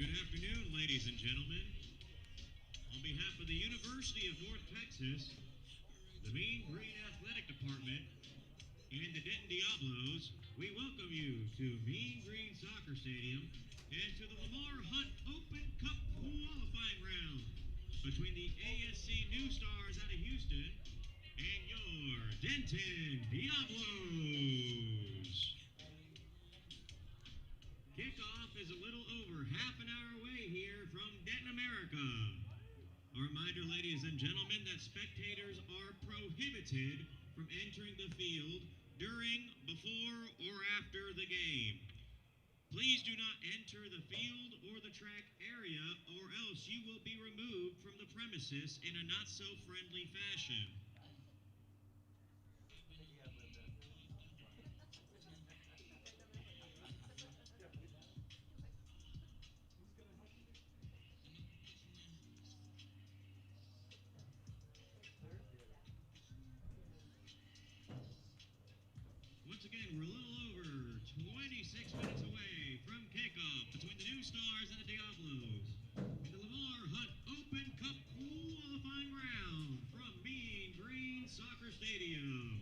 Good afternoon, ladies and gentlemen. On behalf of the University of North Texas, the Mean Green Athletic Department, and the Denton Diablos, we welcome you to Mean Green Soccer Stadium and to the Lamar Open Cup qualifying round between the ASC New Stars out of Houston and your Denton Diablos. Kickoff is a little over half an hour away here from Denton, America. A reminder, ladies and gentlemen, that spectators are prohibited from entering the field during, before, or after the game. Please do not enter the field or the track area, or else you will be removed from the premises in a not-so-friendly fashion. Once again, we're a little over 26 minutes away from kickoff between the New Stars and the Diablos in the Lamar Hunt Open Cup qualifying round from Mean Green Soccer Stadium.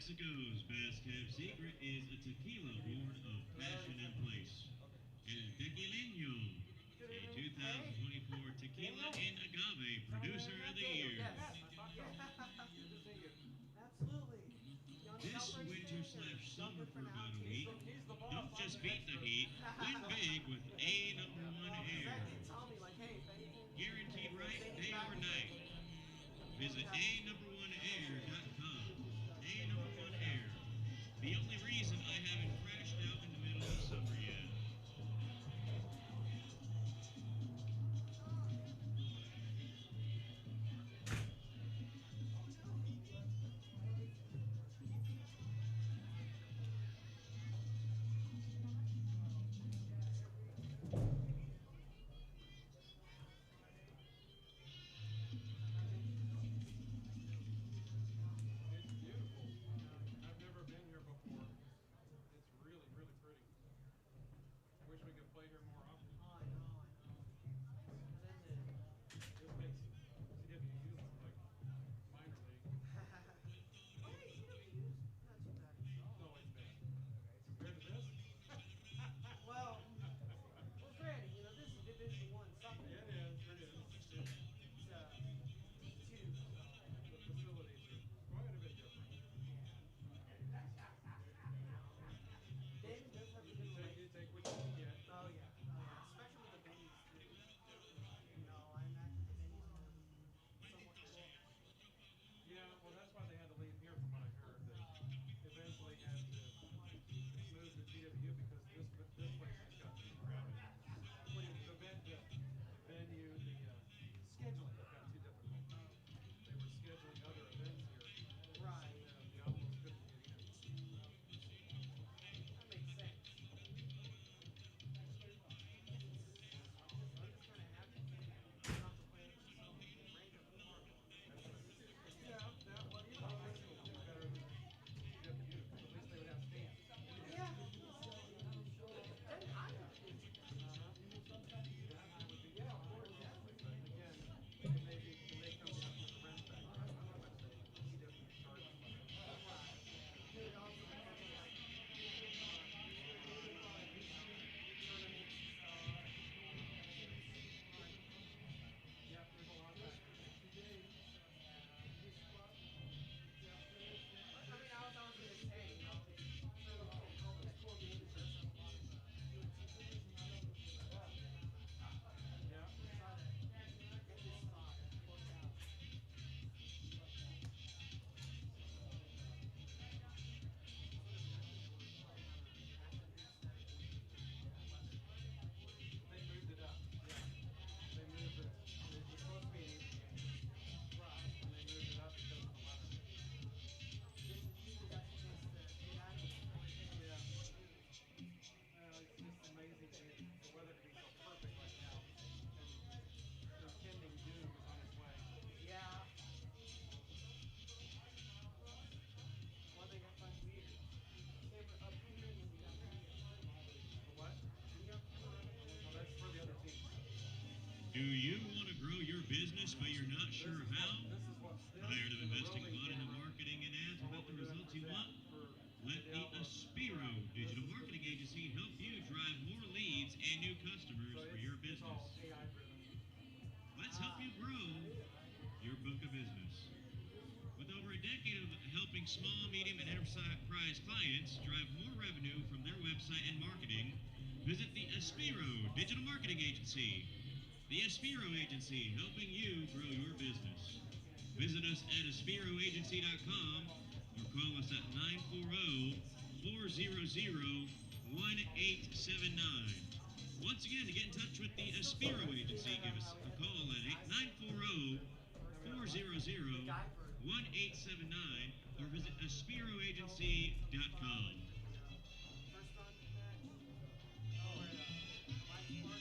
Mexico's best kept secret is a tequila born of passion and place. El Tequileño, a 2024 Tequila and Agave Producer of the Year. Absolutely. This winter slash summer for about a week, don't just beat the heat, win big with A number one air. Tell me, like, hey, if anything, Guaranteed right day or night. Visit a11air.com. A number one air. The only reason I haven't crashed out in the middle of summer yet. It's beautiful. I've never been here before. It's really, really pretty. I wish we could play here more often. Oh, I know. This makes CWU look like minor league. Oh, hey, CWU's not too bad. No, it's bad. Compared to this? Well, granted, this is Division One soccer. Yeah, it is. It is. It's D2. The facilities are quite a bit different. David does have a good You relationship. take what you can get. Oh, yeah. Especially with the venues, too. I imagine the venues are somewhat good. Yeah, well, that's why they had to leave here, from what I heard. They eventually had to move to TWU because this place just got too crowded. The venue, the scheduling got too difficult. They were scheduling other events here. Right. And the Diablos couldn't get in. That makes sense. I'm just kind of happy not to play for some random farm. Yeah, well, I think it would be better than TWU because at least they would have stands. Yeah. And I would think. Yeah, of course. Again, it may come down to the rent factor. I don't know how much TWU charges. Could also become like Yeah, there's a lot of factors. I was gonna say, it's cool game to dress up a lot of UNT players. Yeah. Saw that in this spot, worked out. They moved it up. Yeah. They moved it. It was supposed to be an evening game. Right. And they moved it up because of the weather. This is usually got the chance to get out of it. Yeah. It's just amazing for the weather to be so perfect right now. And the impending doom is on its way. Yeah. One thing I find weird. They were up here and then we got here. The what? We got Well, that's for the other teams. Do you want to grow your business but you're not sure how? This is what. Tired of investing a lot into marketing and ads without the results you want? Let the Aspiro Digital Marketing Agency help you drive more leads and new customers for your It's all business. AI driven. Let's help you grow your book of business. With over a decade of helping small, medium, and enterprise clients drive more revenue from their website and marketing, visit the Aspiro Digital Marketing Agency. The Aspiro Agency, helping you grow your business. Visit us at aspiroagency.com or call us at 940-400-1879. Once again, to get in touch with the Aspiro Agency, give us a call at 940-400-1879 or visit aspiroagency.com. first time that. Oh, or Life Park.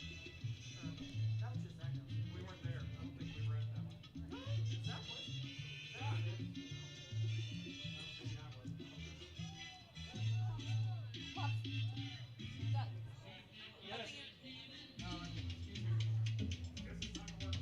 That was just that guy. We weren't there. I don't think we were at that one. That was. Yeah. I don't think I was. Yes. Excuse me. Guess it's time to work.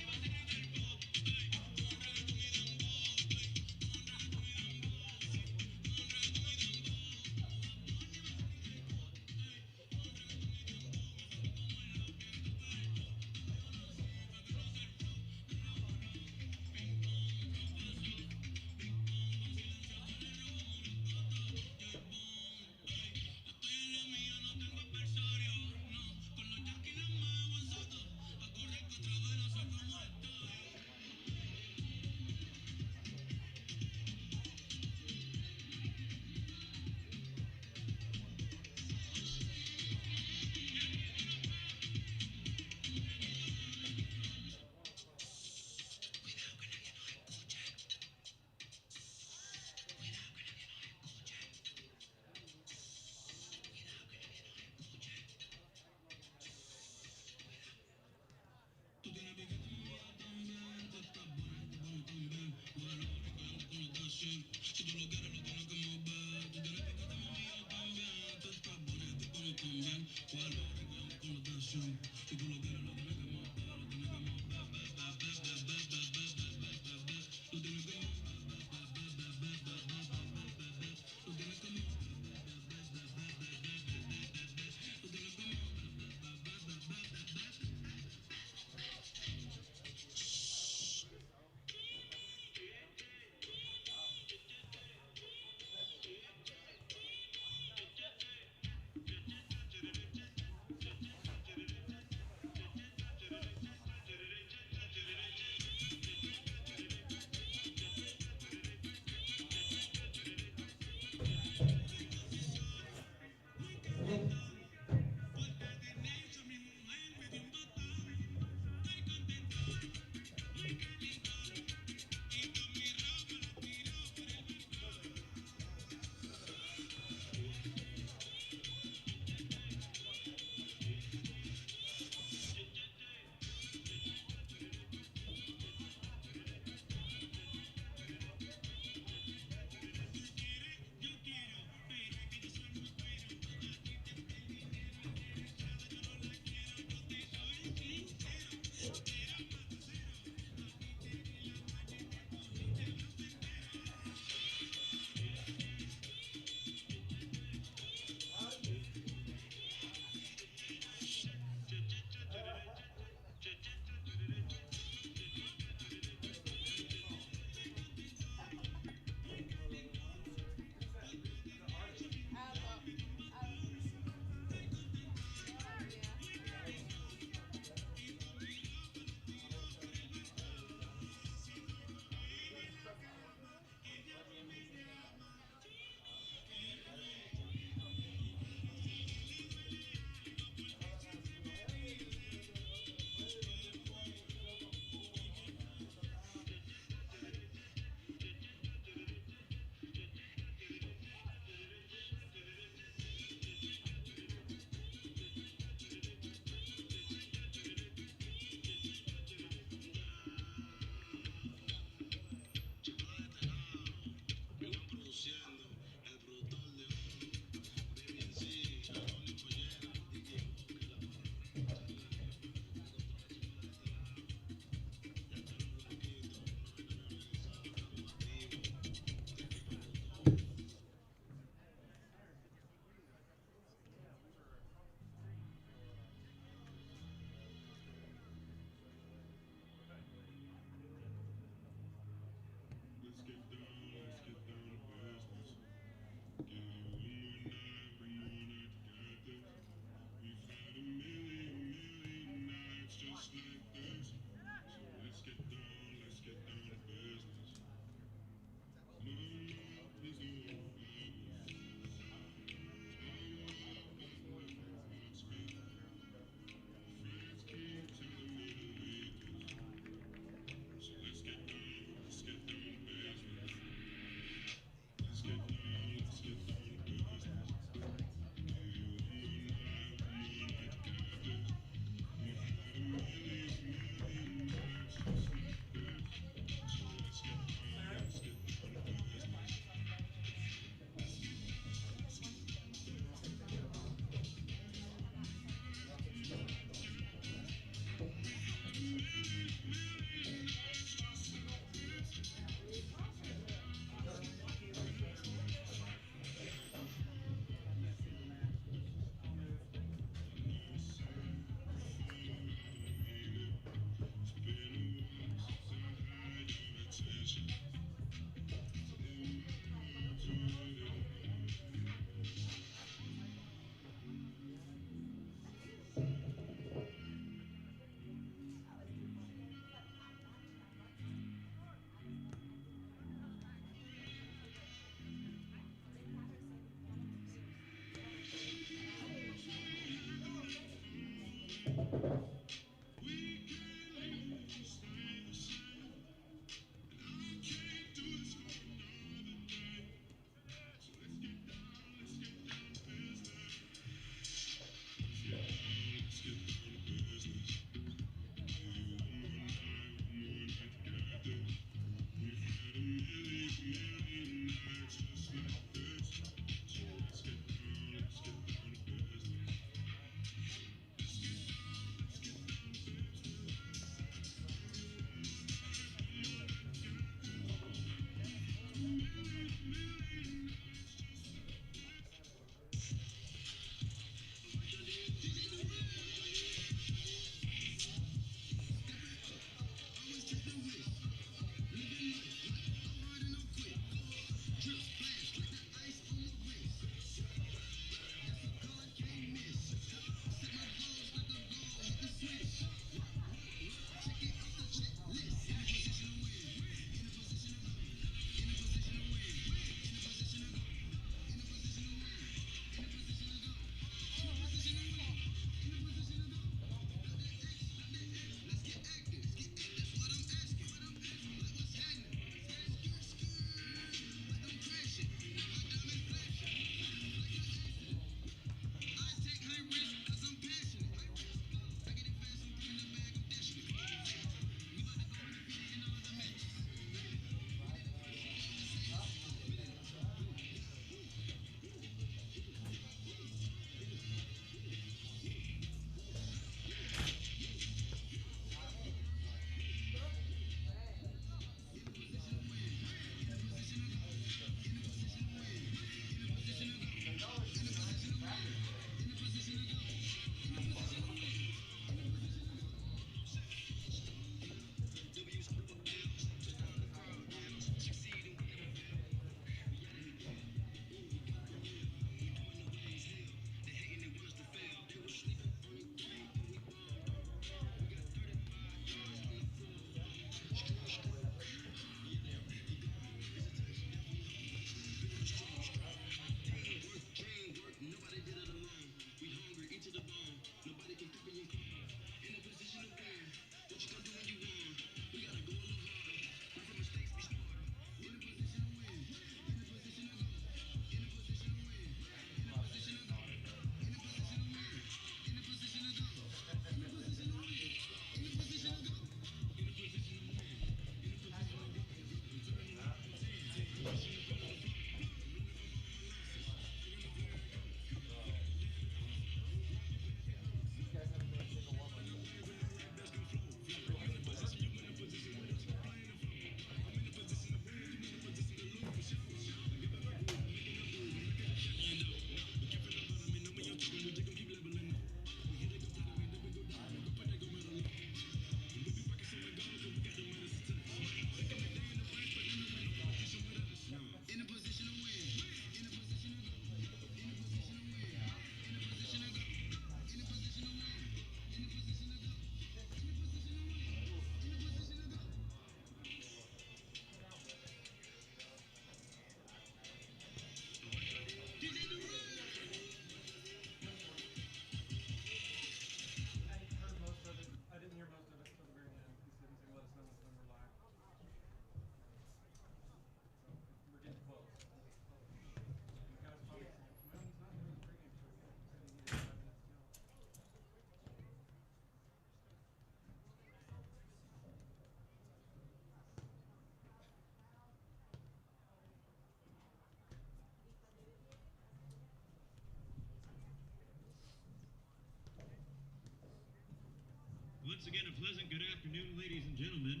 Once again, a pleasant good afternoon, ladies and gentlemen,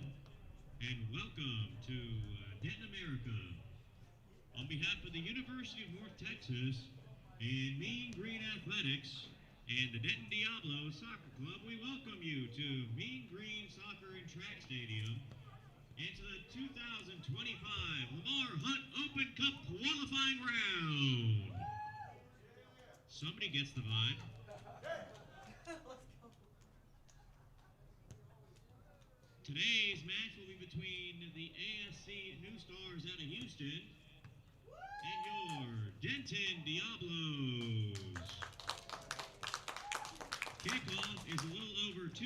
and welcome to Denton, America. On behalf of the University of North Texas and Mean Green Athletics and the Denton Diablos Soccer Club, we welcome you to Mean Green Soccer and Track Stadium and to the 2025 Lamar Hunt Open Cup qualifying round. Somebody gets the vibe. Today's match will be between the ASC New Stars out of Houston and your Denton Diablos. Kickoff is a little over 2.5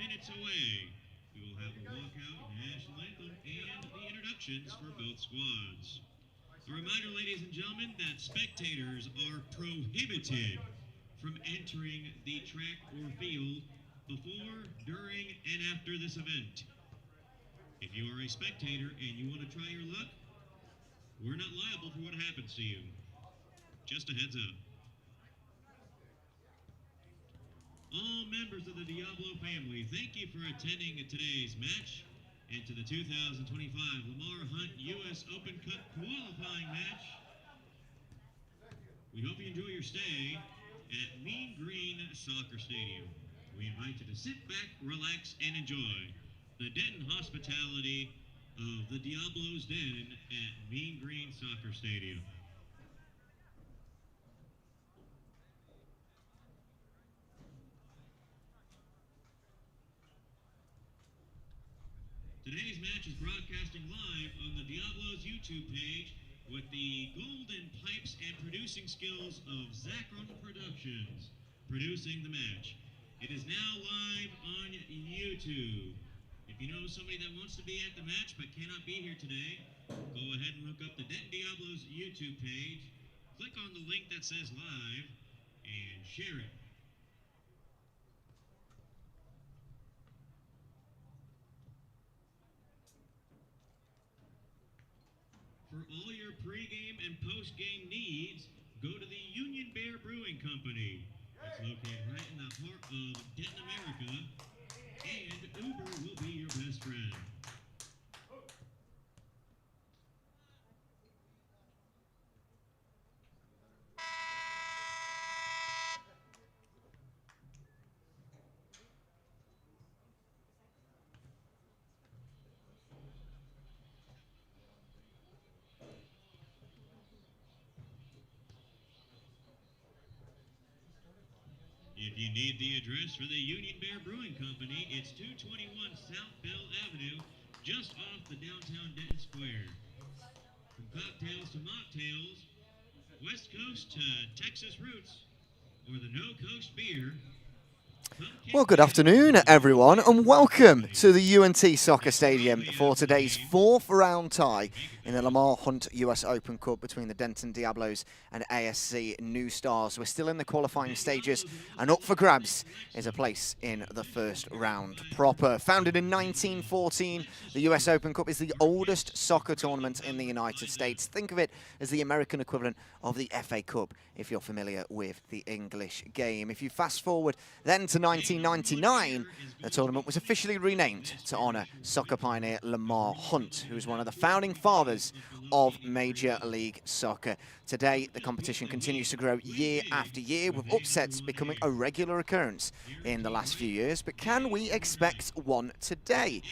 minutes away. We will have the walkout, national anthem, and the introductions for both squads. A reminder, ladies and gentlemen, that spectators are prohibited from entering the track or field before, during, and after this event. If you are a spectator and you want to try your luck, we're not liable for what happens to you. Just a heads up. All members of the Diablo family, thank you for attending today's match and to the 2025 Lamar Hunt U.S. Open Cup qualifying match. We hope you enjoy your stay at Mean Green Soccer Stadium. We invite you to sit back, relax, and enjoy the Denton hospitality of the Diablos Den at Mean Green Soccer Stadium. Today's match is broadcasting live on the Diablos YouTube page with the golden pipes and producing skills of Zacron Productions producing the match. It is now live on YouTube. If you know somebody that wants to be at the match but cannot be here today, go ahead and look up the Denton Diablos YouTube page, click on the link that says live, and share it. For all your pregame and postgame needs, go to the Union Bear Brewing Company. It's located right in the heart of Denton, America, and Uber will be your best friend. If you need the address for the Union Bear Brewing Company, it's 221 South Bell Avenue, just off the downtown Denton Square. From cocktails to mocktails, West Coast to Texas roots, or the No Coast beer. Well, good afternoon, everyone, and welcome to the UNT Soccer Stadium for today's fourth round tie in the Lamar Hunt US Open Cup between the Denton Diablos and ASC New Stars. We're still in the qualifying stages, and up for grabs is a place in the first round proper. Founded in 1914, the US Open Cup is the oldest soccer tournament in the United States. Think of it as the American equivalent of the FA Cup, if you're familiar with the English game. If you fast forward then to 1999, the tournament was officially renamed to honour soccer pioneer Lamar Hunt, who was one of the founding fathers of Major League Soccer. Today, the competition continues to grow year after year, with upsets becoming a regular occurrence in the last few years. But can we expect one today?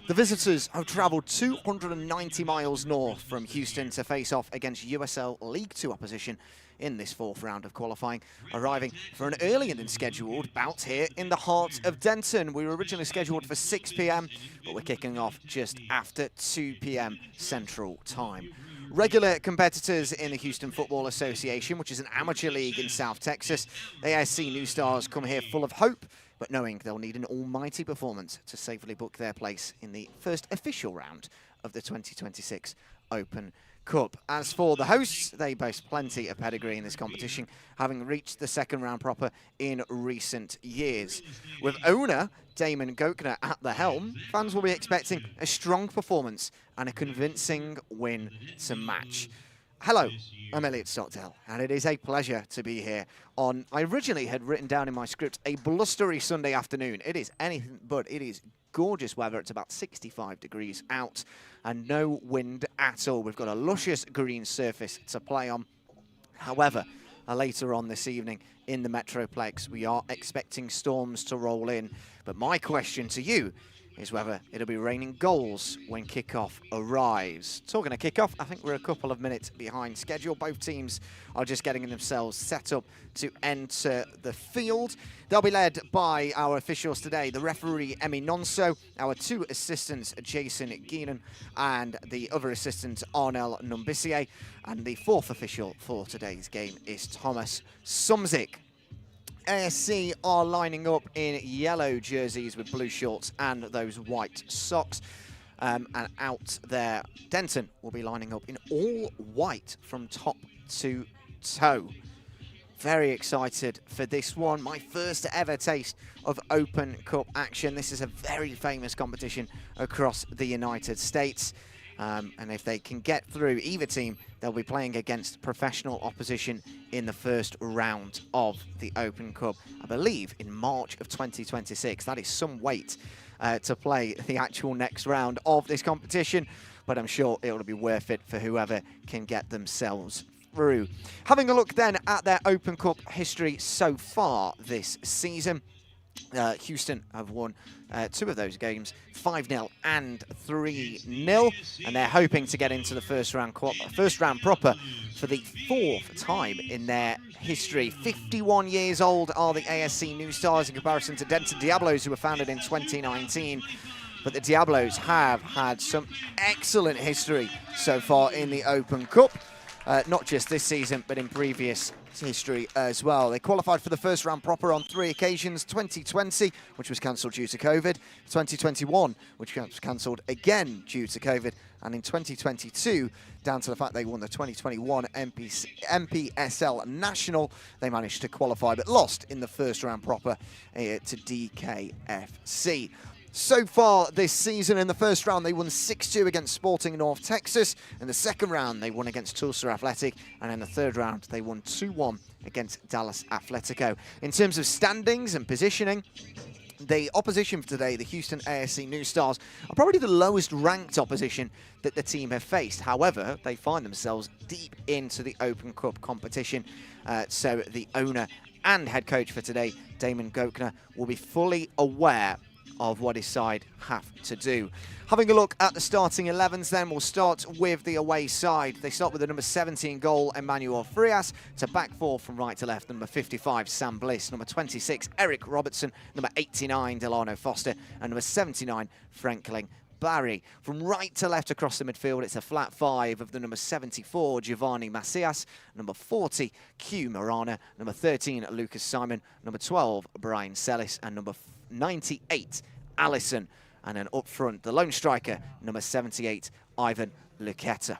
The visitors have travelled 290 miles north from Houston to face off against USL League Two opposition in this fourth round of qualifying, arriving for an earlier than scheduled bout here in the heart of Denton. We were originally scheduled for 6 p.m, but we're kicking off just after 2 p.m. Central Time. Regular competitors in the Houston Football Association, which is an amateur league in South Texas, the ASC New Stars come here full of hope, but knowing they'll need an almighty performance to safely book their place in the first official round of the 2026 Open Cup. As for the hosts, they boast plenty of pedigree in this competition, having reached the second round proper in recent years. With owner Damon Gokner at the helm, fans will be expecting a strong performance and a convincing win to match. Hello, I'm Elliot Stockdale, and it is a pleasure to be here on, I originally had written down in my script, a blustery Sunday afternoon. It is anything but. It is gorgeous weather. It's about 65 degrees out and no wind at all. We've got a luscious green surface to play on. However, later on this evening in the Metroplex, we are expecting storms to roll in. But my question to you is whether it'll be raining goals when kickoff arrives. Talking of kickoff, I think we're a couple of minutes behind schedule. Both teams are just getting themselves set up to enter the field. They'll be led by our officials today, the referee Emi Nonso, our two assistants Jason Geenan and the other assistant Arnel Numbissier, and the fourth official for today's game is Thomas Sumzik. ASC are lining up in yellow jerseys with blue shorts and those white socks. And out there, Denton will be lining up in all white from top to toe. Very excited for this one. My first ever taste of Open Cup action. This is a very famous competition across the United States. And if they can get through, either team, they'll be playing against professional opposition in the first round of the Open Cup, I believe, in March of 2026. That is some wait to play the actual next round of this competition, but I'm sure it will be worth it for whoever can get themselves through. Having a look then at their Open Cup history so far this season, Houston have won two of those games, 5-0 and 3-0, and they're hoping to get into the first round proper for the fourth time in their history. 51 years old are the ASC New Stars in comparison to Denton Diablos, who were founded in 2019. But the Diablos have had some excellent history so far in the Open Cup, not just this season, but in previous history as well. They qualified for the first round proper on 3 occasions: 2020, which was cancelled due to COVID, 2021, which was cancelled again due to COVID, and in 2022, down to the fact they won the 2021 MPSL National, they managed to qualify but lost in the first round proper to DKFC. So far this season, in the first round, they won 6-2 against Sporting North Texas. In the second round, they won against Tulsa Athletic. And in the third round, they won 2-1 against Dallas Atletico. In terms of standings and positioning, the opposition for today, the Houston ASC New Stars, are probably the lowest ranked opposition that the team have faced. However, they find themselves deep into the Open Cup competition. So the owner and head coach for today, Damon Gochner, will be fully aware of what his side have to do. Having a look at the starting 11s then, we'll start with the away side. They start with the number 17 goal, Emmanuel Frias, to back four from right to left, number 55, Sam Bliss, number 26, Eric Robertson, number 89, Delano Foster, and number 79, Franklin Barry. From right to left across the midfield, it's a flat five of the number 74, Giovanni Macias, number 40, Q Marana, number 13, Lucas Simon, number 12, Brian Sellis, and number 98, Allison. And then up front, the lone striker, number 78, Ivan Luqueta.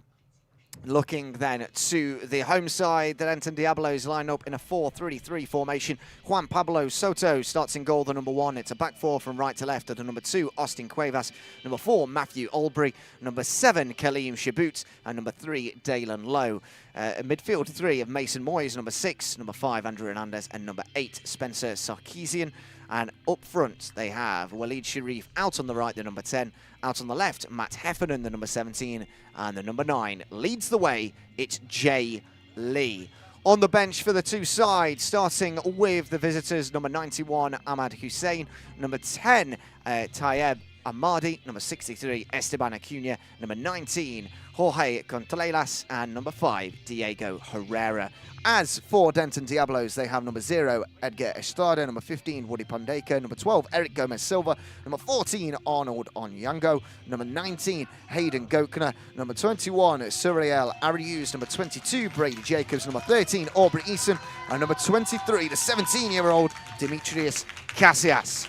Looking then to the home side, the Denton Diablos line up in a 4-3-3 formation. Juan Pablo Soto starts in goal, the number 1. It's a back four from right to left. At the number 2, Austin Cuevas. Number 4, Matthew Albury. Number 7, Kaleem Shabut. And number 3, Dalen Lowe. A midfield 3 of Mason Moyes. Number 6, number 5, Andrew Hernandez. And number 8, Spencer Sarkeesian. And up front, they have Waleed Sharif out on the right, the number 10. Out on the left, Matt Heffernan, the number 17. And the number 9 leads the way. It's Jay Lee. On the bench for the two sides, starting with the visitors, number 91, Ahmad Hussein. Number 10, Tayeb Amadi. Number 63, Esteban Acuna. Number 19, Jorge Contreras. And number 5, Diego Herrera. As for Denton Diablos, they have number 0, Edgar Estrada, number 15, Woody Pondeka, number 12, Eric Gomez Silva, number 14, Arnold Onyango, number 19, Hayden Gochner, number 21, Suriel Arius, number 22, Brady Jacobs, number 13, Aubrey Eason, and number 23, the 17-year-old Demetrius Casillas.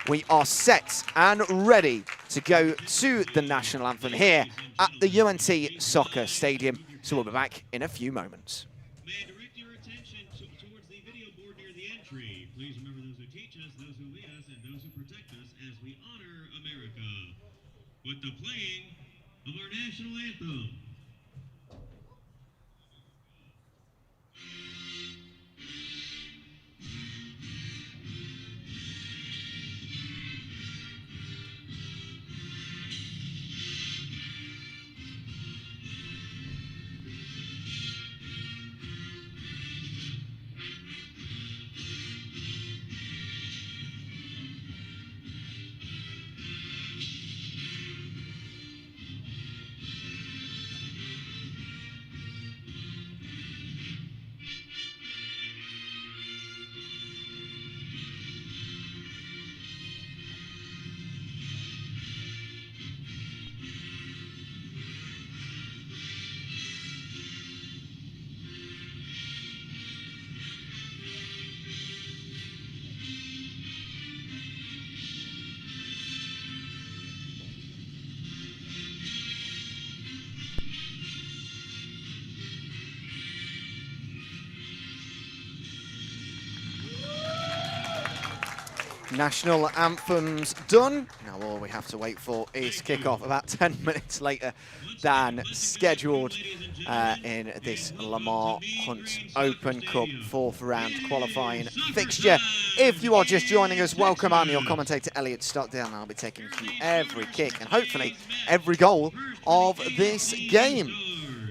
We are set and ready to go to the national anthem here at the UNT Soccer Stadium. So we'll be back in a few moments. May I direct your attention towards the video board near the entry. Please remember those who teach us, those who lead us, and those who protect us as we honor America with the playing of our national anthem. National anthem's done. Now all we have to wait for is kick-off about 10 minutes later than scheduled in this Lamar Hunt Open Cup 4th round qualifying fixture. If you are just joining us, welcome. I'm your commentator, Elliot Stockdale, and I'll be taking you every kick and hopefully every goal of this game.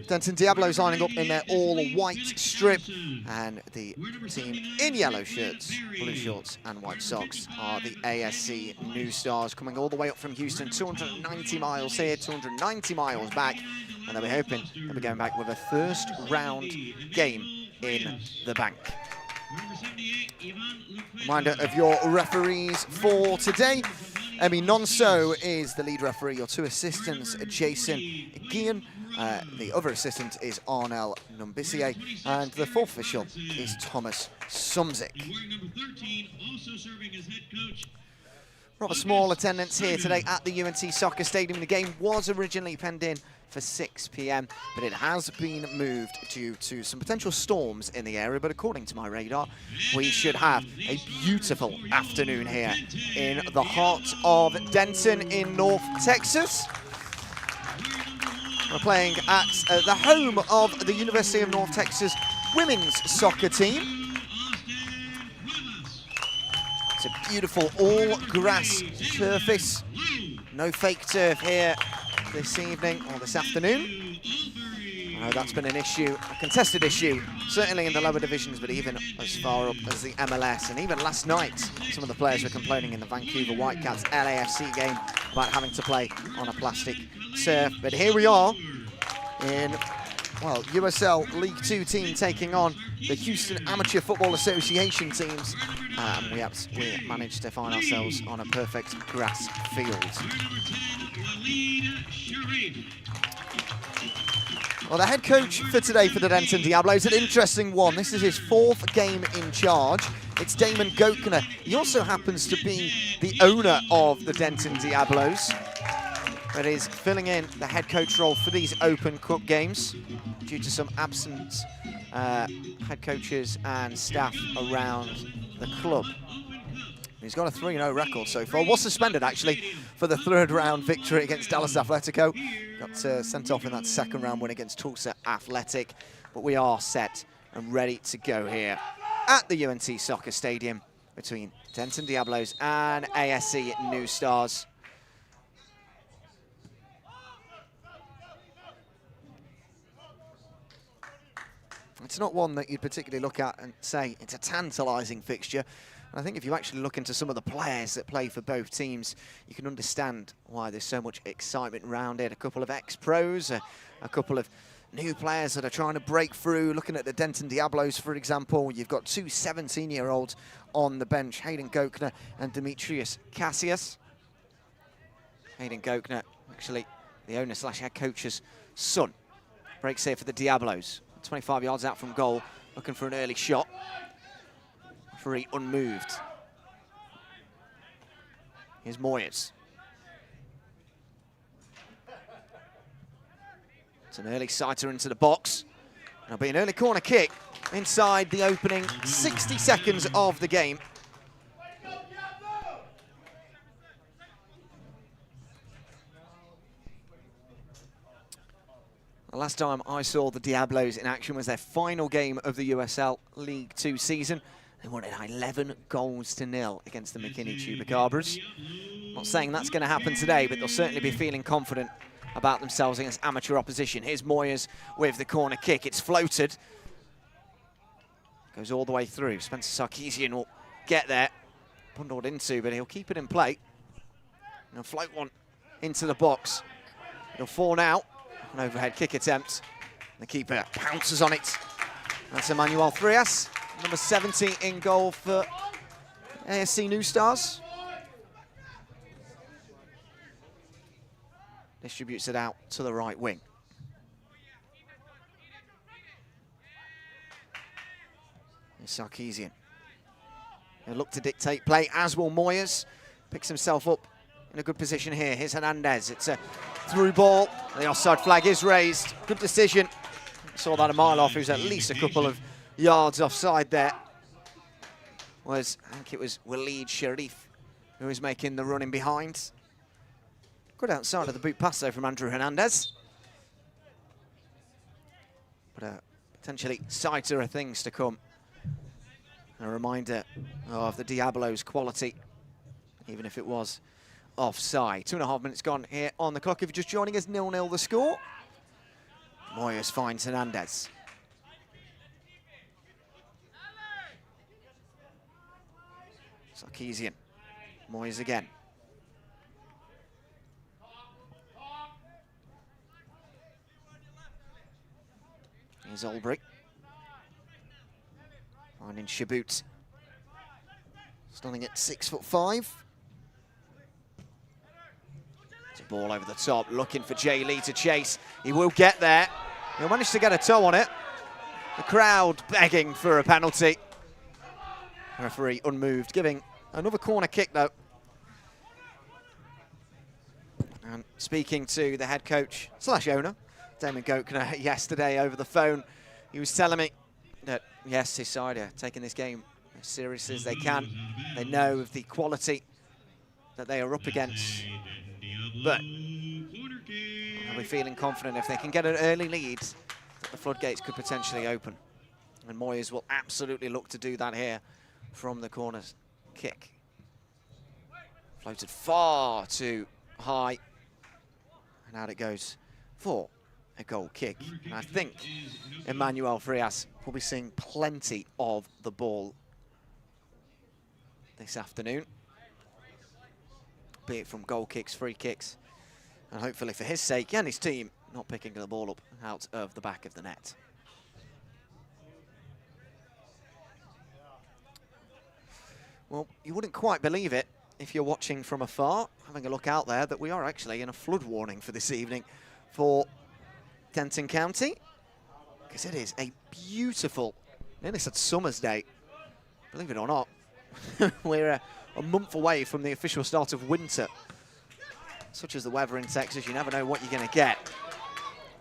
Denton Diablos lining up in their all-white strip, and the team in yellow shirts, blue shorts and white socks are the ASC New Stars, coming all the way up from Houston, 290 miles here, 290 miles back, and they'll be hoping they'll be going back with a first round game in the bank. Reminder of your referees for today. Emmy Nonso is the lead referee. Your two assistants, Jason Guillen. The other assistant is Arnel Numbissier. And the fourth official is Thomas Sumzik. Rather small attendance here today at the UNT Soccer Stadium. The game was originally penned in for 6 p.m, but it has been moved due to some potential storms in the area. But according to my radar, we should have a beautiful afternoon here in the heart of Denton in North Texas. We're playing at the home of the University of North Texas women's soccer team. It's a beautiful all-grass surface. No fake turf here this evening or this afternoon. I know that's been an issue, a contested issue, certainly in the lower divisions, but even as far up as the MLS. And even last night, some of the players were complaining in the Vancouver Whitecaps LAFC game about having to play on a plastic turf. But here we are in, well, USL League 2 team taking on the Houston Amateur Football Association teams. And we managed to find ourselves on a perfect grass field. Well, the head coach for today for the Denton Diablos, an interesting one. This is his 4th game in charge. It's Damon Gokner. He also happens to be the owner of the Denton Diablos, but is filling in the head coach role for these Open Cup games due to some absent head coaches and staff around the club. He's got a 3-0 record so far. Was suspended, actually, for the 3rd round victory against Dallas Atletico. Got sent off in that 2nd round win against Tulsa Athletic. But we are set and ready to go here at the UNT Soccer Stadium between Denton Diablos and ASC New Stars. It's not one that you'd particularly look at and say it's a tantalising fixture. And I think if you actually look into some of the players that play for both teams, you can understand why there's so much excitement around it. A couple of ex-pros, a couple of new players that are trying to break through. Looking at the Denton Diablos, for example, you've got two 17-year-olds on the bench, Hayden Gokner and Demetrius Cassius. Hayden Gokner, actually the owner/head coach's son. Breaks here for the Diablos. 25 yards out from goal, looking for an early shot. Referee unmoved. Here's Moyes. It's an early sighter into the box. It'll be an early corner kick inside the opening 60 seconds of the game. The last time I saw the Diablos in action was their final game of the USL League 2 season. They won it 11-0 against the McKinney Chupacabras. Not saying that's going to happen today, but they'll certainly be feeling confident about themselves against amateur opposition. Here's Moyes with the corner kick. It's floated. Goes all the way through. Spencer Sarkeesian will get there. Bundled into, but he'll keep it in play. He'll float one into the box. He'll fall out. An overhead kick attempt. The keeper pounces on it. That's Emmanuel Frias. Number 70 in goal for ASC New Stars. Distributes it out to the right wing. Here's Sarkeesian. He'll look to dictate play, as will Moyes. Picks himself up in a good position here. Here's Hernandez. It's a through ball. The offside flag is raised. Good decision. Saw that a mile off, who's at least a couple of yards offside there. was, I think it was Waleed Sharif who was making the run in behind. Good outside of the boot pass though from Andrew Hernandez. But potentially sighter of things to come. A reminder of the Diablos' quality, even if it was offside. 2.5 minutes gone here on the clock. If you're just joining us, 0-0 the score. Moyes finds Hernandez. Sarkisian. Moyes again. Here's Olbrich. Finding Shabut. Standing at 6'5". It's a ball over the top, looking for Jay Lee to chase. He will get there. He'll manage to get a toe on it. The crowd begging for a penalty. Referee unmoved, giving another corner kick though. And speaking to the head coach / owner, Damon Gochner, yesterday over the phone, he was telling me that yes, his side are taking this game as seriously as they can. They know of the quality that they are up against, but they'll be feeling confident if they can get an early lead that the floodgates could potentially open. And Moyes will absolutely look to do that here from the corner kick. Floated far too high, and out it goes for a goal kick. And I think Emmanuel Frias will be seeing plenty of the ball this afternoon, be it from goal kicks, free kicks, and hopefully for his sake and his team, not picking the ball up out of the back of the net. Well, you wouldn't quite believe it if you're watching from afar, having a look out there, that we are actually in a flood warning for this evening for Denton County, because it is a beautiful, nearly said summer's day, believe it or not. We're a month away from the official start of winter. Such as the weather in Texas, you never know what you're going to get.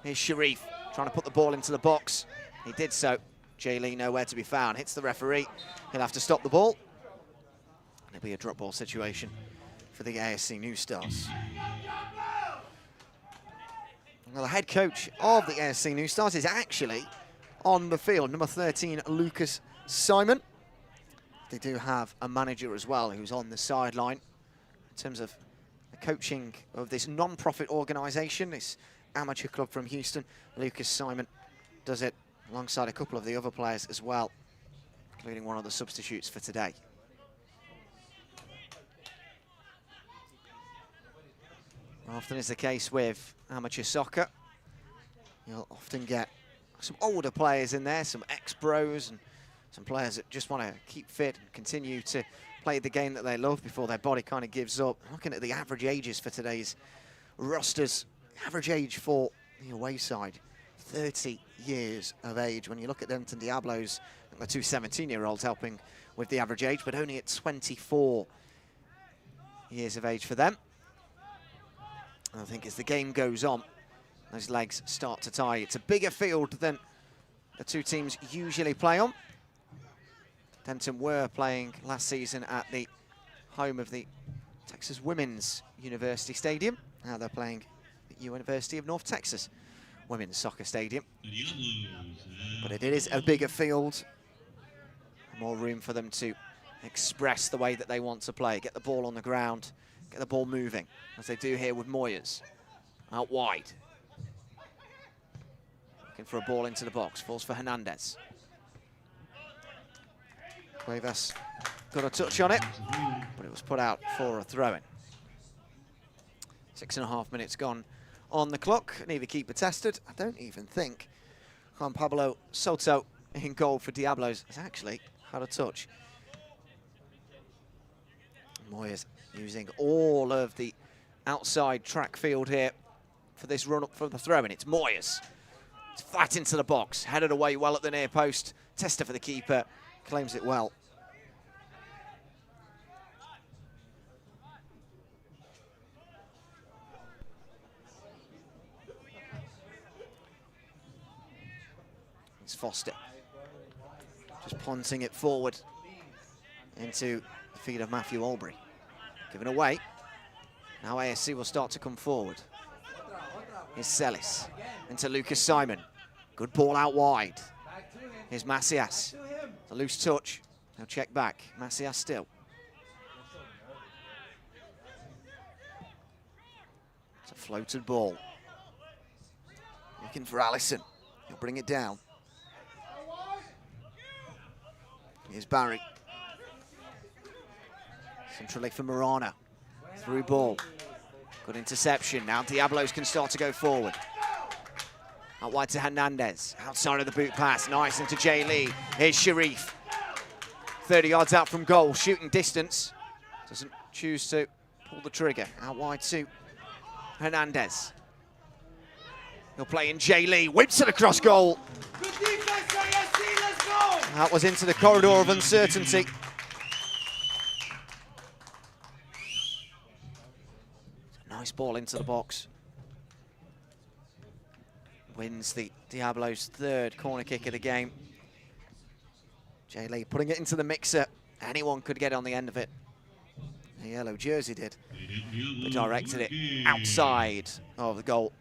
Here's Sharif trying to put the ball into the box. He did so. Jay Lee nowhere to be found. Hits the referee. He'll have to stop the ball. It'll be a drop ball situation for the ASC New Stars. Well, the head coach of the ASC New Stars is actually on the field. Number 13, Lucas Simon. They do have a manager as well who's on the sideline in terms of the coaching of this non-profit organisation, this amateur club from Houston. Lucas Simon does it alongside a couple of the other players as well, including one of the substitutes for today. Often is the case with amateur soccer. You'll often get some older players in there, some ex-pros, and some players that just want to keep fit and continue to play the game that they love before their body kind of gives up. Looking at the average ages for today's rosters, average age for the away side, 30 years of age. When you look at Denton Diablos, the two 17-year-olds helping with the average age, but only at 24 years of age for them. And I think as the game goes on, those legs start to tie. It's a bigger field than the two teams usually play on. Denton were playing last season at the home of the Texas Women's University Stadium. Now they're playing at University of North Texas Women's Soccer Stadium. But it is a bigger field, more room for them to express the way that they want to play, get the ball on the ground, get the ball moving, as they do here with Moyes. Out wide. Looking for a ball into the box, falls for Hernandez. Cuevas got a touch on it, but it was put out for a throw-in. 6.5 minutes gone on the clock. Neither keeper tested. I don't even think Juan Pablo Soto in goal for Diablos has actually had a touch. Moyes using all of the outside track field here for this run-up for the throw-in. It's Moyes. It's flat into the box, headed away well at the near post. Tester for the keeper, claims it well. It's Foster. Just punting it forward. into the feet of Matthew Albury. Given away. Now ASC will start to come forward. Here's Celis into Lucas Simon. Good ball out wide. Here's Macias. A loose touch. Now check back. Macias still. It's a floated ball. Looking for Allison. He'll bring it down. Here's Barry. Centrally for Marana. Through ball. Good interception. Now Diablos can start to go forward. Out wide to Hernandez. Outside of the boot pass. Nice into Jay Lee. Here's Sharif. 30 yards out from goal. Shooting distance. Doesn't choose to pull the trigger. Out wide to Hernandez. He'll play in Jay Lee. Whips it across goal. Good defense, ASC, let's go! That was into the corridor of uncertainty. Nice ball into the box. Wins the Diablos' third corner kick of the game. Jay Lee putting it into the mixer. Anyone could get on the end of it. The yellow jersey did. They directed it outside of the goal,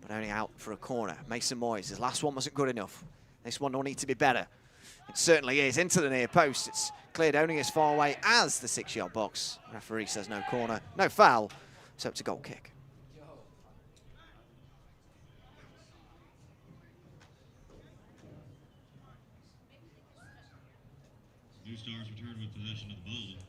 but only out for a corner. Mason Moyes, his last one wasn't good enough. This one will need to be better. It certainly is. Into the near post. It's cleared only as far away as the 6-yard box. Referee says no corner, no foul, so it's a goal kick. New Stars return with possession of the ball.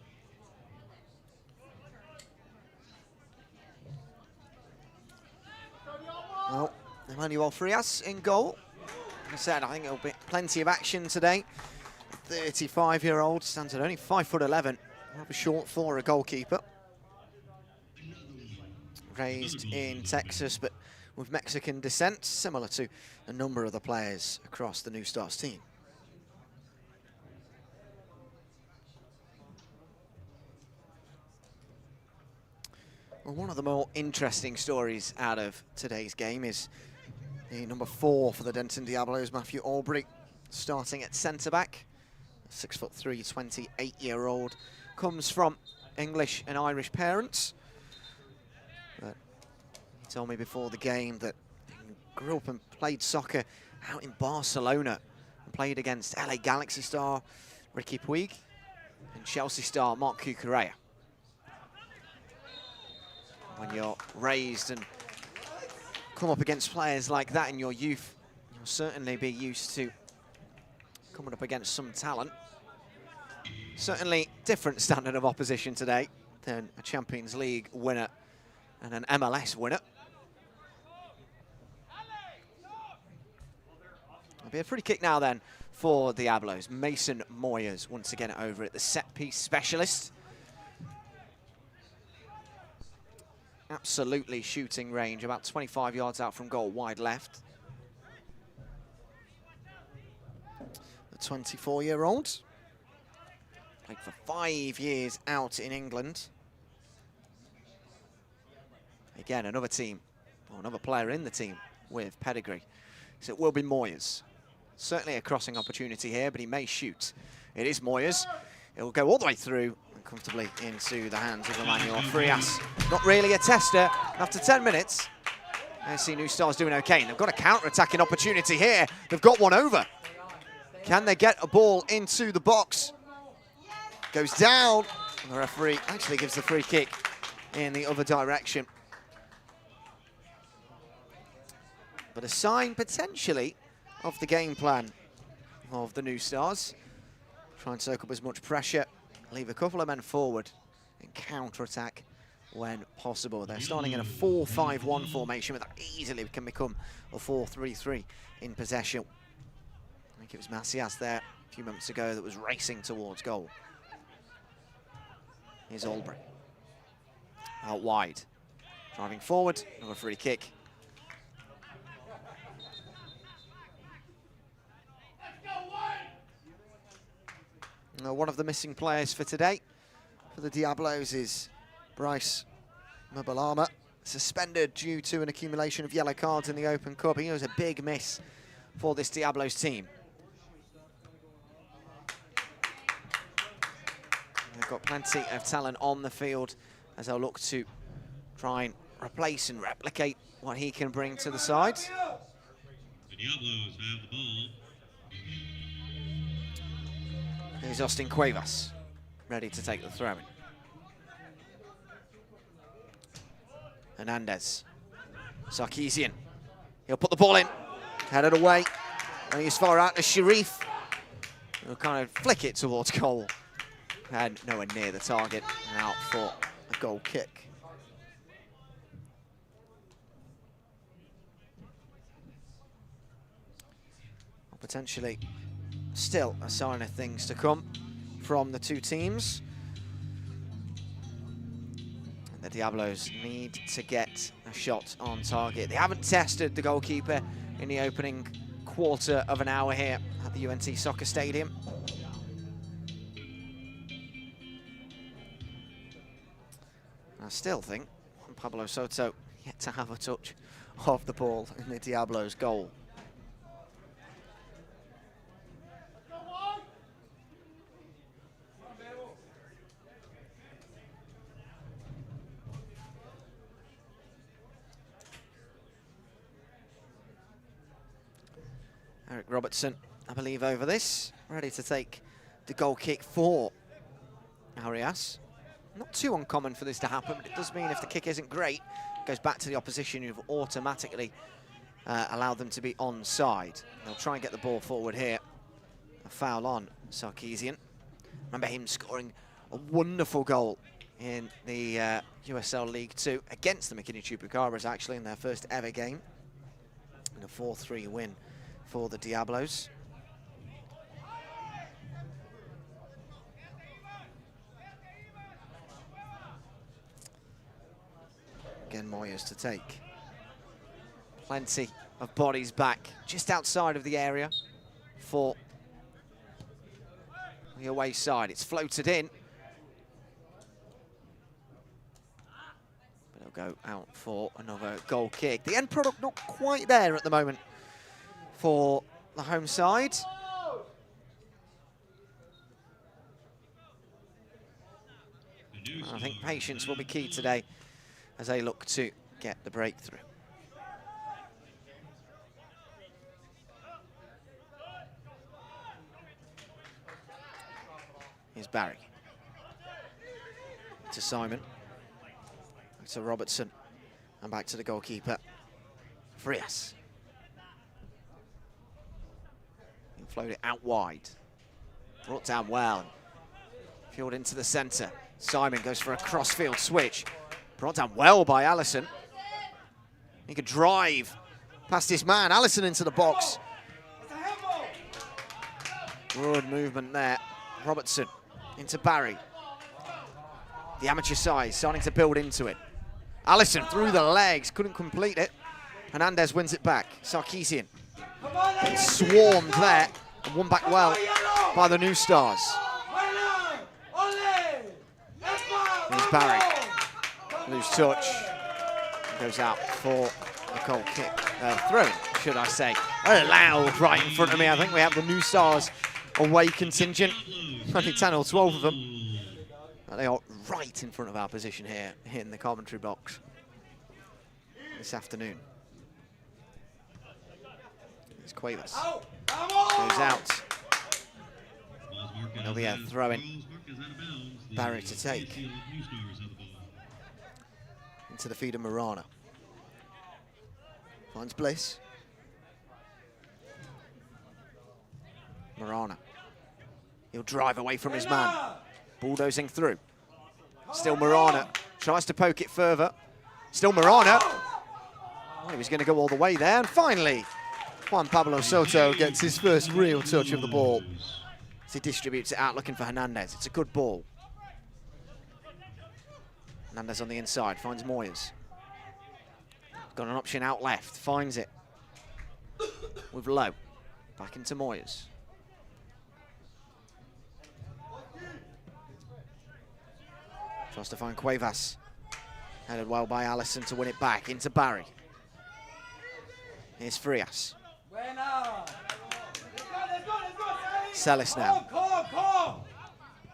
Well, Emmanuel Frias in goal. Like I said, I think it'll be plenty of action today. 35-year-old stands at only 5'11", rather short for a goalkeeper. Raised in Texas, but with Mexican descent, similar to a number of the players across the New Stars team. Well, one of the more interesting stories out of today's game is the number 4 for the Denton Diablos, Matthew Albury, starting at centre-back. 6'3", 28-year-old, comes from English and Irish parents. But he told me before the game that he grew up and played soccer out in Barcelona and played against LA Galaxy star Ricky Puig and Chelsea star Marc Cucurella. When you're raised and come up against players like that in your youth, you'll certainly be used to coming up against some talent. Certainly different standard of opposition today than a Champions League winner and an MLS winner. It'll be a free kick now then for Diablos. Mason Moyes once again over at the set-piece specialist. Absolutely shooting range, about 25 yards out from goal, wide left. The 24-year-old. Played for 5 years out in England. Again, another team, or another player in the team with pedigree. So it will be Moyes. Certainly a crossing opportunity here, but he may shoot. It is Moyes. It will go all the way through and comfortably into the hands of Emmanuel Frias. Not really a tester. After 10 minutes, ASC New Stars doing okay. And they've got a counter-attacking opportunity here. They've got one over. Can they get a ball into the box? Goes down. And the referee actually gives the free kick in the other direction. But a sign potentially of the game plan of the New Stars. Try and soak up as much pressure, leave a couple of men forward and counter-attack when possible. They're starting in a 4-5-1 formation, but that easily can become a 4-3-3 in possession. I think it was Macias there a few moments ago that was racing towards goal. Here's Albury. Out wide. Driving forward, another free kick. One of the missing players for today for the Diablos is Bryce Mabalama, suspended due to an accumulation of yellow cards in the Open Cup. He was a big miss for this Diablos team. They've got plenty of talent on the field as they'll look to try and replace and replicate what he can bring to the side. The Diablos have the ball. Here's Austin Cuevas, ready to take the throw-in. Hernandez. Sarkeesian. He'll put the ball in. Headed away. And he's far out to Sharif. He'll kind of flick it towards goal. And nowhere near the target. And out for a goal kick. Potentially still a sign of things to come from the two teams. The Diablos need to get a shot on target. They haven't tested the goalkeeper in the opening quarter of an hour here at the UNT Soccer Stadium. I still think Pablo Soto yet to have a touch of the ball in the Diablos' goal. Eric Robertson, I believe, over this, ready to take the goal kick for Arias. Not too uncommon for this to happen, but it does mean if the kick isn't great, it goes back to the opposition who've automatically allowed them to be onside. They'll try and get the ball forward here. A foul on Sarkeesian. Remember him scoring a wonderful goal in the USL League 2 against the McKinney Chupacabras, actually, in their first ever game. In a 4-3 win for the Diablos. Again, Moyes to take. Plenty of bodies back just outside of the area for the away side. It's floated in. But it'll go out for another goal kick. The end product not quite there at the moment for the home side. I think patience will be key today as they look to get the breakthrough. Here's Barry. To Simon. Back to Robertson. And back to the goalkeeper, Frias. He'll float it out wide. Brought down well. Fueled into the centre. Simon goes for a cross-field switch. Brought down well by Allison. He could drive past his man. Allison into the box. Good movement there. Robertson into Barry. The amateur side starting to build into it. Allison through the legs, couldn't complete it. Hernandez wins it back. Sarkeesian swarmed there and won back well by the New Stars. Here's Barry. Loose touch. Goes out for a goal kick. Throw, should I say. Very loud right in front of me. I think we have the New Stars away contingent. Only 10 or 12 of them. They are right in front of our position here in the commentary box this afternoon. Here's Cuevas. Goes out. There'll be a throw-in. Barry to take. Into the feed of Marana. Finds Bliss. Marana. He'll drive away from his man. Bulldozing through. Still Marana. Tries to poke it further. Still Marana. Oh, he was going to go all the way there. And finally, Juan Pablo Soto gets his first real touch of the ball as he distributes it out looking for Hernandez. It's a good ball. Hernandez on the inside, finds Moyes. Got an option out left, finds it. With Lowe. Back into Moyes. Tries to find Cuevas. Headed well by Allison to win it back into Barry. Here's Frias. Celis now.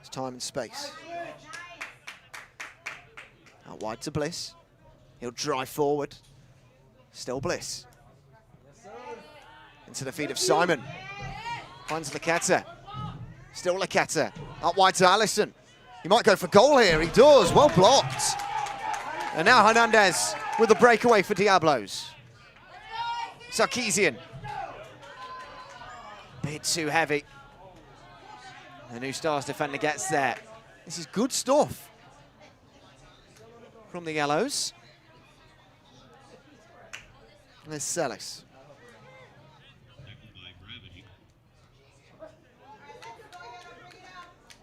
It's time and space. Out wide to Bliss. He'll drive forward. Still Bliss. Into the feet of Simon. Finds Laketa. Still Laketa. Up wide to Allison. He might go for goal here. He does. Well blocked. And now Hernandez with the breakaway for Diablos. Sarkeesian. Bit too heavy. The New Stars defender gets there. This is good stuff from the Yellows. And there's Celis.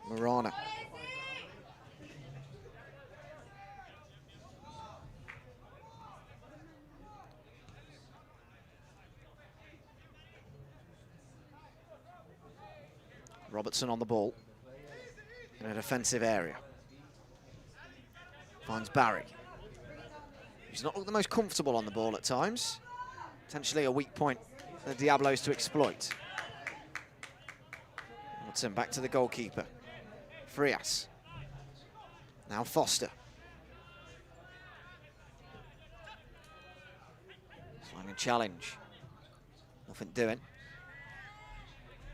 Marana. Robertson on the ball in a defensive area. Finds Barry. He's not looked the most comfortable on the ball at times. Potentially a weak point for the Diablos to exploit. Robertson back to the goalkeeper. Frias. Now Foster. Sliding challenge. Nothing doing.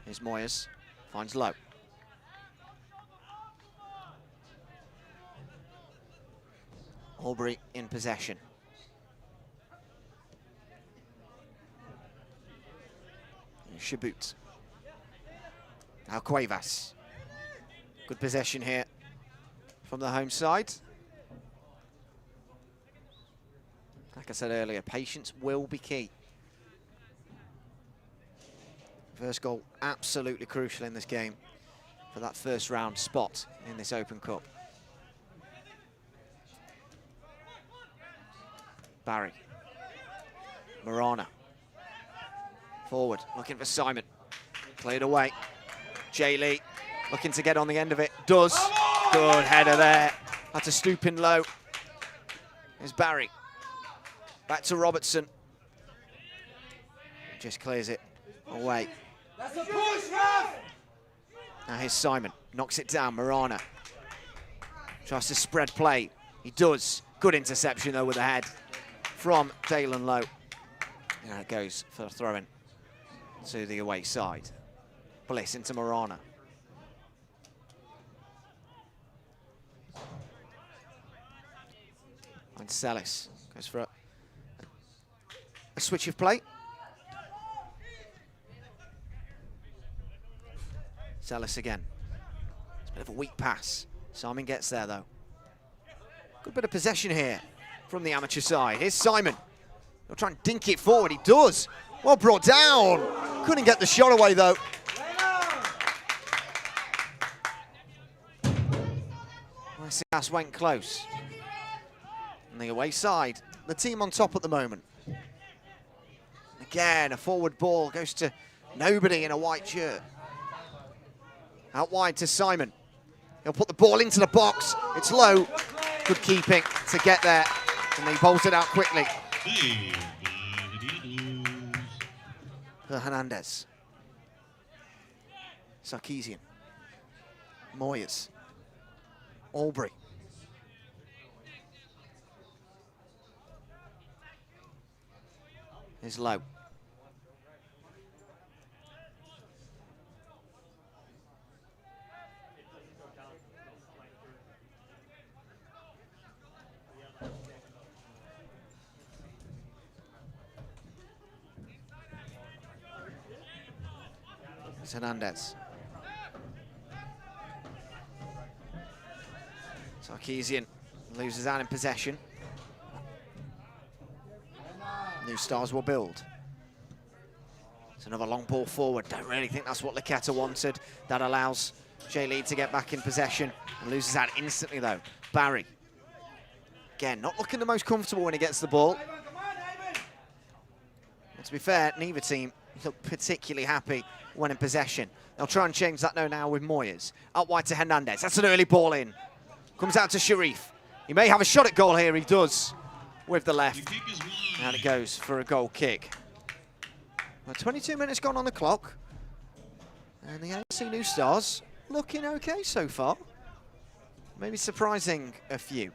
Here's Moyes. Finds Lowe. Aubrey in possession. And Shabut. Now Cuevas. Good possession here from the home side. Like I said earlier, patience will be key. First goal, absolutely crucial in this game for that first round spot in this Open Cup. Barry. Marana. Forward, looking for Simon. Cleared away. Jay Lee looking to get on the end of it. Does. Good header there. Had to stoop in low. Here's Barry. Back to Robertson. Just clears it away. That's a push, ref! Now here's Simon. Knocks it down. Marana. Tries to spread play. He does. Good interception, though, with the head from Dalen Lowe. And it goes for a throw-in to the away side. Bliss into Marana. And Celis goes for a switch of play. Celis again. It's a bit of a weak pass. Simon gets there, though. Good bit of possession here from the amateur side. Here's Simon. He'll try and dink it forward. He does. Well brought down. Couldn't get the shot away, though. Sias went close. On the away side, the team on top at the moment. Again, a forward ball goes to nobody in a white shirt. Out wide to Simon. He'll put the ball into the box. It's low. Good keeping to get there. And they bolted out quickly. For Hernandez. Sarkeesian. Moyes. Aubrey. Here's Lowe. It's Hernandez. Sarkeesian loses out in possession. New Stars will build. It's another long ball forward. Don't really think that's what Laketa wanted. That allows Jay Lee to get back in possession and loses out instantly, though. Barry. Again, not looking the most comfortable when he gets the ball. And to be fair, neither team look particularly happy when in possession. They'll try and change that now with Moyes. Out wide to Hernandez. That's an early ball in. Comes out to Sharif. He may have a shot at goal here. He does with the left. And it goes for a goal kick. Well, 22 minutes gone on the clock. And the ASC New Stars looking okay so far. Maybe surprising a few.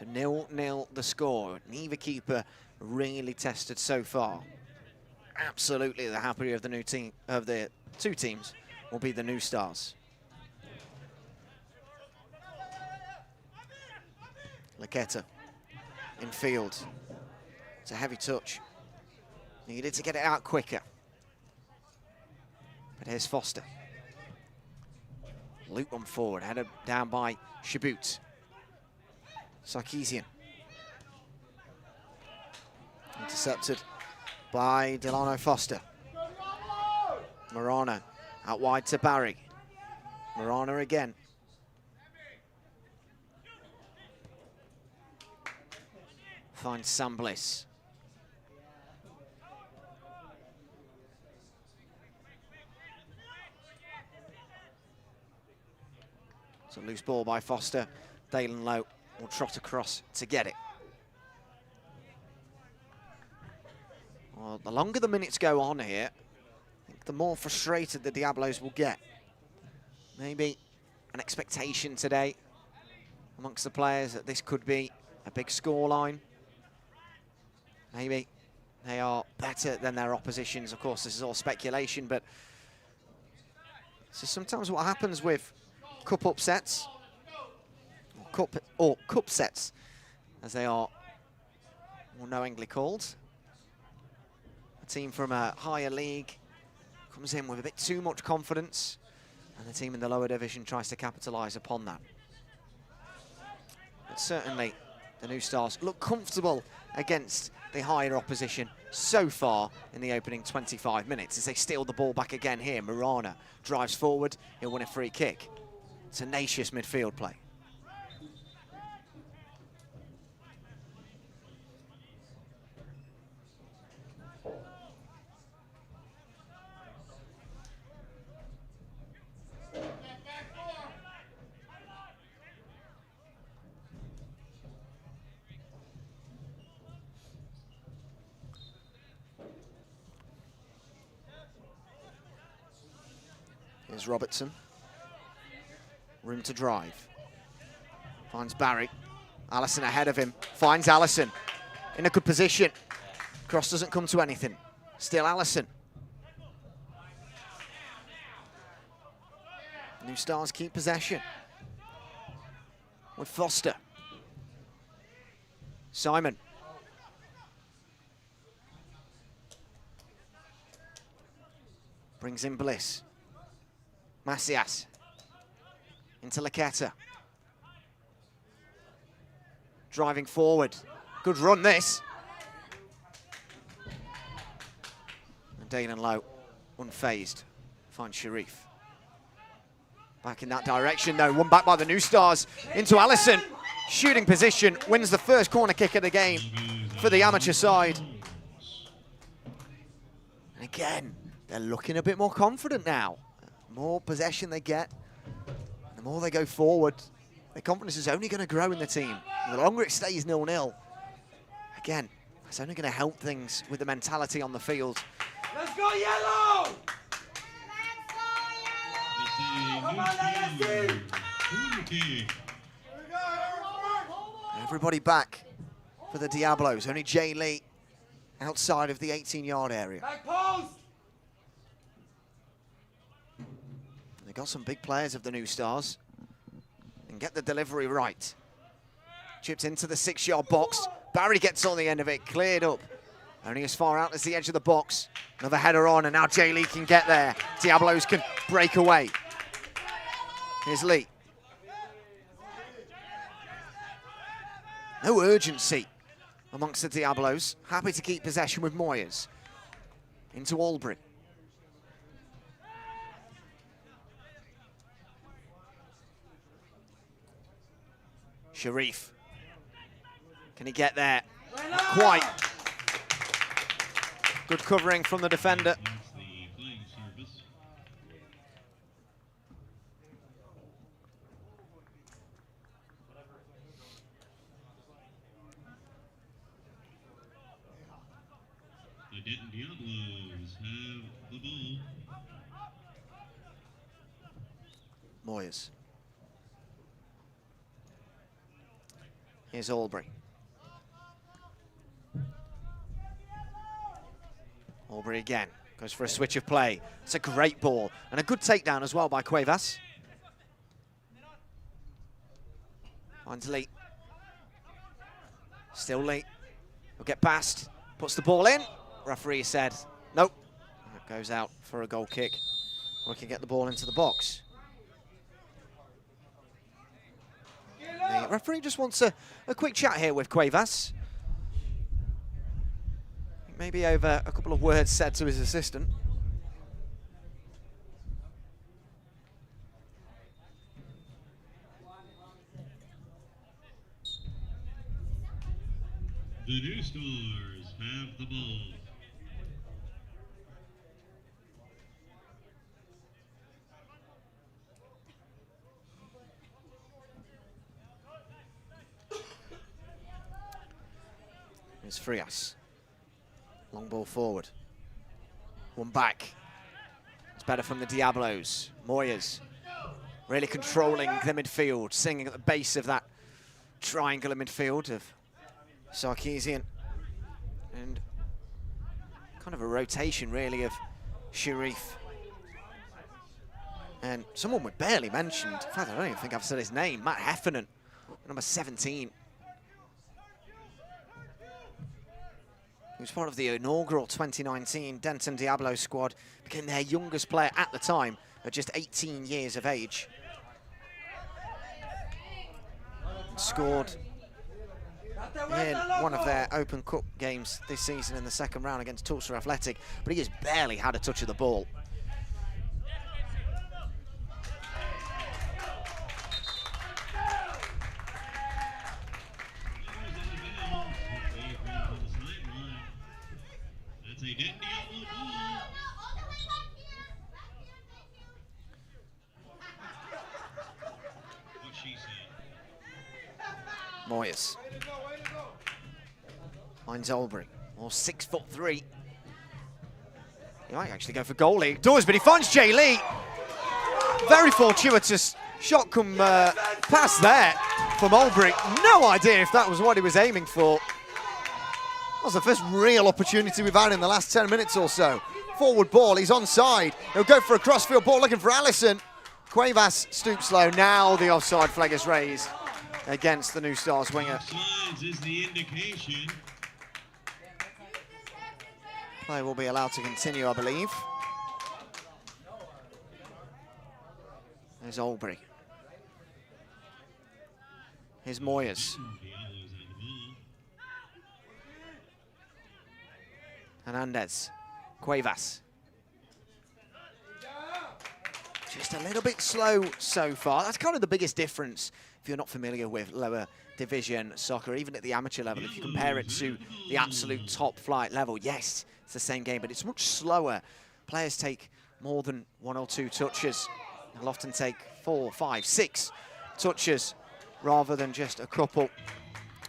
So 0-0 the score. Neither keeper really tested so far. Absolutely the happier of the new team of the two teams will be the New Stars. Laqueta in field. It's a heavy touch. Needed to get it out quicker. But here's Foster. Loop one forward, headed down by Shabut. Sarkeesian. Intercepted by Delano Foster. Marana out wide to Barry. Marana again. Finds Sam Bliss. It's a loose ball by Foster. Dalen Lowe will trot across to get it. Well, the longer the minutes go on here, I think the more frustrated the Diablos will get. Maybe an expectation today amongst the players that this could be a big scoreline. Maybe they are better than their oppositions. Of course, this is all speculation, but this is sometimes what happens with cup upsets, or cup sets, as they are more knowingly called. A team from a higher league comes in with a bit too much confidence, and the team in the lower division tries to capitalise upon that. But certainly, the New Stars look comfortable against the higher opposition so far in the opening 25 minutes as they steal the ball back again here. Marana drives forward, he'll win a free kick. Tenacious midfield play. Here's Robertson. Room to drive. Finds Barry. Allison ahead of him. Finds Allison in a good position. Cross doesn't come to anything. Still Allison. New Stars keep possession. With Foster. Simon. Brings in Bliss. Macias. Into Laqueta. Driving forward. Good run, this. And Dalen Lowe, unfazed, finds Sharif. Back in that direction, though. One back by the New Stars. Into Allison. Shooting position. Wins the first corner kick of the game for the amateur side. And again, they're looking a bit more confident now. The more possession they get, the more they go forward, their confidence is only going to grow in the team. The longer it stays 0-0, again, it's only going to help things with the mentality on the field. Let's go yellow! Come on, ASC! Everybody back for the Diablos. Only Jay Lee outside of the 18-yard area. Back post! They've got some big players of the New Stars. And get the delivery right. Chipped into the 6-yard box. Barry gets on the end of it, cleared up. Only as far out as the edge of the box. Another header on, and now Jay Lee can get there. Diablos can break away. Here's Lee. No urgency amongst the Diablos. Happy to keep possession with Moyers. Into Albury. Sharif. Can he get there? Not quite. Good covering from the defender. The Denton Diablos have the ball. Moyers. Here's Albury. Albury again. Goes for a switch of play. It's a great ball. And a good takedown as well by Cuevas. Finds Lee. Still Lee. He'll get past. Puts the ball in. Referee said, nope. That goes out for a goal kick. We can get the ball into the box. The referee just wants a quick chat here with Cuevas. Maybe over a couple of words said to his assistant. The New Stars have the ball. Here's Frias. Long ball forward. One back. It's better from the Diablos. Moyers really controlling the midfield, singing at the base of that triangular midfield of Sarkeesian. And kind of a rotation, really, of Sharif. And someone we barely mentioned, in fact, I don't even think I've said his name, Matt Heffernan, number 17. He was part of the inaugural 2019 Denton Diablos squad, became their youngest player at the time, at just 18 years of age. And scored in one of their Open Cup games this season in the second round against Tulsa Athletic, but he has barely had a touch of the ball. That's a Denton Diablo ball. What she said. Moyes finds Albury, or 6'3". He might actually go for goalie. Does, but he finds Jay Lee. Very fortuitous shot come pass there from Albury. No idea if that was what he was aiming for. That was the first real opportunity we've had in the last 10 minutes or so. Forward ball, he's onside. He'll go for a crossfield ball looking for Allison. Cuevas stoops low. Now the offside flag is raised against the New Stars winger. Offsides is the indication. Play will be allowed to continue, I believe. There's Albury. Here's Moyers. Hernandez. Cuevas. Just a little bit slow so far. That's kind of the biggest difference if you're not familiar with lower division soccer, even at the amateur level. If you compare it to the absolute top flight level, yes, it's the same game, but it's much slower. Players take more than 1 or 2 touches. They'll often take 4, 5, 6 touches rather than just a couple,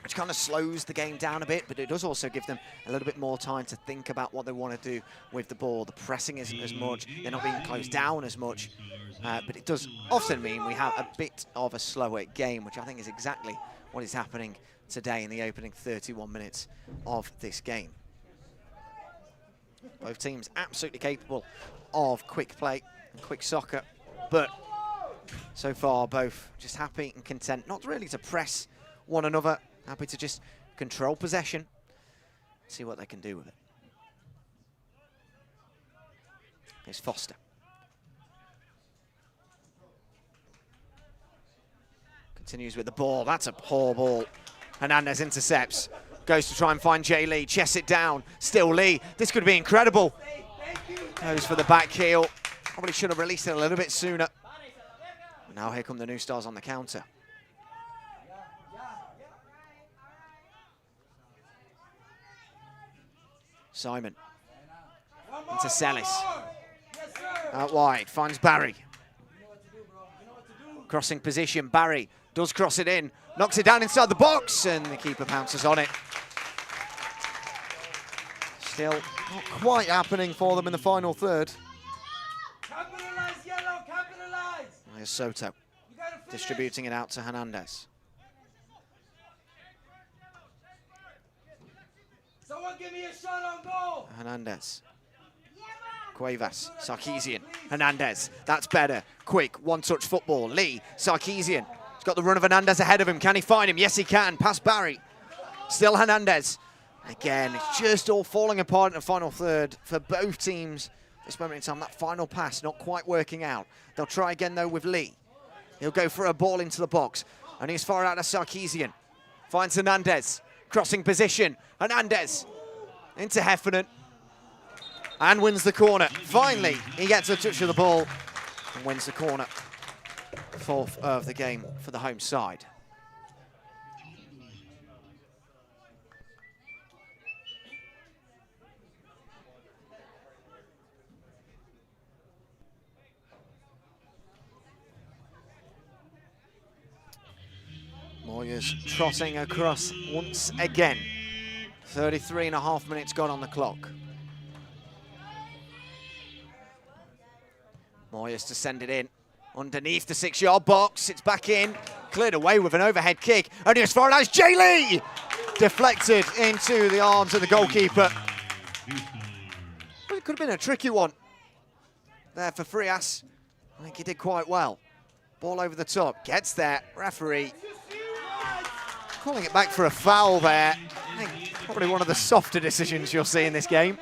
which kind of slows the game down a bit, but it does also give them a little bit more time to think about what they want to do with the ball. The pressing isn't as much, they're not being closed down as much, but it does often mean we have a bit of a slower game, which I think is exactly what is happening today in the opening 31 minutes of this game. Both teams absolutely capable of quick play and quick soccer, but so far both just happy and content, not really to press one another, happy to just control possession, see what they can do with it. Here's Foster. Continues with the ball. That's a poor ball. Hernandez intercepts. Goes to try and find Jay Lee. Chests it down. Still Lee. This could be incredible. Goes for the back heel. Probably should have released it a little bit sooner. Now here come the New Stars on the counter. Simon. Into Sellis. Out wide. Finds Barry. Crossing position. Barry does cross it in. Knocks it down inside the box. And the keeper pounces on it. Still not quite happening for them in the final third. Capitalize, yellow, capitalize. Here's Soto. Distributing it out to Hernandez. give me a shot on goal. Hernandez. Cuevas, Sarkeesian, Hernandez. That's better. Quick, one-touch football. Lee, Sarkeesian. He's got the run of Hernandez ahead of him. Can he find him? Yes, he can. Past Barry. Still Hernandez. Again, it's just all falling apart in the final third for both teams. At this moment in time, that final pass not quite working out. They'll try again, though, with Lee. He'll go for a ball into the box. And he's far out of Sarkeesian. Finds Hernandez. Crossing position. Hernandez into Heffernan. And wins the corner. Finally, he gets a touch of the ball and wins the corner. Fourth of the game for the home side. Moyers trotting across once again. 33.5 minutes gone on the clock. Moyers to send it in. Underneath the 6-yard box. It's back in. Cleared away with an overhead kick. Only as far as Jay Lee! Deflected into the arms of the goalkeeper. Well, it could have been a tricky one there for Frias. I think he did quite well. Ball over the top. Gets there. Referee calling it back for a foul there. I think probably one of the softer decisions you'll see in this game.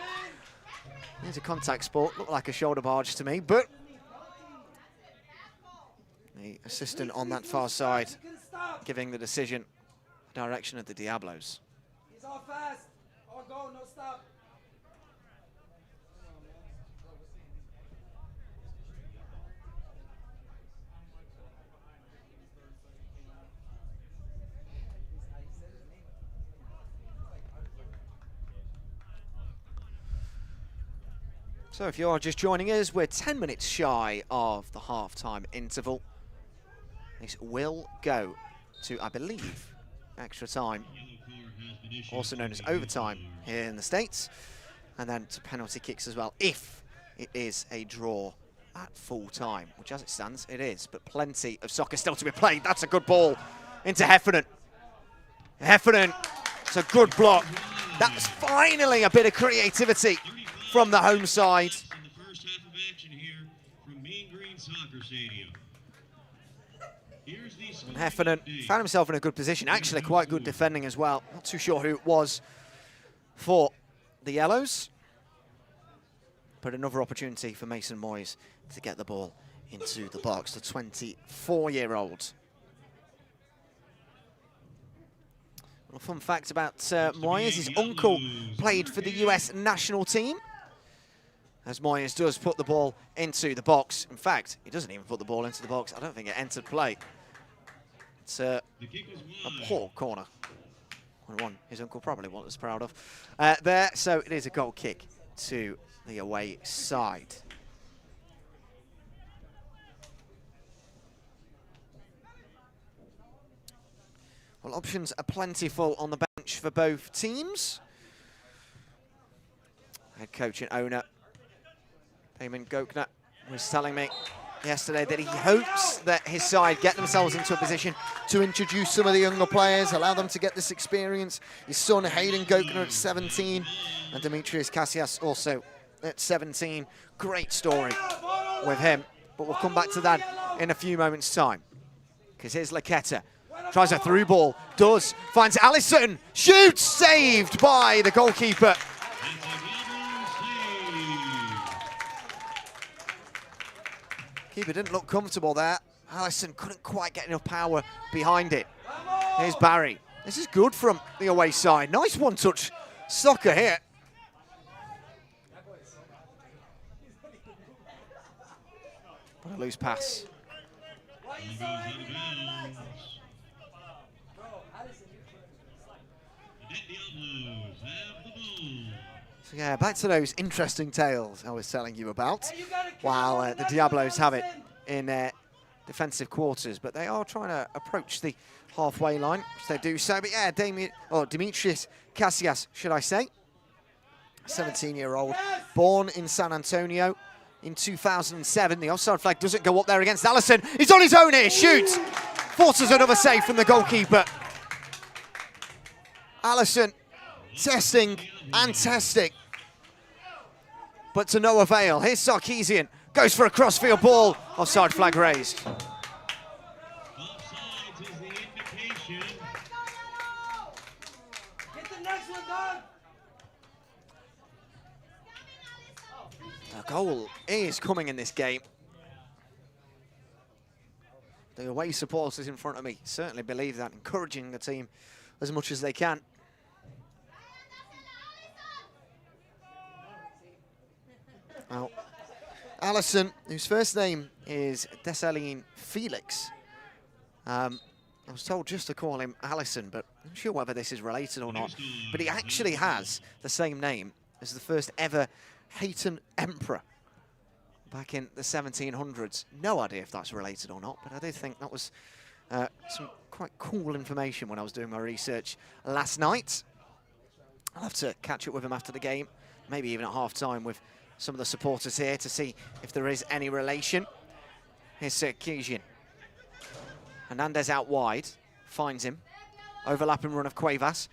It's a contact sport. Looked like a shoulder barge to me, but the assistant on that far side giving the decision direction of the Diablos. He's all fast. All go, no stop. So if you're just joining us, we're 10 minutes shy of the half-time interval. This will go to, I believe, extra time, also known as overtime here in the States, and then to penalty kicks as well, if it is a draw at full time, which as it stands, it is, but plenty of soccer still to be played. That's a good ball into Heffernan. Heffernan, it's a good block. That's finally a bit of creativity from the home side. In the first half of action here from Mean Green Soccer Stadium. Here's the And Heffernan found himself in a good position, actually quite good defending as well. Not too sure who it was for the Yellows. But another opportunity for Mason Moyes to get the ball into the box, the 24-year-old. Well, a fun fact about Moyes, his uncle played for the US national team. As Moyes does put the ball into the box. In fact, he doesn't even put the ball into the box. I don't think it entered play. It's a poor corner. One his uncle probably wasn't as proud of. There, so it is a goal kick to the away side. Well, options are plentiful on the bench for both teams. Head coach and owner Eamon Gokner was telling me yesterday that he hopes that his side get themselves into a position to introduce some of the younger players, allow them to get this experience. His son Hayden Gokner at 17 and Demetrius Casillas also at 17. Great story with him, but we'll come back to that in a few moments' time. Because here's Laqueta, tries a through ball, does, finds Allison, shoots, saved by the goalkeeper. Keeper didn't look comfortable there. Allison couldn't quite get enough power behind it. Here's Barry. This is good from the away side. Nice one-touch soccer here. What a loose pass. So yeah, back to those interesting tales I was telling you about. While the Diablos have it in their defensive quarters, but they are trying to approach the halfway line, which they do so. But yeah, Demetrius Casillas, should I say, 17-year-old, born in San Antonio in 2007. The offside flag doesn't go up there against Allison. He's on his own here, shoots, forces another save from the goalkeeper. Allison testing and testing. But to no avail. Here's Sarkeesian. Goes for a crossfield ball. Offside flag raised. Offsides is the indication. Get the next one, dog. A goal is coming in this game. The away supporters in front of me certainly believe that, encouraging the team as much as they can. Now, Allison, whose first name is Dessalines Felix. I was told just to call him Allison, but I'm not sure whether this is related or not. But he actually has the same name as the first ever Hayton Emperor back in the 1700s. No idea if that's related or not, but I did think that was some quite cool information when I was doing my research last night. I'll have to catch up with him after the game, maybe even at half-time with some of the supporters here to see if there is any relation. Here's Sarkeesian. Hernandez out wide, finds him. Overlapping run of Cuevas,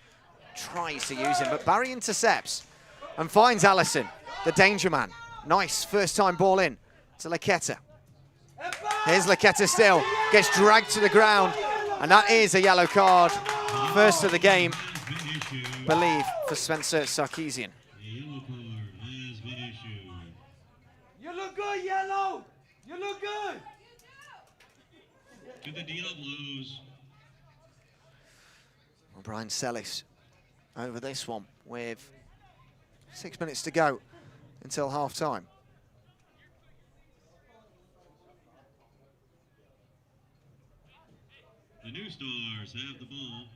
tries to use him, but Barry intercepts and finds Allison, the danger man. Nice first-time ball in to Laqueta. Here's Laqueta still, gets dragged to the ground, and that is a yellow card. First of the game, I believe, for Spencer Sarkeesian. The yellow card has been issued. You look good, Yellow. You look good. To the Diablos. Well, Brian Sellis over this one with 6 minutes to go until half-time. The New Stars have the ball.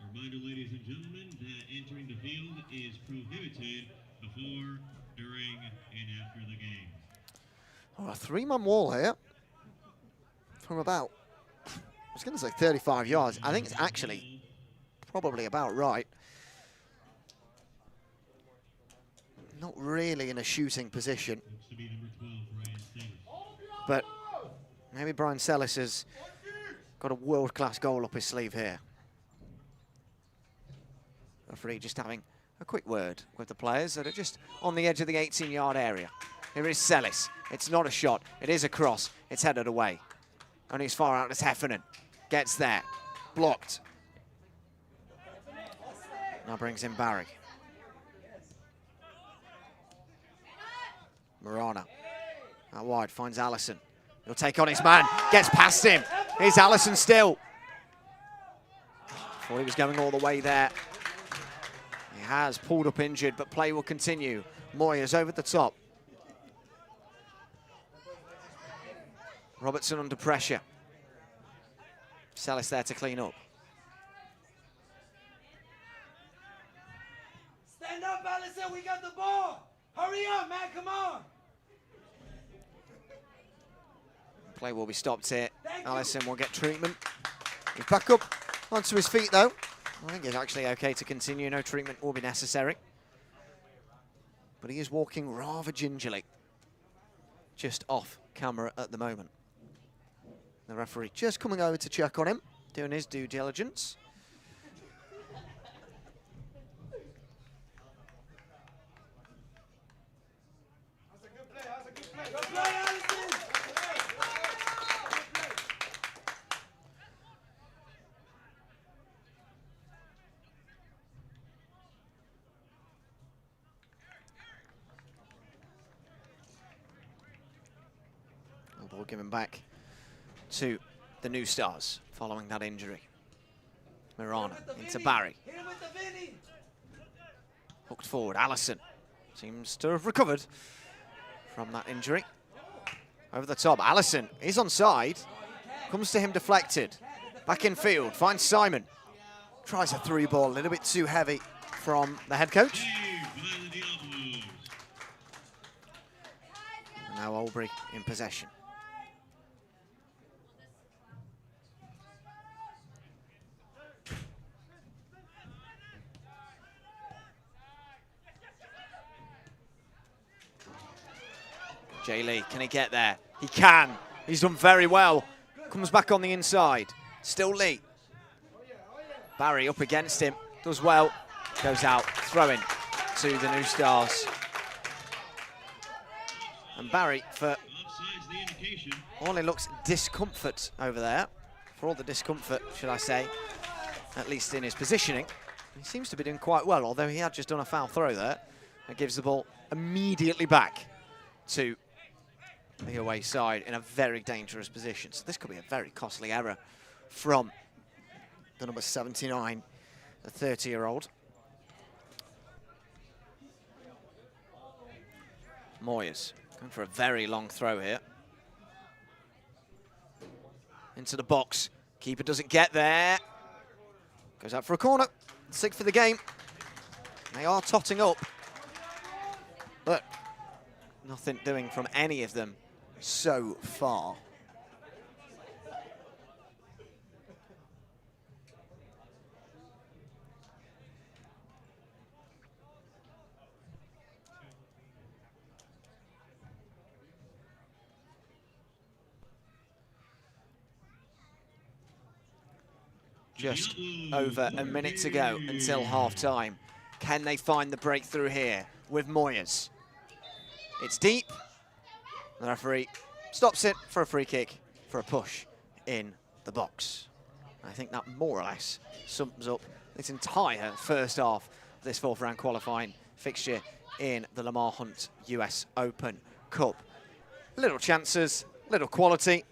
A reminder, ladies and gentlemen, that entering the field is prohibited before, during, and after the game. Oh, a three-man wall here from about, I was going to say 35 yards. I think it's actually probably about right. Not really in a shooting position. Looks to be number 12, Brian Sellis. But maybe Brian Sellis has got a world-class goal up his sleeve here. Referee just having a quick word with the players that are just on the edge of the 18-yard area. Here is Sellis. It's not a shot. It is a cross. It's headed away. Only as far out as Heffernan. Gets there. Blocked. Now brings in Barry. Marana. Out wide, finds Allison. He'll take on his man. Gets past him. Here's Allison still. Thought he was going all the way there. He has pulled up injured, but play will continue. Moyers over the top. Robertson under pressure. Sellis there to clean up. Stand up, Allison. We got the ball. Hurry up, man. Come on. Play will be stopped here. Allison will get treatment. He's back up onto his feet, though. I think he's actually okay to continue. No treatment will be necessary. But he is walking rather gingerly. Just off camera at the moment. The referee just coming over to check on him, doing his due diligence. That's a good play. That's a good play. Good play, Allison. The ball given back to the New Stars following that injury. Marana into Barry. Hit him with the Vinny. Hooked forward. Allison seems to have recovered from that injury. Over the top. Allison is onside. Comes to him deflected. Back in field. Finds Simon. Tries a through ball. A little bit too heavy from the head coach. Saved by the Diablos. And now Albury in possession. Jay Lee, can he get there? He can. He's done very well. Comes back on the inside. Still Lee. Barry up against him. Does well. Goes out, throwing to the New Stars. And Barry, for Offside's the indication. all it looks discomfort over there, for all the discomfort, should I say, at least in his positioning, he seems to be doing quite well, although he had just done a foul throw there. That gives the ball immediately back to the away side in a very dangerous position. So this could be a very costly error from the number 79, the 30-year-old. Moyes going for a very long throw here. Into the box. Keeper doesn't get there. Goes out for a corner. 6 for the game. They are totting up. But nothing doing from any of them so far. Just over a minute to go until half-time. Can they find the breakthrough here with Moyes? It's deep. The referee stops it for a free kick, for a push in the box. I think that more or less sums up this entire first half of this fourth round qualifying fixture in the Lamar Hunt US Open Cup. Little chances, little quality.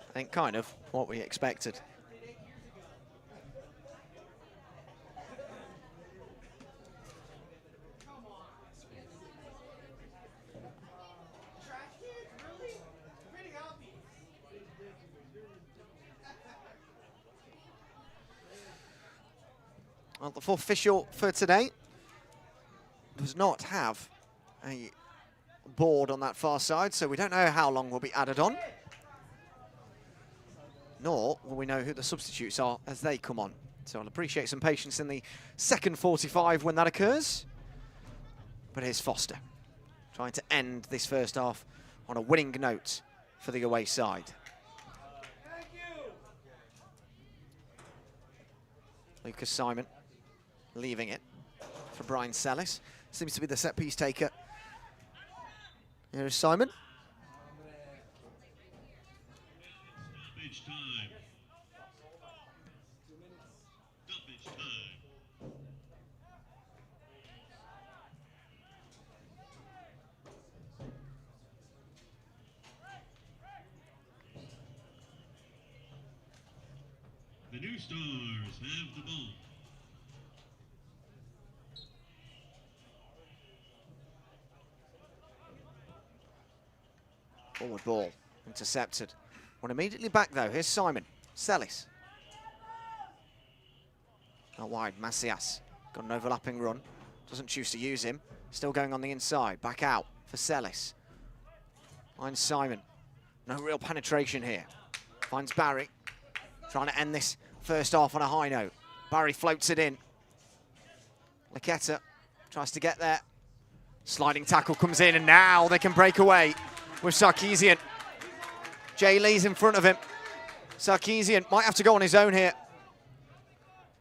I think kind of what we expected. Well, the fourth official for today does not have a board on that far side, so we don't know how long will be added on. Nor will we know who the substitutes are as they come on. So I'll appreciate some patience in the second 45 when that occurs. But here's Foster, trying to end this first half on a winning note for the away side. Lucas Simon leaving it for Brian Sellis. Seems to be the set piece taker. Here is Simon. Stoppage time. Stoppage time. The New Stars have the ball. Forward ball, intercepted. One immediately back though, here's Simon. Sellis. Out wide, Macias. Got an overlapping run. Doesn't choose to use him. Still going on the inside. Back out for Sellis. Finds Simon. No real penetration here. Finds Barry. Trying to end this first half on a high note. Barry floats it in. Laqueta tries to get there. Sliding tackle comes in, and now they can break away with Sarkisian. Jay Lee's in front of him. Sarkisian might have to go on his own here.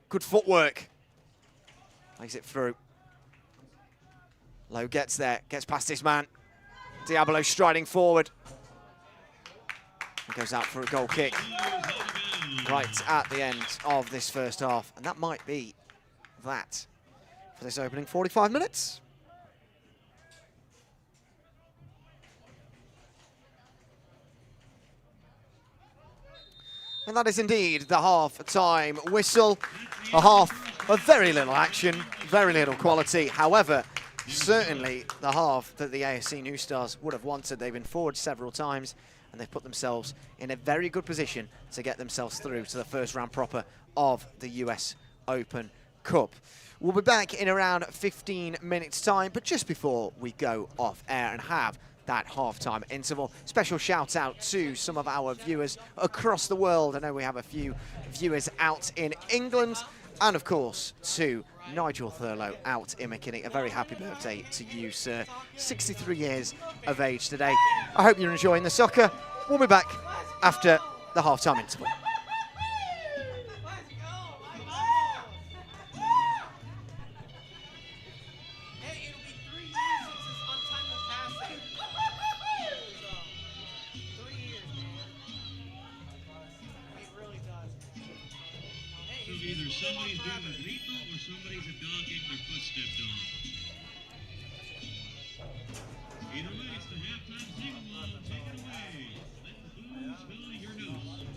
Good footwork. Plays it through. Lowe gets there, gets past his man. Diablo striding forward. He goes out for a goal kick right at the end of this first half. And that might be that for this opening 45 minutes. And that is indeed the half-time whistle. A half of very little action, very little quality. However, certainly the half that the ASC New Stars would have wanted. They've been forward several times, and they've put themselves in a very good position to get themselves through to the first round proper of the US Open Cup. We'll be back in around 15 minutes' time, but just before we go off air and have that half-time interval, special shout out to some of our viewers across the world. I know we have a few viewers out in England, and of course to Nigel Thurlow out in McKinney. A very happy birthday to you, sir. 63 years of age today. I hope you're enjoying the soccer. We'll be back after the half-time interval. a grito or somebody's a dog getting their foot stepped on. Either way, it's the halftime sing-along. Take it away. Let the booze fill your nose.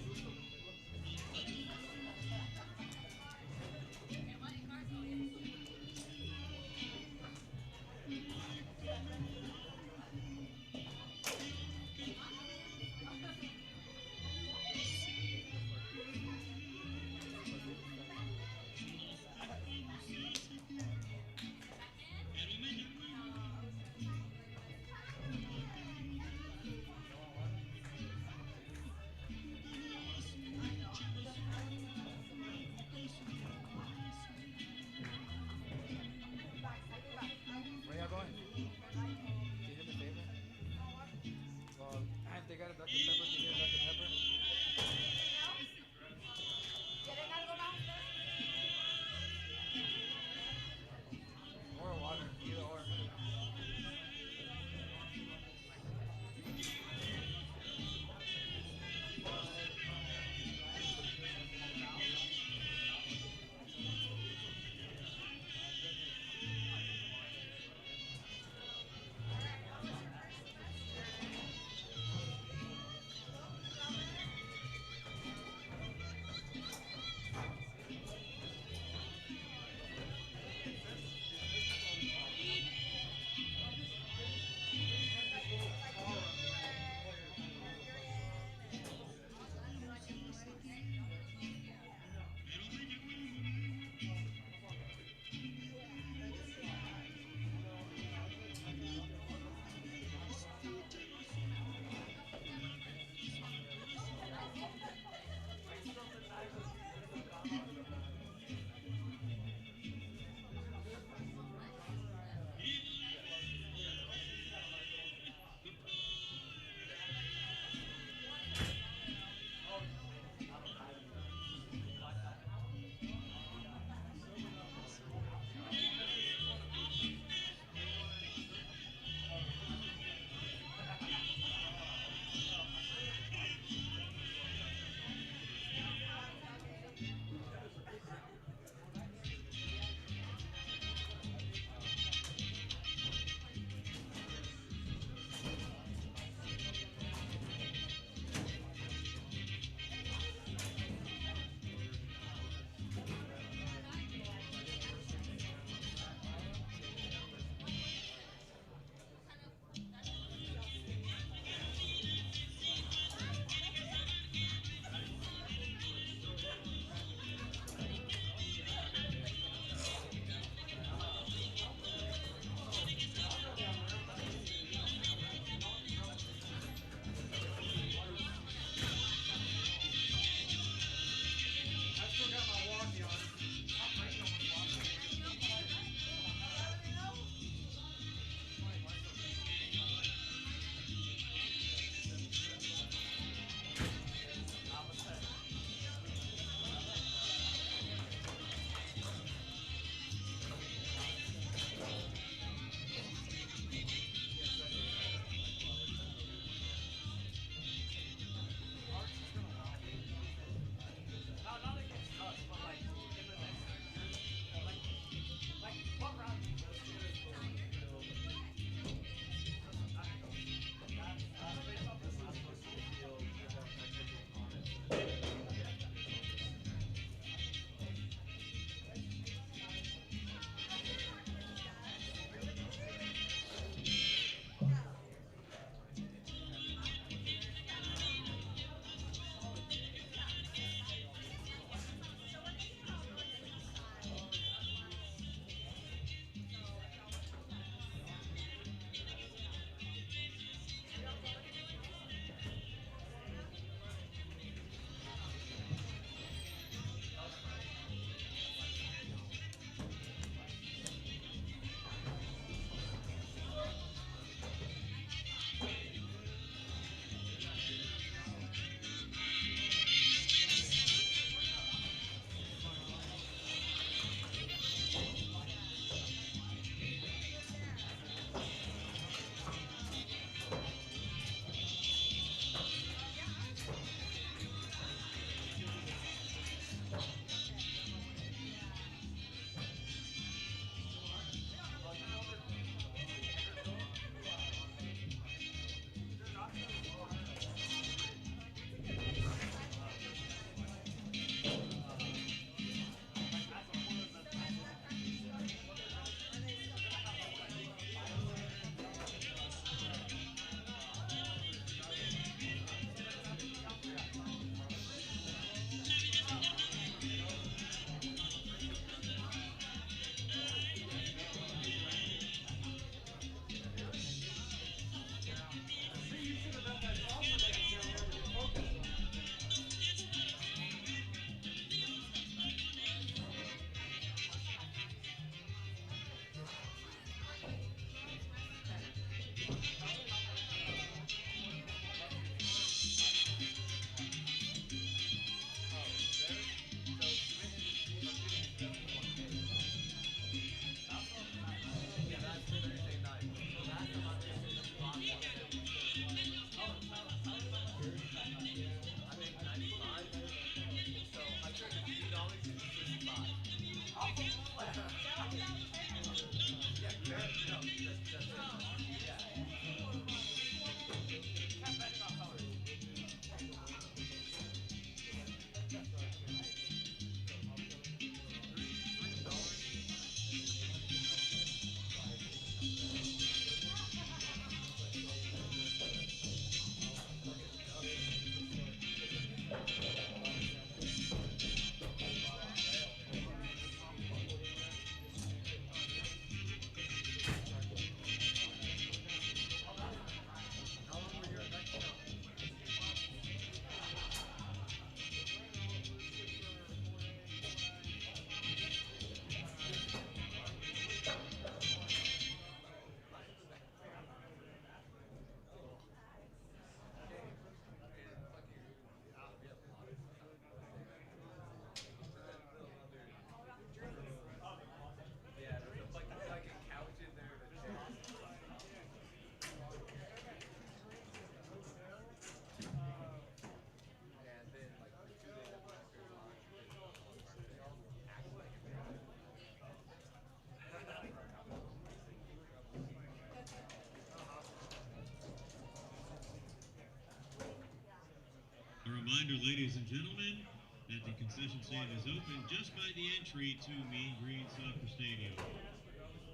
Reminder, ladies and gentlemen, that the concession stand is open just by the entry to Mean Green Soccer Stadium.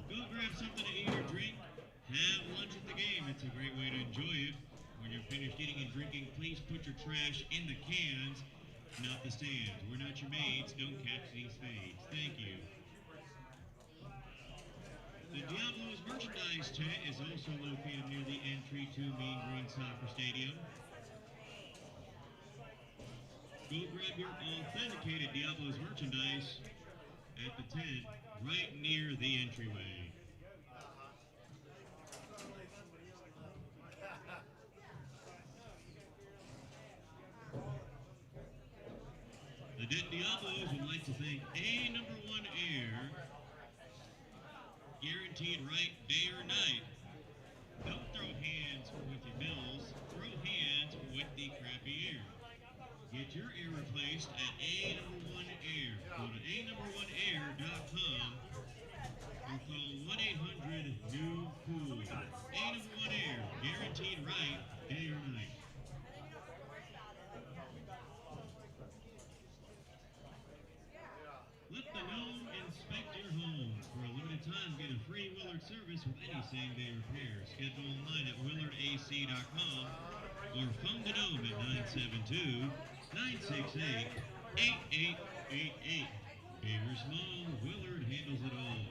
Go grab something to eat or drink. Have lunch at the game. It's a great way to enjoy it. When you're finished eating and drinking, please put your trash in the cans, not the stands. We're not your maids. Don't catch these fades. Thank you. The Diablos merchandise tent is also located near the entry to Mean Green Soccer Stadium. Go grab your authenticated Diablos merchandise at the tent right near the entryway. The Denton Diablos would like to thank #1 Air, guaranteed right day or night. Don't throw hands with your bills, throw hands with the crappy air. Get your air replaced at #1 Air. Go to a1air.com or call 1-800-NEW-COOL. #1 Air, guaranteed right day or night. Let the gnome inspect your home. For a limited time, get a free Willard service with any same-day repair. Schedule online at willardac.com or phone the gnome at 972-968-8888. Big or small, Willard handles it all.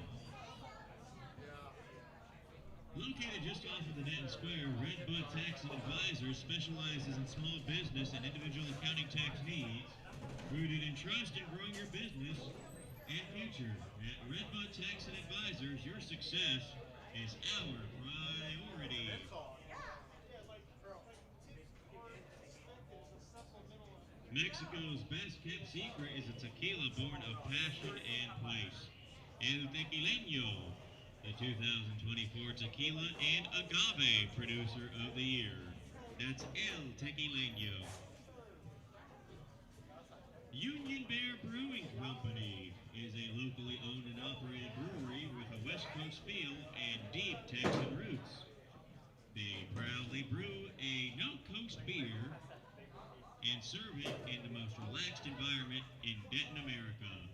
Located just off of the Denton Square, Redbud Tax and Advisors specializes in small business and individual accounting tax needs. Rooted in trust in growing your business and future. At Redbud Tax and Advisors, your success is our priority. Mexico's best kept secret is a tequila born of passion and place. El Tequileño, the 2024 Tequila and Agave Producer of the Year. That's El Tequileño. Union Bear Brewing Company is a locally owned and operated brewery with a West Coast feel and deep Texan roots. They proudly brew a no-coast beer and serve it in the most relaxed environment in Denton, America.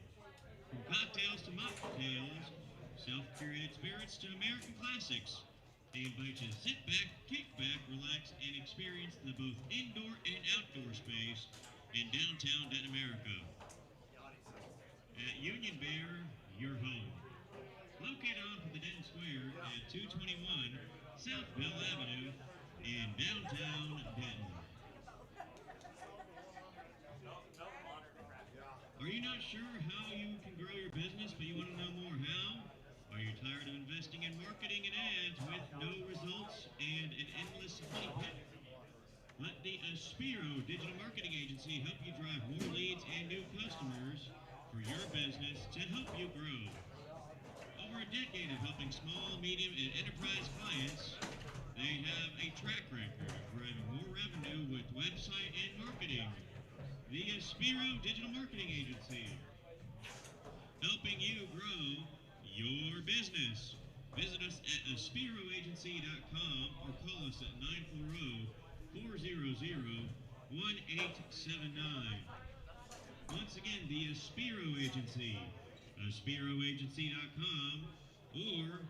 From cocktails to mocktails, self-curated spirits to American classics, they invite you to sit back, kick back, relax, and experience the both indoor and outdoor space in downtown Denton, America. At Union Bear, your home. Located off of the Denton Square at 221 South Bell Avenue in downtown Denton. Are you not sure how you can grow your business, but you want to know more how? Are you tired of investing in marketing and ads with no results and an endless money pit? Let the Aspiro Digital Marketing Agency help you drive more leads and new customers for your business to help you grow. Over a decade of helping small, medium, and enterprise clients, they have a track record of driving more revenue with website and marketing. The Aspiro Digital Marketing Agency, helping you grow your business. Visit us at aspiroagency.com or call us at 940-400-1879. Once again, the Aspiro Agency, aspiroagency.com or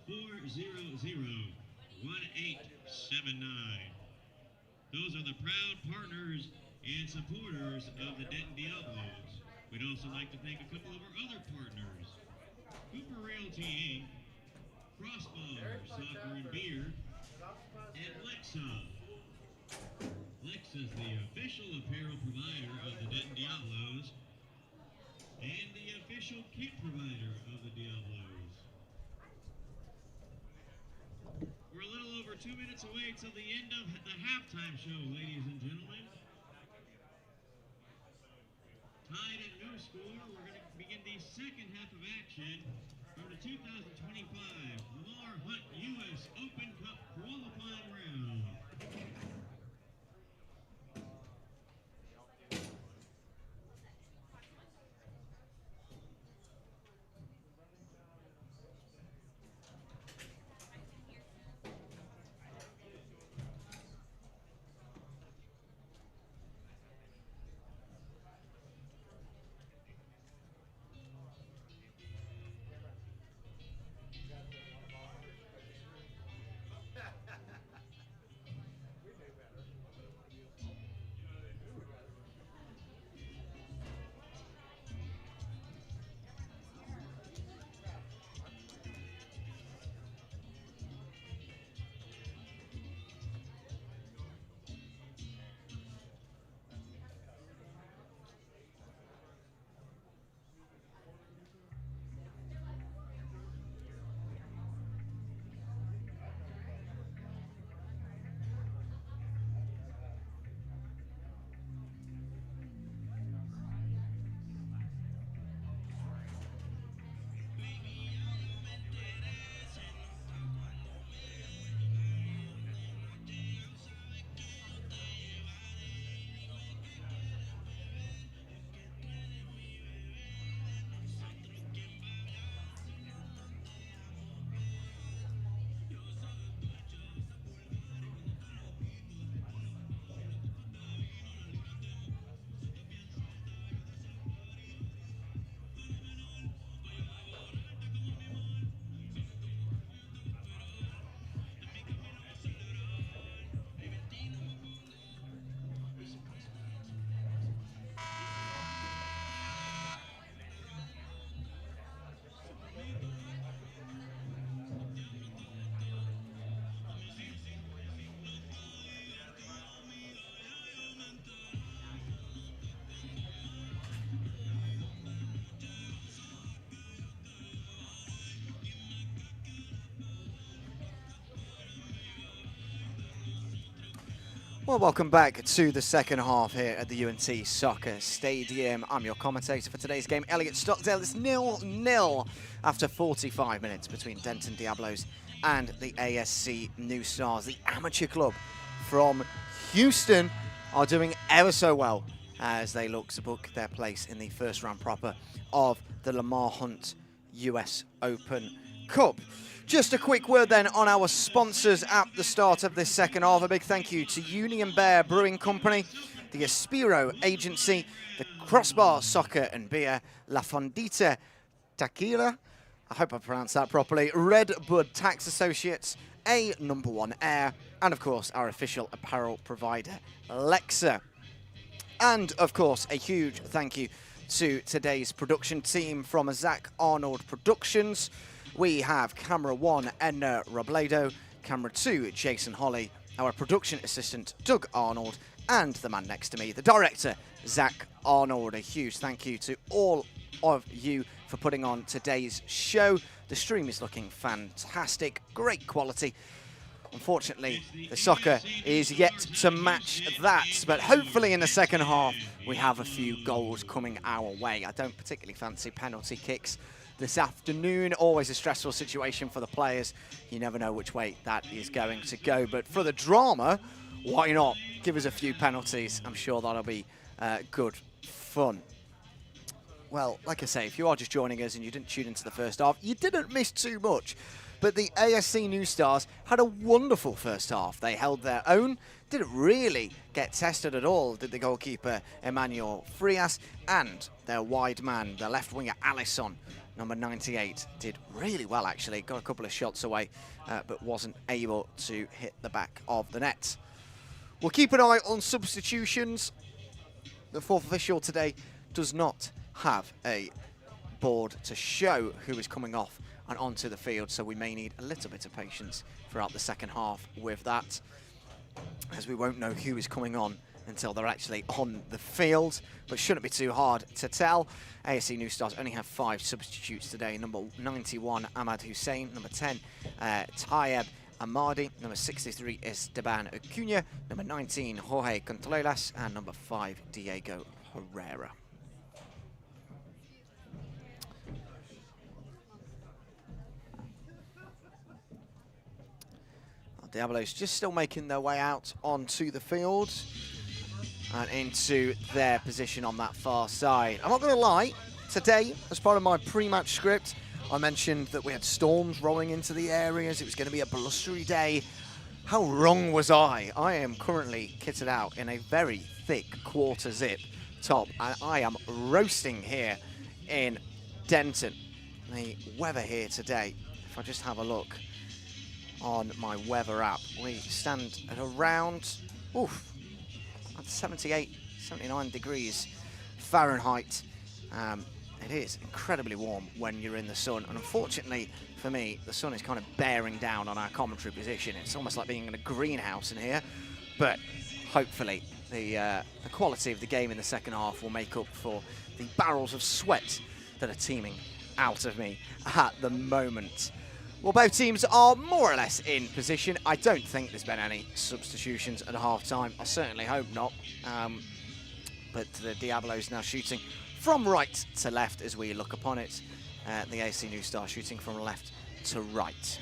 940-400-1879. Those are the proud partners and supporters of the Denton Diablos. We'd also like to thank a couple of our other partners. Cooper Realty Inc., Crossbar Soccer and Beer, and Lexa. Lexa's the official apparel provider of the Denton Diablos and the official kit provider of the Diablos. We're a little over 2 minutes away till the end of the halftime show, ladies and gentlemen. Tied at no score, we're going to begin the second half of action from the 2025 Lamar Hunt U.S. Open Cup qualifying round. Well, welcome back to the second half here at the UNT Soccer Stadium. I'm your commentator for today's game, Elliot Stockdale. It's 0-0 after 45 minutes between Denton Diablos and the ASC New Stars. The amateur club from Houston are doing ever so well as they look to book their place in the first round proper of the Lamar Hunt US Open Cup. Just a quick word then on our sponsors at the start of this second half. A big thank you to Union Bear Brewing Company, the Aspiro Agency, the Crossbar Soccer and Beer, La Fondita Tequila, I hope I pronounced that properly, Red Bud Tax Associates, A Number One Air, and of course our official apparel provider, Lexa. And of course a huge thank you to today's production team from Zach Arnold Productions. We have camera 1, Edna Robledo, camera 2, Jason Holly, our production assistant, Doug Arnold, and the man next to me, the director, Zach Arnold. A huge thank you to all of you for putting on today's show. The stream is looking fantastic, great quality. Unfortunately, the soccer is yet to match that, but hopefully in the second half, we have a few goals coming our way. I don't particularly fancy penalty kicks this afternoon. Always a stressful situation for the players. You never know which way that is going to go. But for the drama, why not? Give us a few penalties. I'm sure that'll be good fun. Well, like I say, if you are just joining us and you didn't tune into the first half, you didn't miss too much. But the ASC New Stars had a wonderful first half. They held their own, didn't really get tested at all, did the goalkeeper Emmanuel Frias, and their wide man, the left winger Alisson, number 98, did really well actually. Got a couple of shots away, but wasn't able to hit the back of the net. We'll keep an eye on substitutions. The fourth official today does not have a board to show who is coming off and onto the field, so we may need a little bit of patience throughout the second half with that, as we won't know who is coming on until they're actually on the field, but shouldn't be too hard to tell. ASC New Stars only have 5 substitutes today. Number 91, Ahmad Hussein. Number 10, Tayeb Amadi. Number 63, Esteban Acuna. Number 19, Jorge Contreras. And number 5, Diego Herrera. Diablos just still making their way out onto the field and into their position on that far side. I'm not going to lie, today, as part of my pre-match script, I mentioned that we had storms rolling into the areas. It was going to be a blustery day. How wrong was I? I am currently kitted out in a very thick quarter zip top, and I am roasting here in Denton. The weather here today, if I just have a look on my weather app, we stand at around 78, 79 degrees Fahrenheit. It is incredibly warm when you're in the sun, and unfortunately for me, the sun is kind of bearing down on our commentary position. It's almost like being in a greenhouse in here, but hopefully the quality of the game in the second half will make up for the barrels of sweat that are teeming out of me at the moment. Well, both teams are more or less in position. I don't think there's been any substitutions at half-time. I certainly hope not. But the Diablos now shooting from right to left as we look upon it. The ASC New Stars shooting from left to right.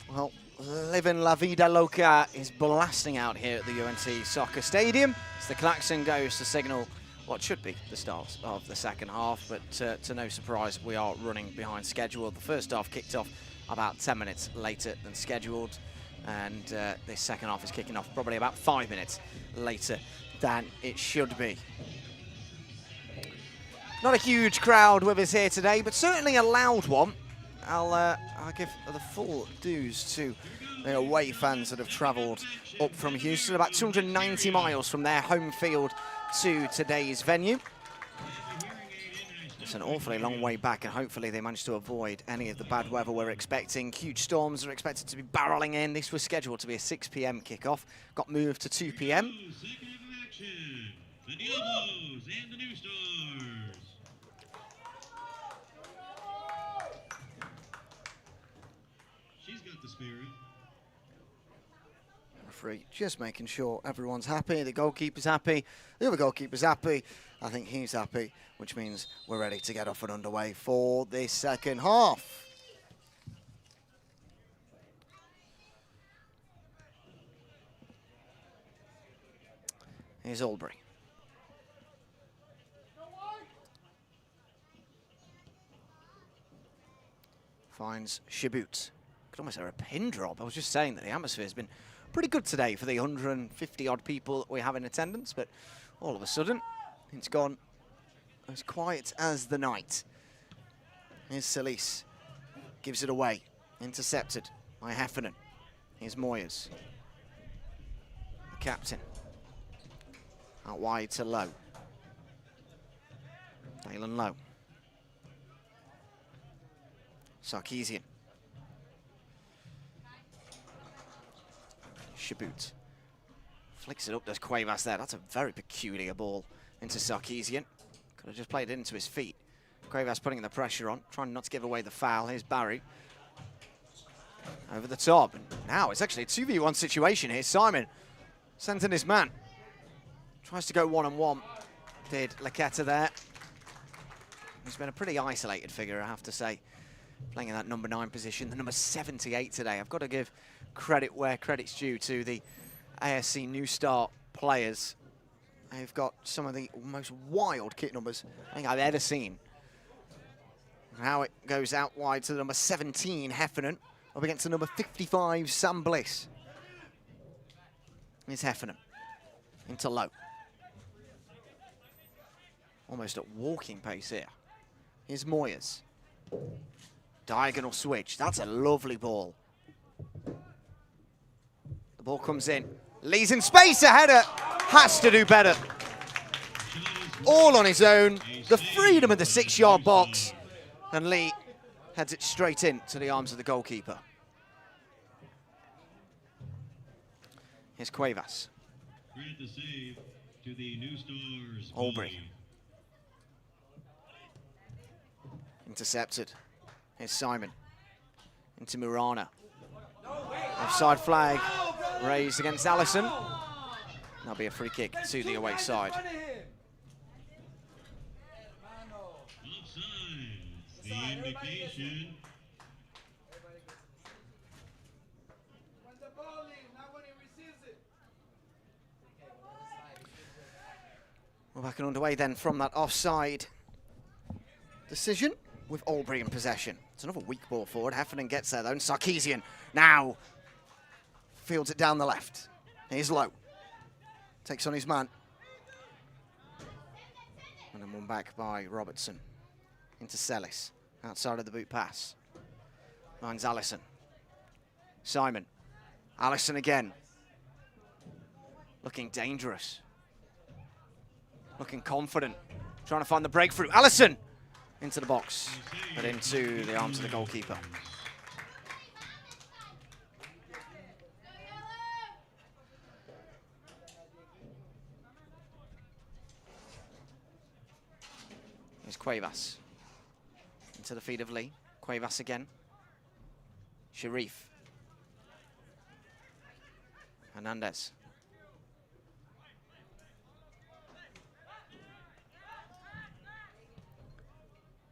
Well, living La Vida Loca is blasting out here at the UNT Soccer Stadium as the klaxon goes to signal what should be the start of the second half, but to no surprise, we are running behind schedule. The first half kicked off about 10 minutes later than scheduled, and this second half is kicking off probably about 5 minutes later than it should be. Not a huge crowd with us here today, but certainly a loud one. I'll give the full dues to the away fans that have travelled up from Houston, about 290 miles from their home field to today's venue. It's an awfully long way back, and hopefully they managed to avoid any of the bad weather we're expecting. Huge storms are expected to be barreling in. This was scheduled to be a 6 p.m. kickoff. Got moved to 2 p.m. Second half of action. The Diablos and the New Stars. She's got the spirit. Referee just making sure everyone's happy. The goalkeeper's happy. The other goalkeeper's happy. I think he's happy, which means we're ready to get off and underway for this second half. Here's Albury. Finds Shabut. Could almost hear a pin drop. I was just saying that the atmosphere's been pretty good today for the 150 odd people that we have in attendance, but all of a sudden it's gone as quiet as the night. Here's Solis. Gives it away. Intercepted by Heffernan. Here's Moyers. The captain. Out wide to Lowe. Dalen Lowe. Sarkeesian. Shabut. Flicks it up, there's Cuevas there. That's a very peculiar ball into Sarkeesian. Could have just played it into his feet. Cuevas putting the pressure on, trying not to give away the foul. Here's Barry. Over the top. And now it's actually a 2v1 situation here. Simon sends in his man. Tries to go one-on-one. Did Laqueta there. He's been a pretty isolated figure, I have to say. Playing in that number 9 position, the number 78 today. I've got to give credit where credit's due to the ASC New Star players. They've got some of the most wild kit numbers I think I've ever seen. Now it goes out wide to the number 17, Heffernan, up against the number 55, Sam Bliss. Here's Heffernan into Lowe. Almost at walking pace here. Here's Moyers. Diagonal switch. That's a lovely ball. The ball comes in. Lee's in space. A header. Has to do better. All on his own. The freedom of the 6-yard box. And Lee heads it straight in to the arms of the goalkeeper. Here's Cuevas. Grant the save to the New Stars. Albury. Intercepted. Here's Simon. Into Murana. Offside flag raised against Allison. That'll be a free kick to the away side. Offside. The indication. We're back and underway then from that offside decision with Albury in possession. It's another weak ball forward. Heffernan gets there though, and Sarkeesian now fields it down the left. Here's Lowe. Takes on his man. And then one back by Robertson. Into Sellis. Outside of the boot pass. Finds Allison. Simon. Allison again. Looking dangerous. Looking confident. Trying to find the breakthrough. Allison! Into the box, but into the arms of the goalkeeper. Here's Cuevas. Into the feet of Lee. Cuevas again. Sharif. Hernandez.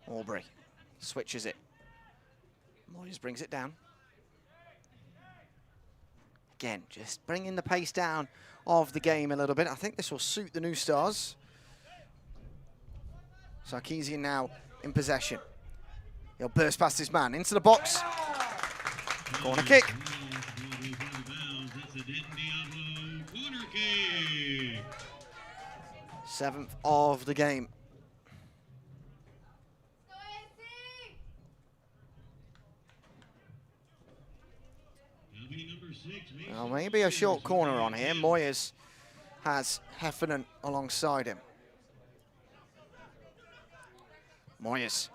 Albury switches it. Moyes brings it down. Again, just bringing the pace down of the game a little bit. I think this will suit the New Stars. Sarkeesian now in possession. He'll burst past his man into the box. Corner kick. That's a Denton Diablo corner kick. 7th of the game. Well, maybe a short corner on here. Moyes has Heffernan alongside him. Moyes.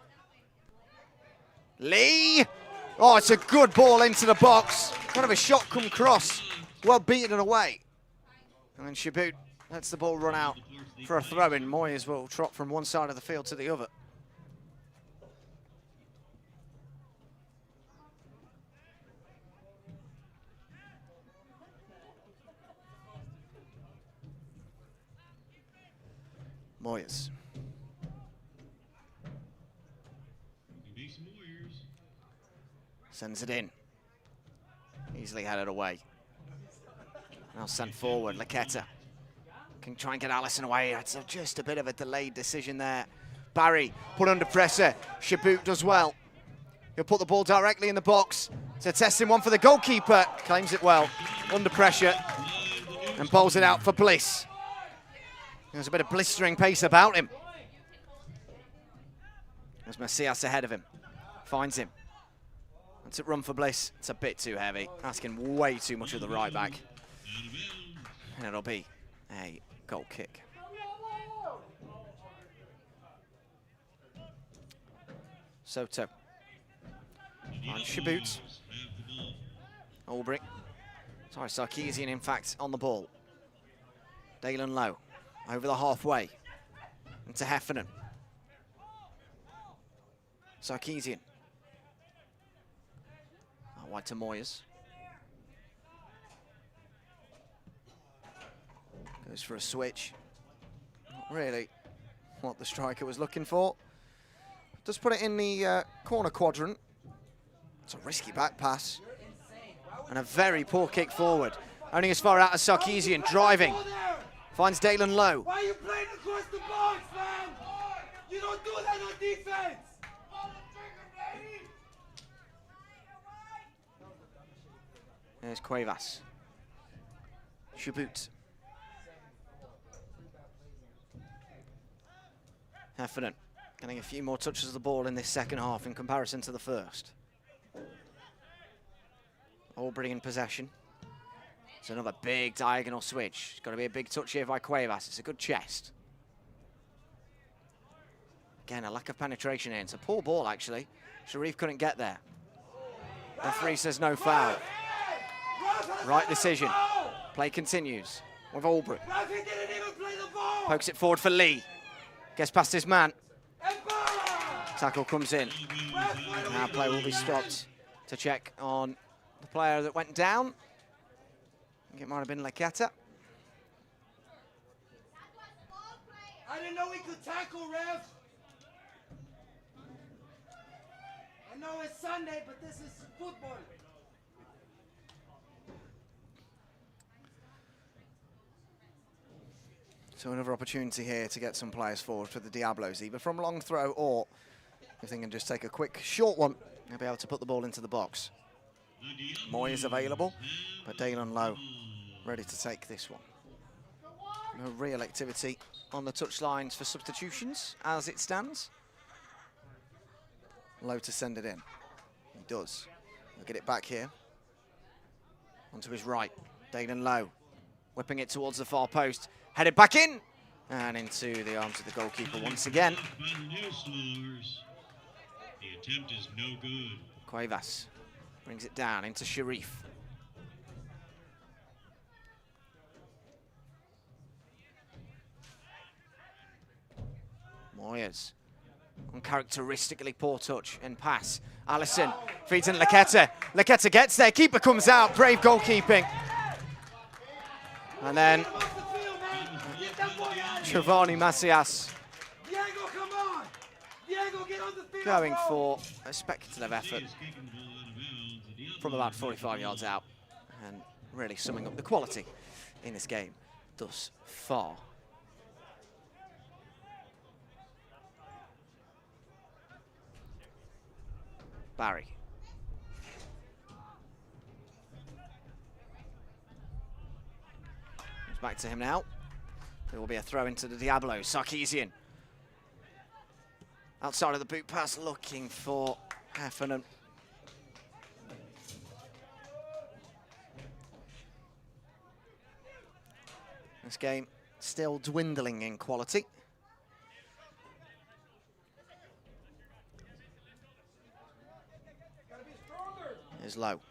Lee! Oh, it's a good ball into the box. Kind of a shot come cross. Well beaten and away. And then Shabut lets the ball run out for a throw-in. Moyes will trot from one side of the field to the other. Moyes. Sends it in. Easily headed away. Now sent forward, Laqueta. Can try and get Allison away. It's just a bit of a delayed decision there. Barry put under pressure. Shabut does well. He'll put the ball directly in the box. It's a testing one for the goalkeeper. Claims it well. Under pressure. And bowls it out for Bliss. There's a bit of blistering pace about him. There's Macias ahead of him. Finds him. It's a run for Bliss. It's a bit too heavy. Asking way too much of the right back. And it'll be a goal kick. Soto. And Shabut. Aubrey. Sorry, Sarkeesian, in fact, on the ball. Dalen Lowe. Over the halfway. Into Heffernan. Sarkeesian. Wide to Moyes. Goes for a switch. Not really what the striker was looking for. Just put it in the corner quadrant. It's a risky back pass. And a very poor kick forward. Only as far out as Sarkeesian, driving. Finds Dalen Lowe. Why are you playing across the box, man? You don't do that on defense. There's Cuevas. Shabut. Heffernan getting a few more touches of the ball in this second half in comparison to the first. Aubrey in possession. It's another big diagonal switch. It's got to be a big touch here by Cuevas. It's a good chest. Again, a lack of penetration here. It's a poor ball, actually. Sharif couldn't get there. Referee says no foul. Right decision. Play continues with Aubrey. Pokes it forward for Lee. Gets past his man. Tackle comes in. Now play will be stopped to check on the player that went down. I think it might have been Laqueta. I didn't know we could tackle, ref. I know it's Sunday, but this is football. So another opportunity here to get some players forward for the Diablos, either from long throw or if they can just take a quick short one, they'll be able to put the ball into the box. Moyes available, but Dalen Lowe ready to take this one. No real activity on the touchlines for substitutions as it stands. Lowe to send it in. He does. He'll get it back here. Onto his right. Dalen Lowe whipping it towards the far post. Headed back in and into the arms of the goalkeeper once again. The attempt is no good. Cuevas brings it down into Sharif. Moyes. Uncharacteristically poor touch and pass. Allison feeds in Laqueta. Laqueta gets there. Keeper comes out. Brave goalkeeping. And then Giovanni Macias going for a speculative effort from about 45 yards out and really summing up the quality in this game thus far. Barry. It's back to him now. There will be a throw into the Diablos. Sarkeesian. Outside of the boot pass, looking for Heffernan. This game still dwindling in quality. is low.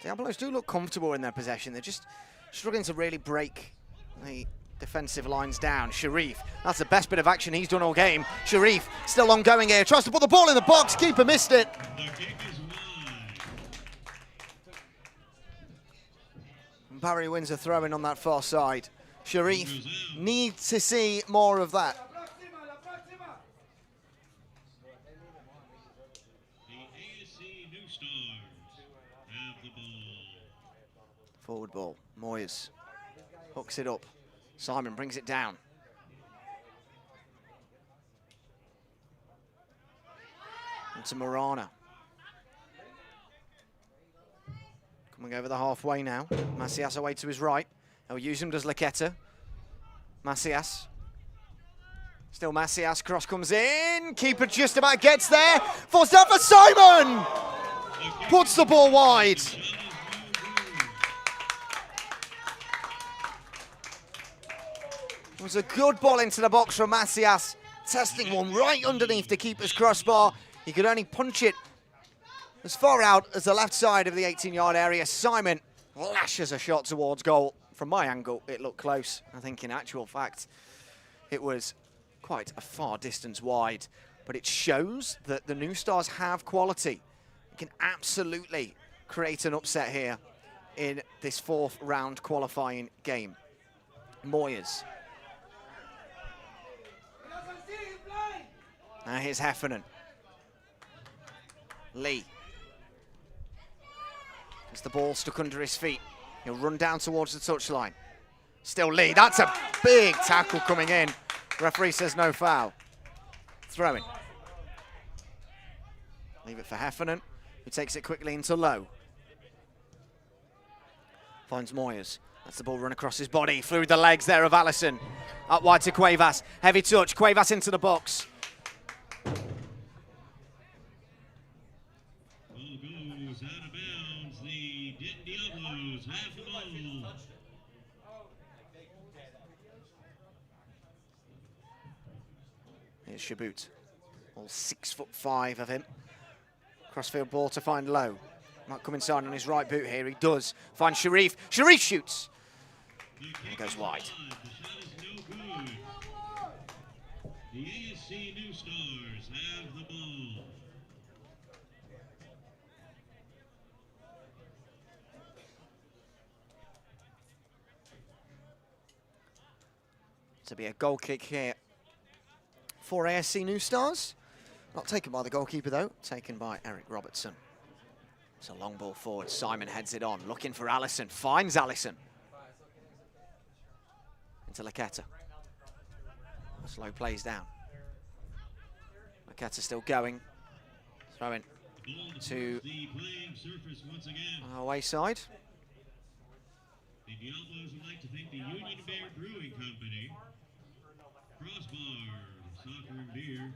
Diablos do look comfortable in their possession. They're just struggling to really break the defensive lines down. Sharif, that's the best bit of action he's done all game. Sharif still ongoing here, tries to put the ball in the box, keeper missed it. And Barry wins a throw-in on that far side. Sharif needs to see more of that. The ASC New Stars have the ball. Forward ball, Moyes hooks it up. Simon brings it down. Into Marana. Coming over the halfway now. Macias away to his right. He'll use him, does Laqueta. Macias. Still Macias, cross comes in. Keeper just about gets there. Forced out for Simon! Puts the ball wide. It was a good ball into the box from Macias. Testing one right underneath the keeper's crossbar. He could only punch it as far out as the left side of the 18-yard area. Simon lashes a shot towards goal. From my angle, it looked close. I think in actual fact, it was quite a far distance wide. But it shows that the New Stars have quality. It can absolutely create an upset here in this fourth round qualifying game. Moyes. Now here's Heffernan. Lee. As the ball stuck under his feet. He'll run down towards the touchline. Still Lee. That's a big tackle coming in. Referee says no foul. Throwing. Leave it for Heffernan, who takes it quickly into Lowe. Finds Moyes. That's the ball run across his body. Through the legs there of Allison. Up wide to Cuevas. Heavy touch. Cuevas into the box. Ball goes out of bounds. The Denton Diablos have the ball. Here's Shabut. All 6'5" of him. Crossfield ball to find Lowe. Might come inside on his right boot here. He does. Find Sharif. Sharif shoots. He goes wide. The shot is no good. The ASC New Stars have the ball. To be a goal kick here for ASC New Stars. Not taken by the goalkeeper though, taken by Eric Robertson. It's a long ball forward. Simon heads it on, looking for Allison. Finds Allison. Into Laqueta. Slow plays down. Laqueta still going. Throw in to the playing surface once again. away side. The Diablos would like to thank the Union Bear Brewing Company, Crossbar, Soccer and Beer,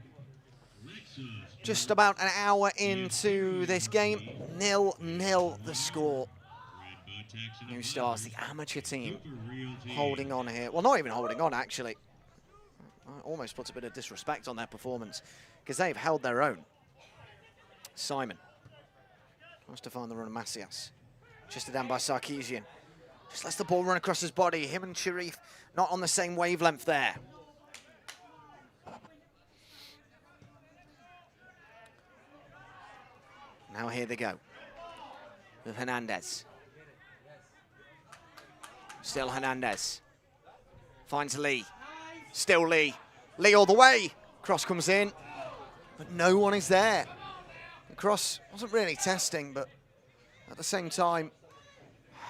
Lexus. Just about an hour into this game, 0-0 the score. New Stars, the amateur team, holding on here. Well, not even holding on, actually. Almost puts a bit of disrespect on their performance because they've held their own. Simon tries to find the run of Macias. Just down by Sarkeesian. Just lets the ball run across his body. Him and Sharif not on the same wavelength there. Now here they go with Hernandez. Still Hernandez. Finds Lee. Still Lee. Lee all the way. Cross comes in, but no one is there. The cross wasn't really testing, but at the same time,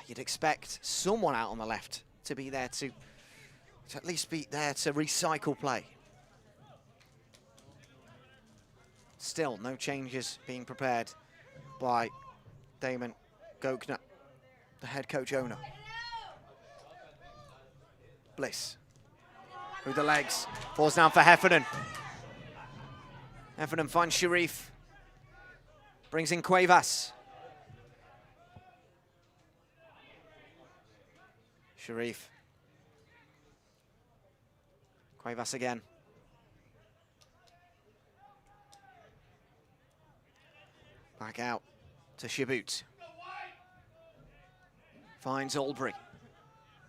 you'd expect someone out on the left to be there to at least be there to recycle play. Still no changes being prepared by Damon Gokner, the head coach owner. Bliss through the legs, falls down for Heffernan. Heffernan finds Sharif, brings in Cuevas. Sharif. Cuevas again. Back out to Shabut. Finds Albury.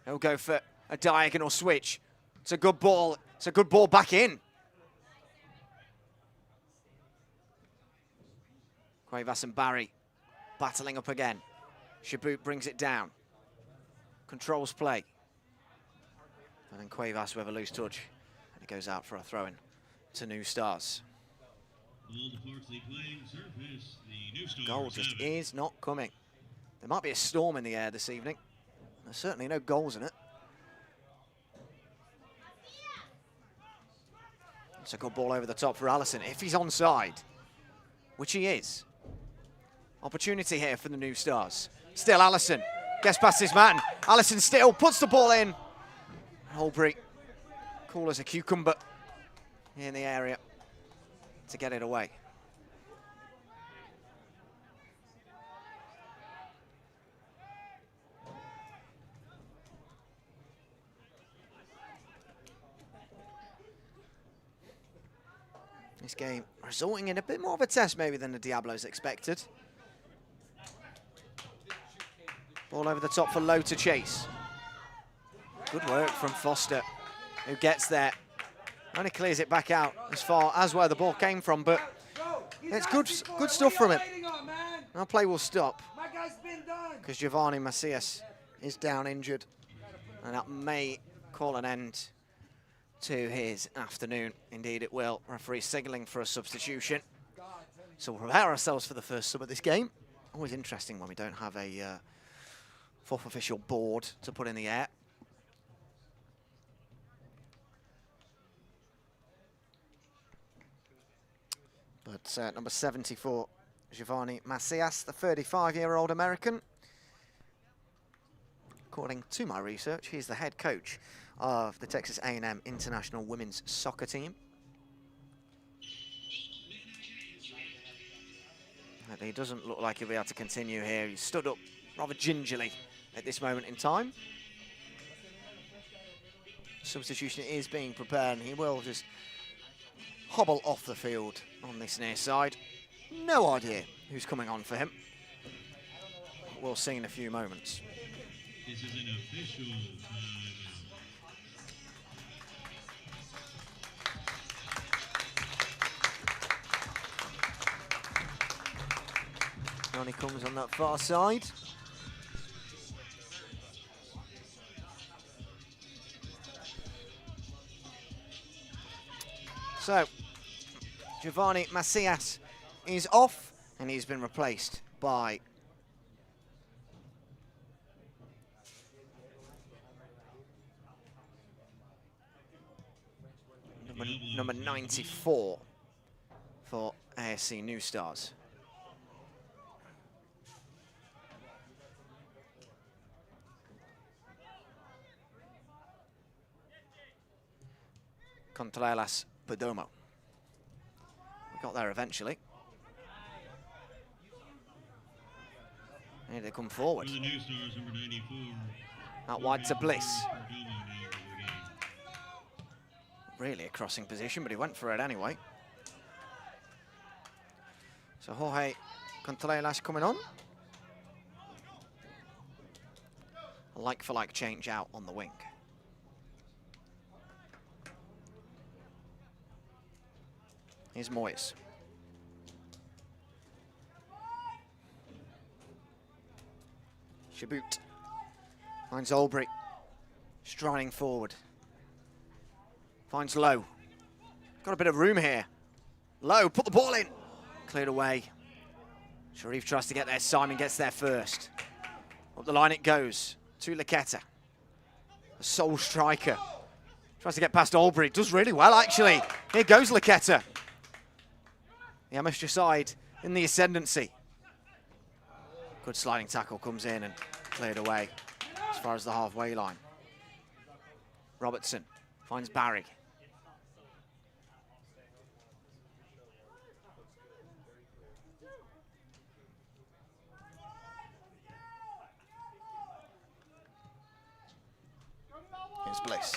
He'll go for a diagonal switch. It's a good ball. It's a good ball back in. Cuevas and Barry battling up again. Shabut brings it down. Controls play. And then Cuevas with a loose touch. And it goes out for a throw-in to New Stars. Goal just is not coming. There might be a storm in the air this evening. There's certainly no goals in it. It's a good ball over the top for Allison. If he's onside, which he is. Opportunity here for the New Stars. Still Allison. Gets past his man. Allison still puts the ball in. Albury, cool as a cucumber in the area to get it away. This game resulting in a bit more of a test maybe than the Diablos expected. Ball over the top for Lowe to chase. Good work from Foster, who gets there. Only clears it back out as far as where the ball came from, but it's good stuff from him. Our play will stop because Giovanni Macias is down injured, and that may call an end to his afternoon. Indeed it will. Referee signalling for a substitution. So we'll prepare ourselves for the first sub of this game. Always interesting when we don't have a fourth official board to put in the air. But number 74, Giovanni Macias, the 35-year-old American. According to my research, he's the head coach of the Texas A&M International Women's Soccer Team. And he doesn't look like he'll be able to continue here. He stood up rather gingerly at this moment in time. Substitution is being prepared, and he will just hobble off the field on this near side. No idea who's coming on for him. We'll see in a few moments. This is an official On he comes on that far side. So, Giovanni Macias is off, and he's been replaced by number 94 for ASC New Stars. Contreras Perdomo. We got there eventually. Here they come forward. For the New Stars, number 94. Out wide to Bliss. Perdomo now in the game. Really a crossing position, but he went for it anyway. So Jorge Contreras coming on. A like-for-like change out on the wing. Here's Moyes. Shabut finds Albury, striding forward. Finds Lowe. Got a bit of room here. Lowe, put the ball in. Cleared away. Sharif tries to get there. Simon gets there first. Up the line it goes to Laqueta. The sole striker. Tries to get past Albury. Does really well, actually. Here goes Laqueta. The amateur side in the ascendancy. Good sliding tackle comes in and cleared away as far as the halfway line. Robertson finds Barry. Here's Bliss.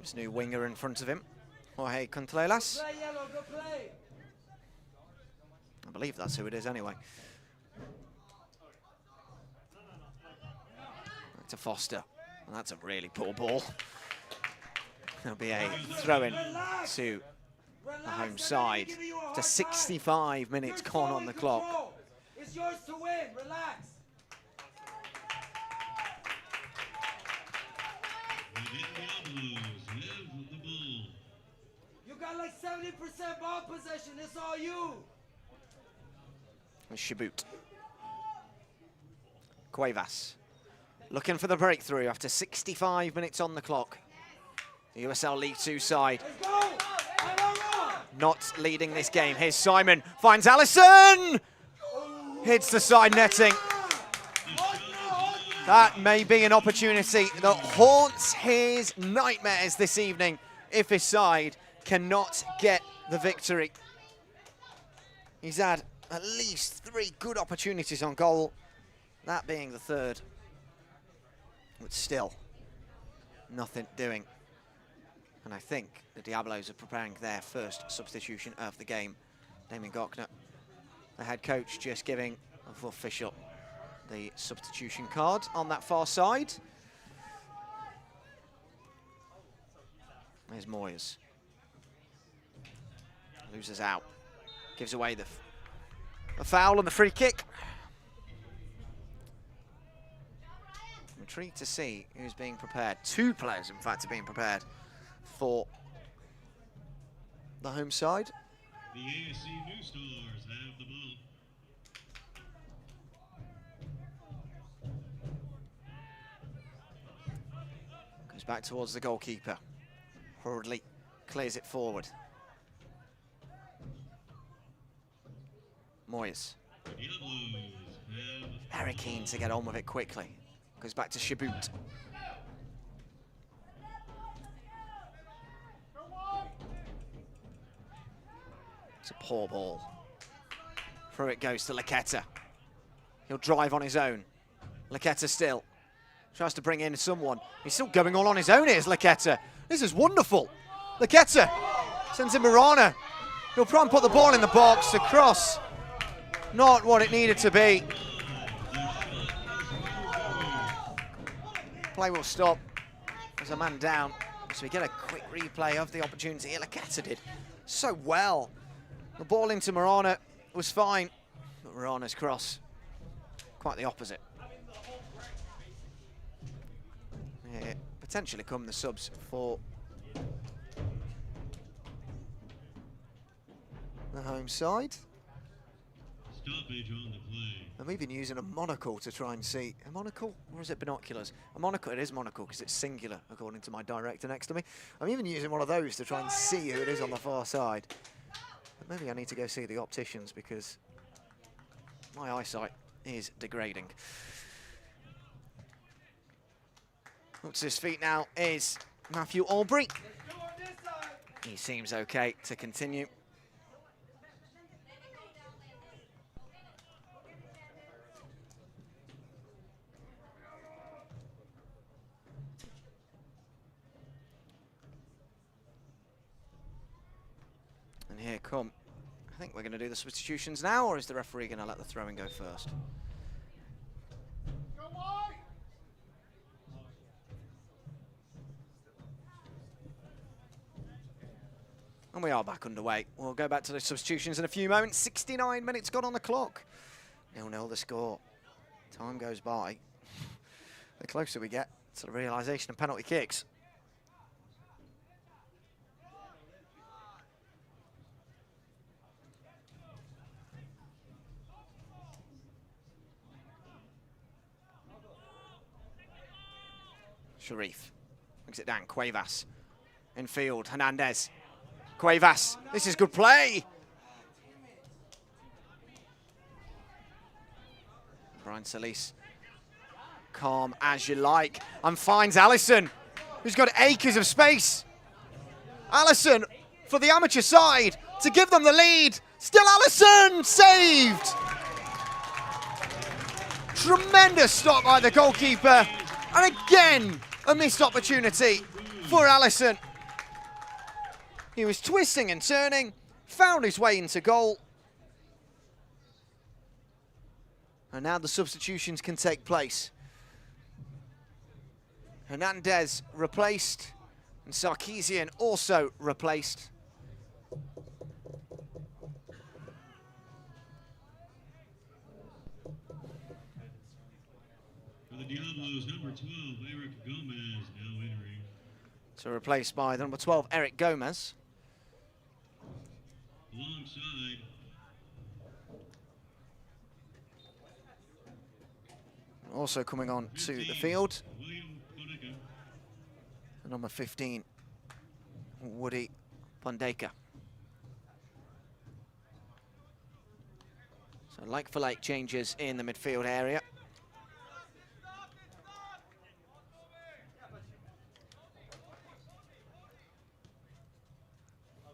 This new winger in front of him. Jorge Contreras. I believe that's who it is anyway. To Foster. And that's a really poor ball. There'll be a throw-in to the home side. To 65 minutes gone on the clock. It's yours to win. Relax. You got like 70% ball possession. It's all you. Shabut. Cuevas. Looking for the breakthrough after 65 minutes on the clock. The USL League 2 side not leading this game. Here's Simon, finds Allison! Hits the side netting. That may be an opportunity that haunts his nightmares this evening if his side cannot get the victory. He's had at least 3 good opportunities on goal, that being the third. But still, nothing doing. And I think the Diablos are preparing their first substitution of the game. Damien Gochner, the head coach, just giving the official the substitution card on that far side. There's Moyes. Loses out. Gives away the foul and the free kick. I'm intrigued to see who's being prepared. 2 players, in fact, are being prepared for the home side. The ASC New Stars have the ball. Goes back towards the goalkeeper. Hurriedly clears it forward. Moyes. Very keen to get on with it quickly. Goes back to Shabut. It's a poor ball. Through it goes to Laqueta. He'll drive on his own. Laqueta still tries to bring in someone. He's still going all on his own, here's Laqueta. This is wonderful. Laqueta sends in Mirana. He'll try and put the ball in the box. The cross, not what it needed to be. Play will stop. There's a man down. So we get a quick replay of the opportunity. Laqueta did so well. The ball into Mirana was fine, but Mirana's cross, quite the opposite. Yeah, potentially come the subs for the home side. Stoppage on the play. I'm even using a monocle to try and see. A monocle? Or is it binoculars? A monocle, it is monocle because it's singular, according to my director next to me. I'm even using one of those to try and see who it is on the far side. But maybe I need to go see the opticians because my eyesight is degrading. Up to his feet now is Matthew Albury. He seems okay to continue. And here come, I think we're going to do the substitutions now, or is the referee going to let the throw-in go first? And we are back underway. We'll go back to the substitutions in a few moments. 69 minutes gone on the clock. 0-0 the score. Time goes by. The closer we get to the realisation of penalty kicks. Sharif brings it down. Cuevas in field. Hernandez. Cuevas. This is good play. Brian Solis. Calm as you like. And finds Allison, who's got acres of space. Allison for the amateur side to give them the lead. Still Allison. Saved. Tremendous stop by the goalkeeper. And again, a missed opportunity for Allison. He was twisting and turning, found his way into goal. And now the substitutions can take place. Hernandez replaced, and Sarkeesian also replaced. For the Diablos, number 12, Eric Gomez, now entering. So replaced by the number 12, Eric Gomez. Alongside Also coming on to the field, William Bodega. the number 15, Woody Pondeka. So like-for-like changes in the midfield area.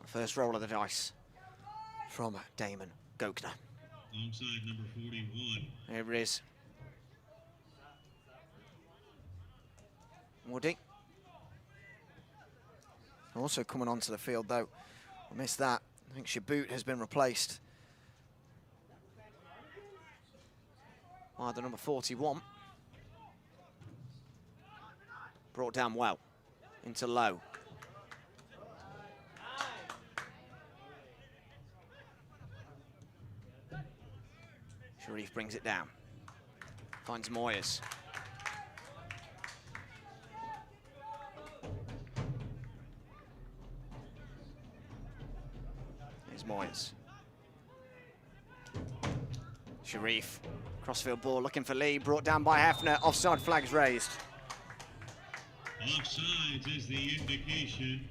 First roll of the dice from Damon Gokner. Alongside number 41. Here it is. Woody. Also coming onto the field though. I missed that. I think Shaboot has been replaced by the number 41. Brought down well into low. Sharif brings it down. Finds Moyes. Here's Moyes. Sharif. Crossfield ball looking for Lee. Brought down by Hefner. Offside flags raised. Offsides is the indication.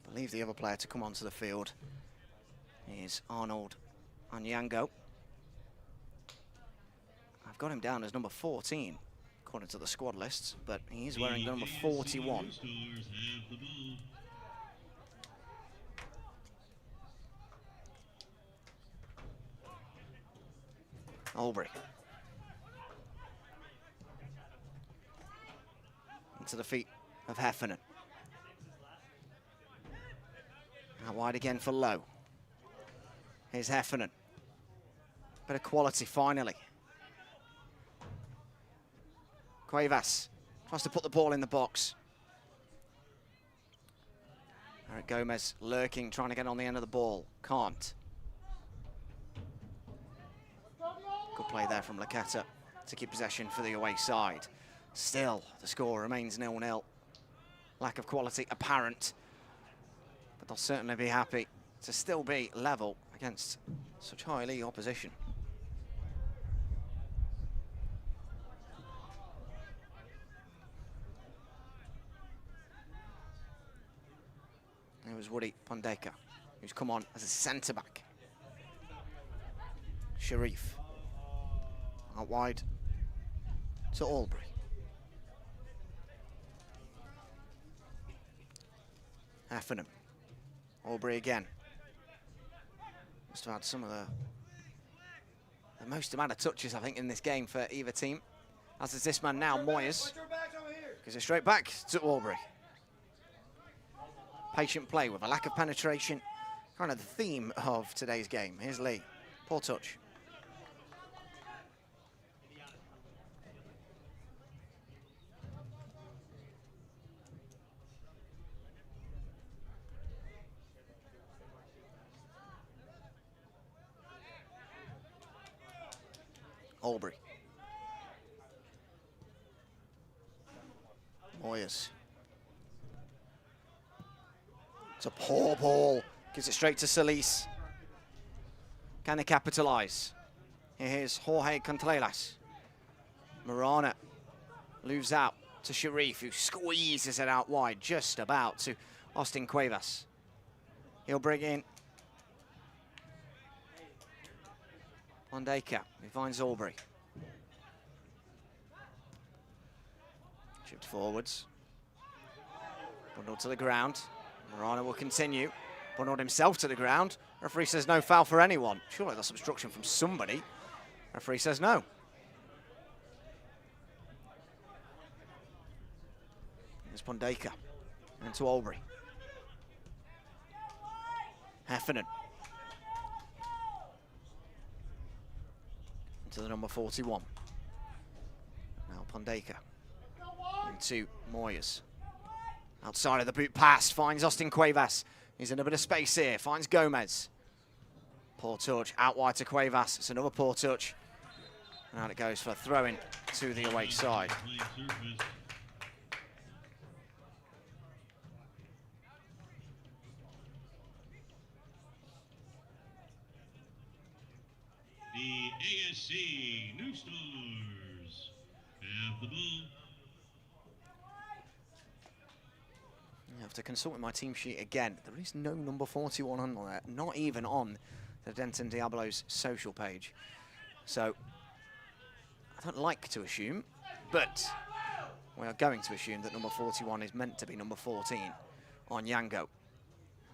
I believe the other player to come onto the field is Arnold Onyango. I've got him down as number 14, according to the squad lists, but he is wearing number 41. New Stars have the ball. Albury. Into the feet of Heffernan. Out wide again for Lowe. Here's Heffernan. Bit of quality finally. Cuevas tries to put the ball in the box. Eric Gomez lurking, trying to get on the end of the ball. Can't. Good play there from Laketa to keep possession for the away side. Still, the score remains 0-0. Lack of quality apparent. But they'll certainly be happy to still be level against such high league opposition. It was Woody Pondeka, who's come on as a centre-back. Sharif. Out wide to Albury. Heffernan. Albury again. Must have had some of the most amount of touches, I think, in this game for either team. As is this man now, Moyes. Gives it straight back to Albury. Patient play with a lack of penetration. Kind of the theme of today's game. Here's Lee. Poor touch. Albury. Moyes. It's a poor ball. Gives it straight to Solis. Can they capitalise? Here's Jorge Contreras. Marana moves out to Sharif, who squeezes it out wide, just about to Austin Cuevas. He'll bring in Mondeka, who finds Albury. Chipped forwards. Bundled to the ground. Marana will continue. Bundled himself to the ground. Referee says no foul for anyone. Surely that's obstruction from somebody. Referee says no. There's Pondeka. And to Albury. Heffernan. Into the number 41. Now Pondeka. Into Moyes. Outside of the boot pass, finds Austin Cuevas. He's in a bit of space here, finds Gomez. Poor touch, out wide to Cuevas. It's another poor touch. And out it goes for a throw-in to the away side. The ASC New Stars have the ball. I have to consult with my team sheet again. There is no number 41 on there, not even on the Denton Diablos social page. So, I don't like to assume, but we are going to assume that number 41 is meant to be number 14 on Yango.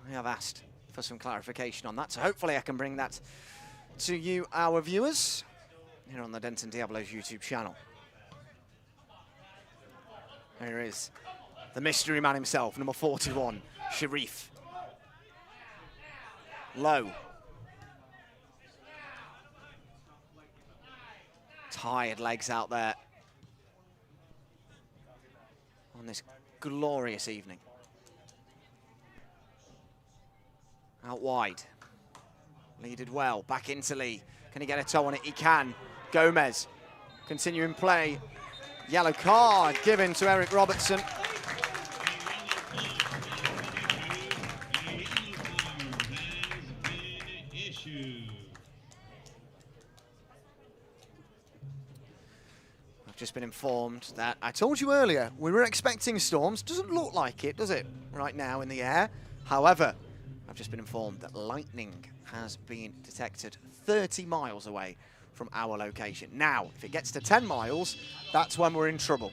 I have asked for some clarification on that, so hopefully I can bring that to you, our viewers, here on the Denton Diablos YouTube channel. Here is the mystery man himself, number 41, Sharif. Low. Tired legs out there on this glorious evening. Out wide. Leaded well, back into Lee. Can he get a toe on it? He can. Gomez, continuing play. Yellow card given to Eric Robertson. I've just been informed that, I told you earlier, we were expecting storms. Doesn't look like it, does it, right now in the air? However, I've just been informed that lightning has been detected 30 miles away from our location. Now, if it gets to 10 miles, that's when we're in trouble,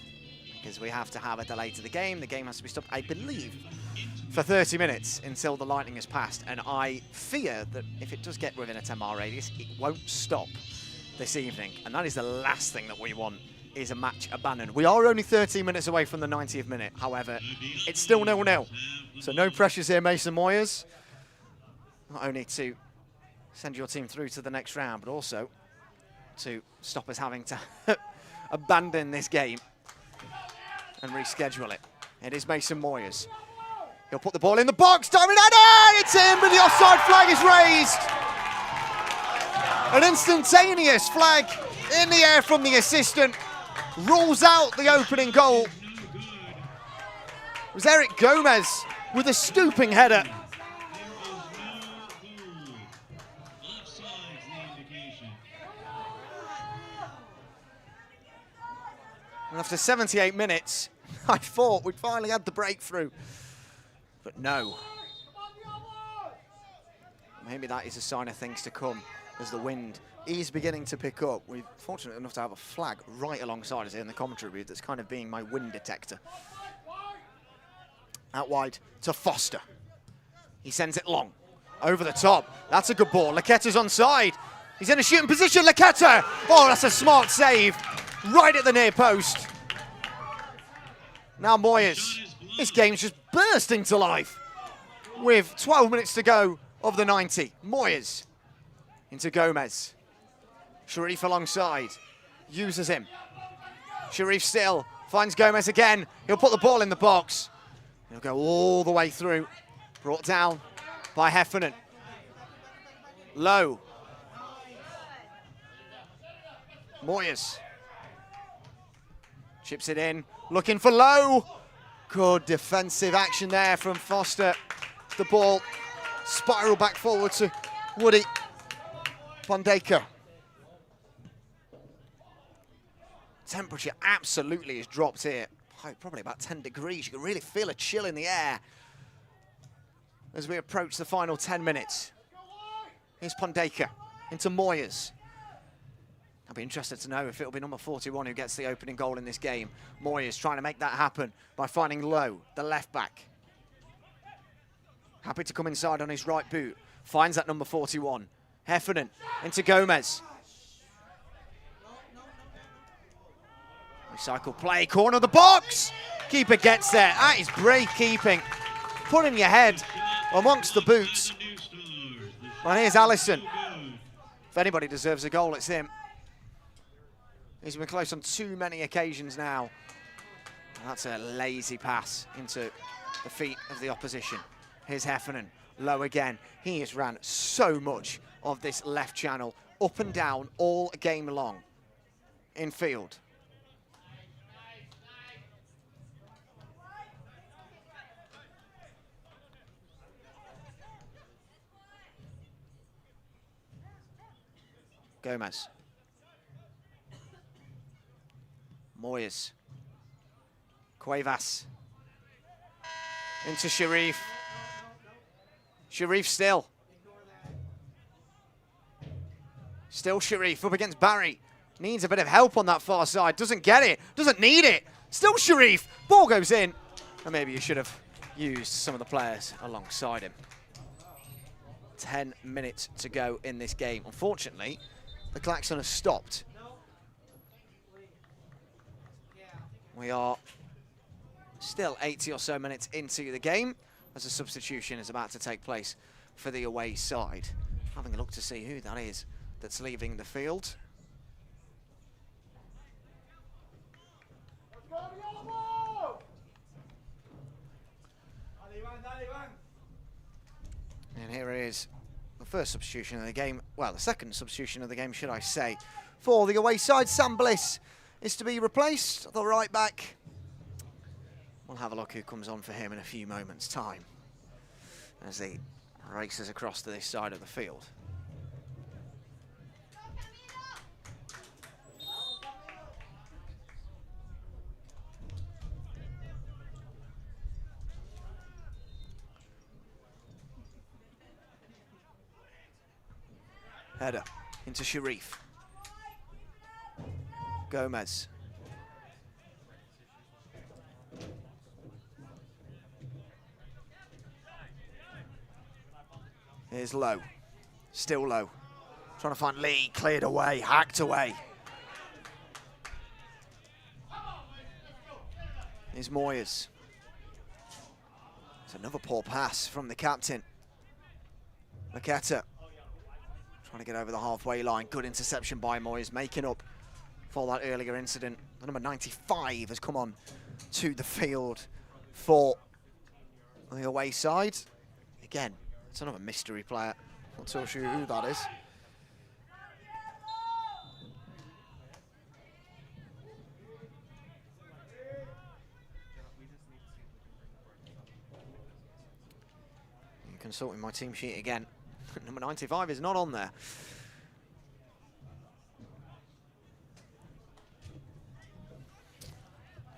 because we have to have a delay to the game. The game has to be stopped, I believe, for 30 minutes until the lightning has passed. And I fear that if it does get within a 10-mile radius, it won't stop this evening. And that is the last thing that we want, is a match abandoned. We are only 13 minutes away from the 90th minute. However, it's still 0-0. So no pressures here, Mason Moyes. Not only to send your team through to the next round, but also to stop us having to abandon this game and reschedule it. It is Mason Moyes. He'll put the ball in the box. Diamond header! It's in, but the offside flag is raised. An instantaneous flag in the air from the assistant. Rules out the opening goal. It was Eric Gomez with a stooping header. And after 78 minutes, I thought we'd finally had the breakthrough. But no. Maybe that is a sign of things to come as the wind is beginning to pick up. We're fortunate enough to have a flag right alongside us here in the commentary booth that's kind of being my wind detector. Out wide to Foster. He sends it long. Over the top. That's a good ball. Laqueta's onside. He's in a shooting position. Laqueta! Oh, that's a smart save. Right at the near post. Now Moyes. This game's just bursting to life. With 12 minutes to go of the 90. Moyes into Gomez. Sharif alongside. Uses him. Sharif still. Finds Gomez again. He'll put the ball in the box. He'll go all the way through. Brought down by Heffernan. Low. Moyes. Chips it in, looking for Low. Good defensive action there from Foster. The ball spiral back forward to Woody. Pondeka. Temperature absolutely has dropped here. Probably about 10 degrees. You can really feel a chill in the air as we approach the final 10 minutes. Here's Pondeka into Moyes. I'll be interested to know if it'll be number 41 who gets the opening goal in this game. Moyes trying to make that happen by finding Low, the left back. Happy to come inside on his right boot. Finds that number 41. Heffernan into Gomez. Recycle play, corner of the box. Keeper gets there. That is brave keeping. Putting your head amongst the boots. Well, here's Allison. If anybody deserves a goal, it's him. He's been close on too many occasions now. And that's a lazy pass into the feet of the opposition. Here's Heffernan, low again. He has ran so much of this left channel, up and down all game long in field. Gomez. Moyes. Cuevas. Into Sharif. Sharif still. Still Sharif up against Barry. Needs a bit of help on that far side. Doesn't get it. Doesn't need it. Still Sharif. Ball goes in. And maybe you should have used some of the players alongside him. 10 minutes to go in this game. Unfortunately, the klaxon has stopped. We are still 80 or so minutes into the game as a substitution is about to take place for the away side. Having a look to see who that is that's leaving the field. And here is the first substitution of the game, well, the second substitution of the game, should I say, for the away side. Sam Bliss is to be replaced, the right back. We'll have a look who comes on for him in a few moments' time as he races across to this side of the field. Header into Sharif. Gomez. Here's Low. Still Low. Trying to find Lee. Cleared away. Hacked away. Here's Moyes. It's another poor pass from the captain. Maketa. Trying to get over the halfway line. Good interception by Moyes, making up for that earlier incident. The number 95 has come on to the field for the away side. Again, it's another mystery player. Not so sure who that is. Consulting my team sheet again. Number 95 is not on there.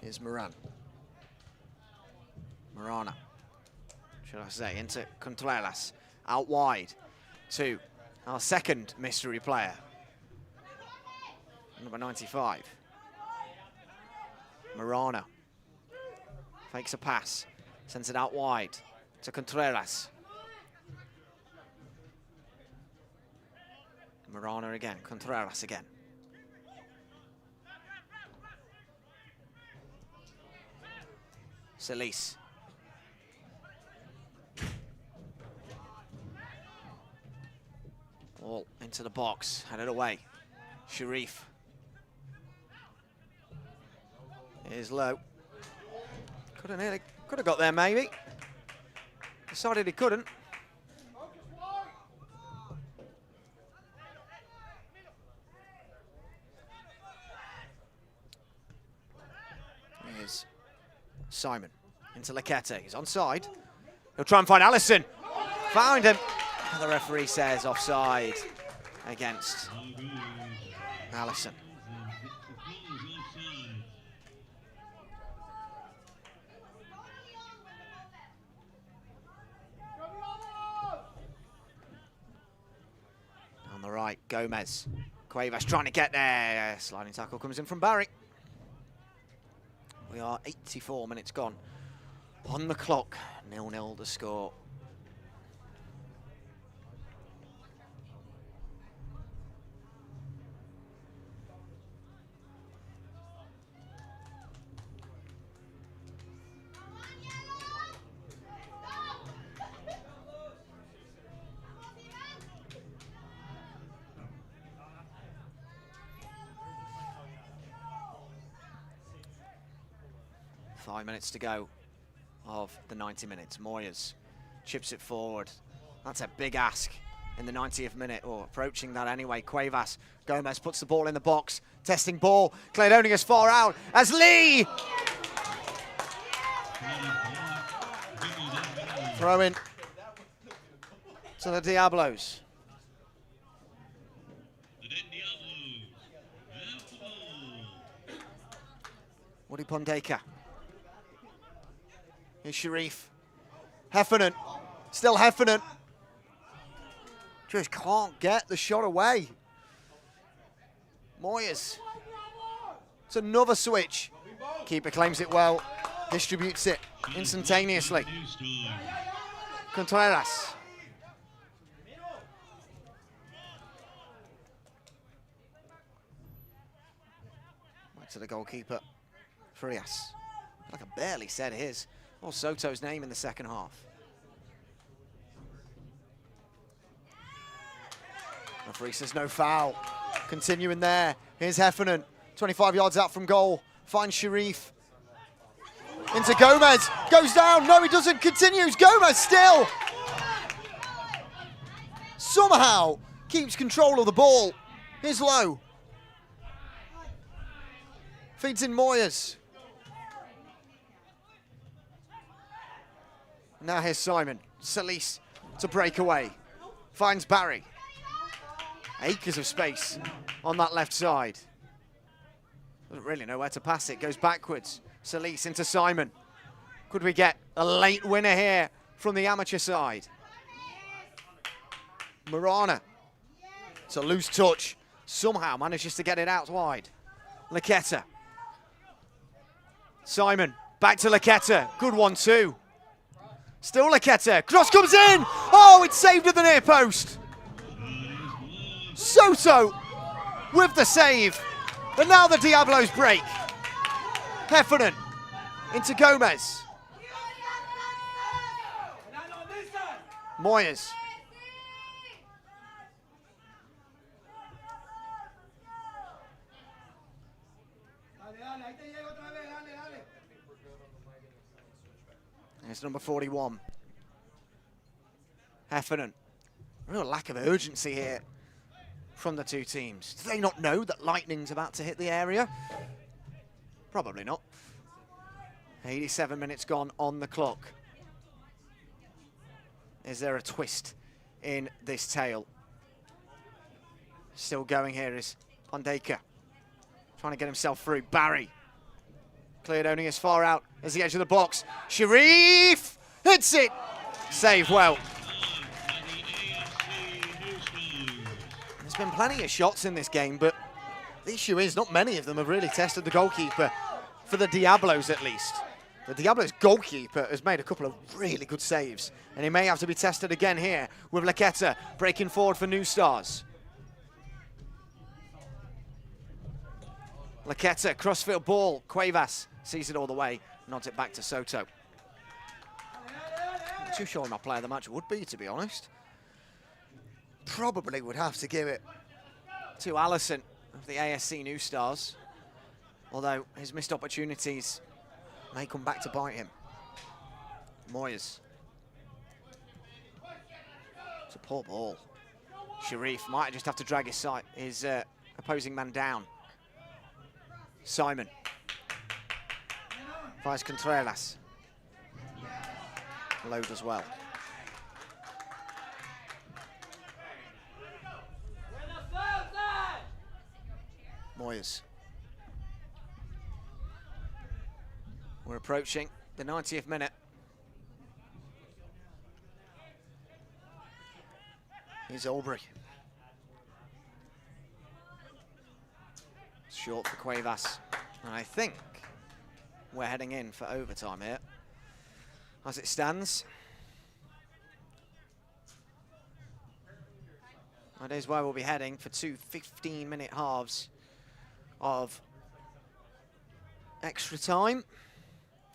Here's Moran. Morana, should I say, into Contreras. Out wide to our second mystery player. Number 95. Morana. Fakes a pass. Sends it out wide to Contreras. Morana again, Contreras again. Solis. All into the box, headed away. Sharif. Here's Low. Could have got there maybe. Decided he couldn't. Here's Simon into Lakete. He's onside. He'll try and find Allison. Found him. And the referee says offside against Allison. On the right, Gomez. Cuevas trying to get there. Sliding tackle comes in from Barry. We are 84 minutes gone on the clock. 0-0 the score. 5 minutes to go of the 90 minutes. Moyes chips it forward. That's a big ask in the 90th minute, or approaching that anyway. Cuevas, Gomez puts the ball in the box. Testing ball. Claydonia far out as Lee. Throw in to the Diablos. The Denton Diablos have the ball. Woody Pondeka. Here's Sharif. Heffernan. Still Heffernan. Just can't get the shot away. Moyes. It's another switch. Keeper claims it well. Distributes it instantaneously. New Stars. Contreras. Back to the goalkeeper. Frias. Like I barely said his or Soto's name in the second half. Referee says no foul. Continuing there. Here's Heffernan. 25 yards out from goal. Finds Sharif. Into Gomez. Goes down. No, he doesn't. Continues. Gomez still. Somehow keeps control of the ball. Here's Lowe. Feeds in Moyes. Now here's Simon. Solis to break away. Finds Barry. Acres of space on that left side. Doesn't really know where to pass it. Goes backwards. Solis into Simon. Could we get a late winner here from the amateur side? Marana. It's a loose touch. Somehow manages to get it out wide. Laqueta. Simon. Back to Laqueta. Good one too. Still Laqueta. Cross comes in. Oh, it's saved at the near post. Soto with the save. And now the Diablos break. Heffernan into Gomez. Moyes. It's number 41. Heffernan. Real lack of urgency here from the two teams. Do they not know that lightning's about to hit the area? Probably not. 87 minutes gone on the clock. Is there a twist in this tale? Still going here is Pondeka. Trying to get himself through. Barry. Cleared only as far out as the edge of the box. Sharif hits it. Saved well. There's been plenty of shots in this game, but the issue is not many of them have really tested the goalkeeper, for the Diablos at least. The Diablos goalkeeper has made a couple of really good saves, and he may have to be tested again here with Laqueta breaking forward for New Stars. Laqueta, crossfield ball. Cuevas sees it all the way, nods it back to Soto. Not too sure who my player of the match would be, to be honest. Probably would have to give it to Allison of the ASC New Stars, although his missed opportunities may come back to bite him. Moyes. It's a poor ball. Sharif might just have to drag his opposing man down. Simon. Finds Contreras. Load as well. Moyes. We're approaching the 90th minute. Here's Aubrey. Short for Cuevas. And I think we're heading in for overtime here. As it stands. That is where we'll be heading for two 15-minute halves of extra time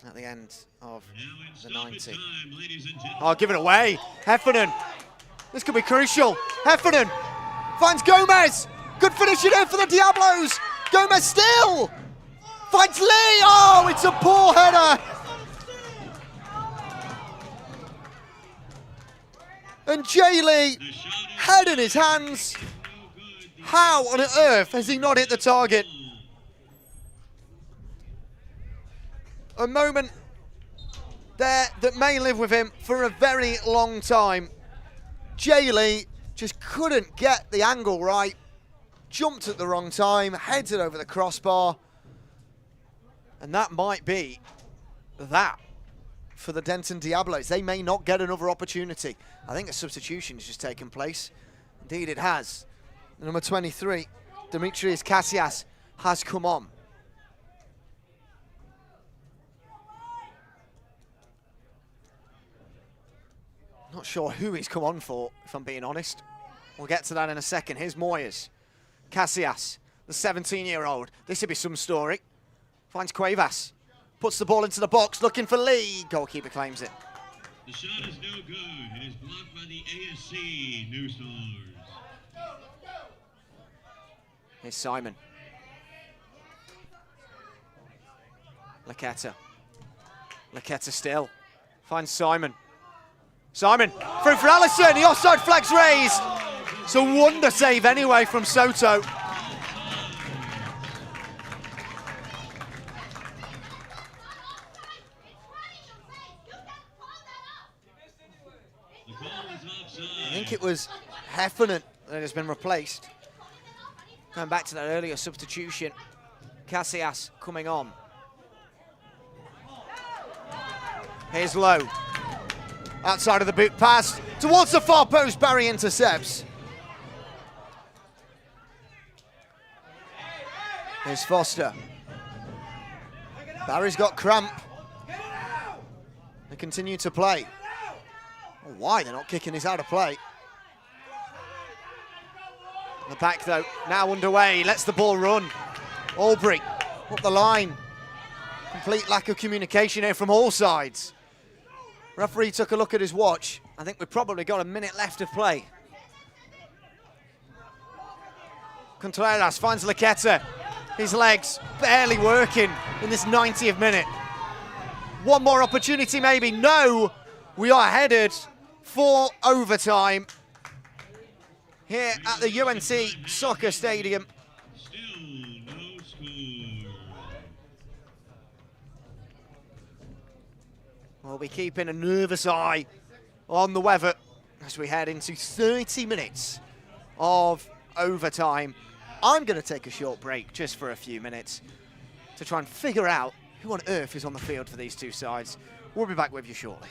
at the end of the 90. Oh, give it away. Heffernan. This could be crucial. Heffernan finds Gomez. Good finish it in for the Diablos. Gomez still Finds Lee! Oh, it's a poor header! And Jay Lee, head in his hands. How on earth has he not hit the target? A moment there that may live with him for a very long time. Jay Lee just couldn't get the angle right. Jumped at the wrong time, heads it over the crossbar. And that might be that for the Denton Diablos. They may not get another opportunity. I think a substitution has just taken place. Indeed it has. Number 23, Demetrius Cassias, has come on. Not sure who he's come on for, if I'm being honest. We'll get to that in a second. Here's Moyes. Cassias, the 17-year-old. This would be some story. Finds Cuevas. Puts the ball into the box, looking for Lee. Goalkeeper claims it. The shot is no good. It is blocked by the ASC New Stars. Here's Simon. Laqueta. Laqueta still. Finds Simon. Simon, through for Allison. The offside flag's raised. It's a wonder save anyway from Soto. I think it was Heffernan that has been replaced. Going back to that earlier substitution, Cassias coming on. Here's Lowe. Outside of the boot pass, towards the far post, Barry intercepts. Here's Foster. Barry's got cramp. They continue to play. Oh, why they're not kicking this out of play. The back though, now underway, lets the ball run. Albury up the line. Complete lack of communication here from all sides. Referee took a look at his watch. I think we've probably got a minute left of play. Contreras finds Laqueta. His legs barely working in this 90th minute. One more opportunity maybe. No, we are headed for overtime here at the UNT Soccer Stadium. Still no score. We'll be keeping a nervous eye on the weather as we head into 30 minutes of overtime. I'm going to take a short break just for a few minutes to try and figure out who on earth is on the field for these two sides. We'll be back with you shortly.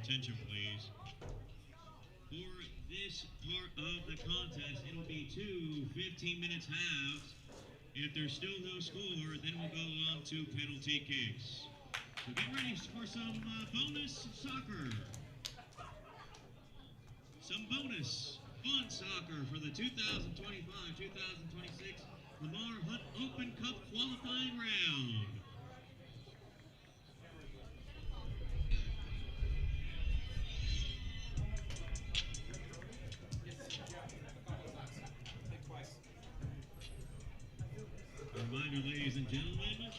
attention, please. For this part of the contest, it'll be two 15-minute halves. If there's still no score, then we'll go on to penalty kicks. So get ready for some bonus soccer. Some bonus fun soccer for the 2025-2026 Lamar Hunt Open Cup qualifying round. A reminder, ladies and gentlemen,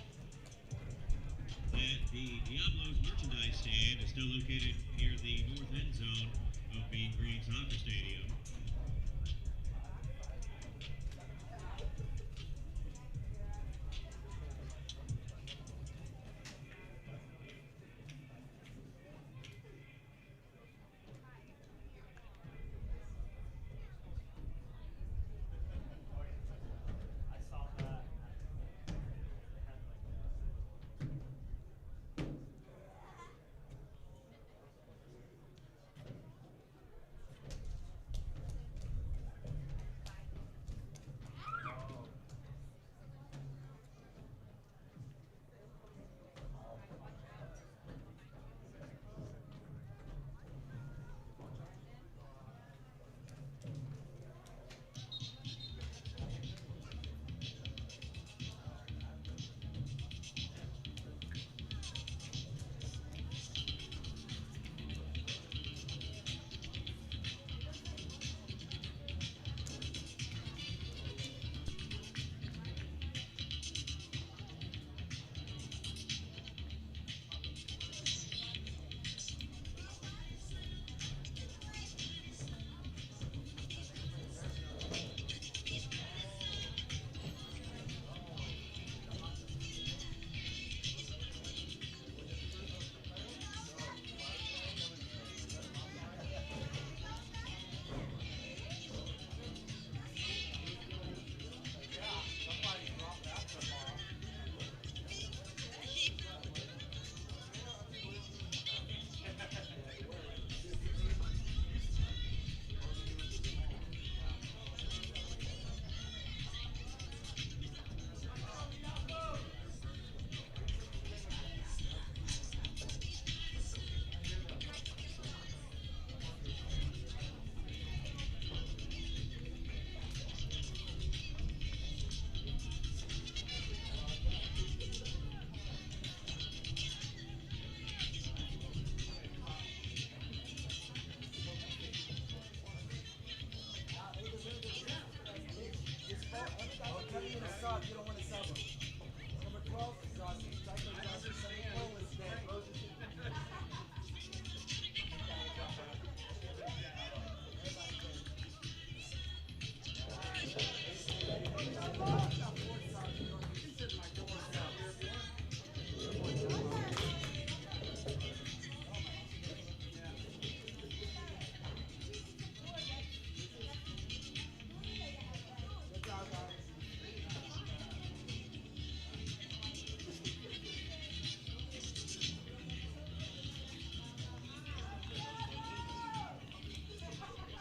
that the Diablos merchandise stand is still located near the north end zone of Mean Green Soccer Stadium.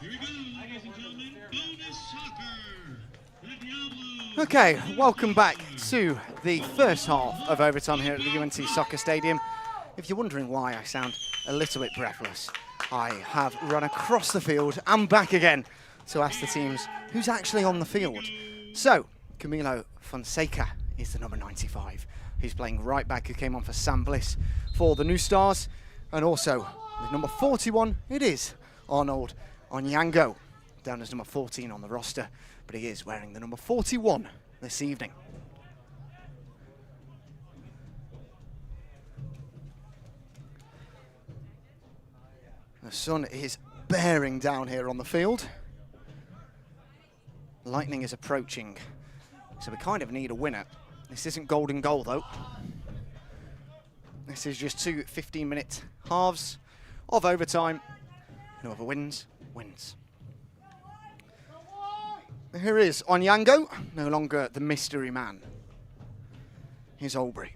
Here we go, ladies and gentlemen. Bonus soccer. The Diablos. Okay, welcome back to the first half of overtime here at the UNT Soccer Stadium. If you're wondering why I sound a little bit breathless, I have run across the field and back again to ask the teams who's actually on the field. So, Camilo Fonseca is the number 95, who's playing right back, who came on for Sam Bliss for the New Stars. And also, with number 41, it is Arnold Onyango, down as number 14 on the roster, but he is wearing the number 41 this evening. The sun is bearing down here on the field. Lightning is approaching, so we kind of need a winner. This isn't golden goal though. This is just two 15-minute halves of overtime. Whoever wins, wins. Here is Onyango, no longer the mystery man. Here's Aubrey.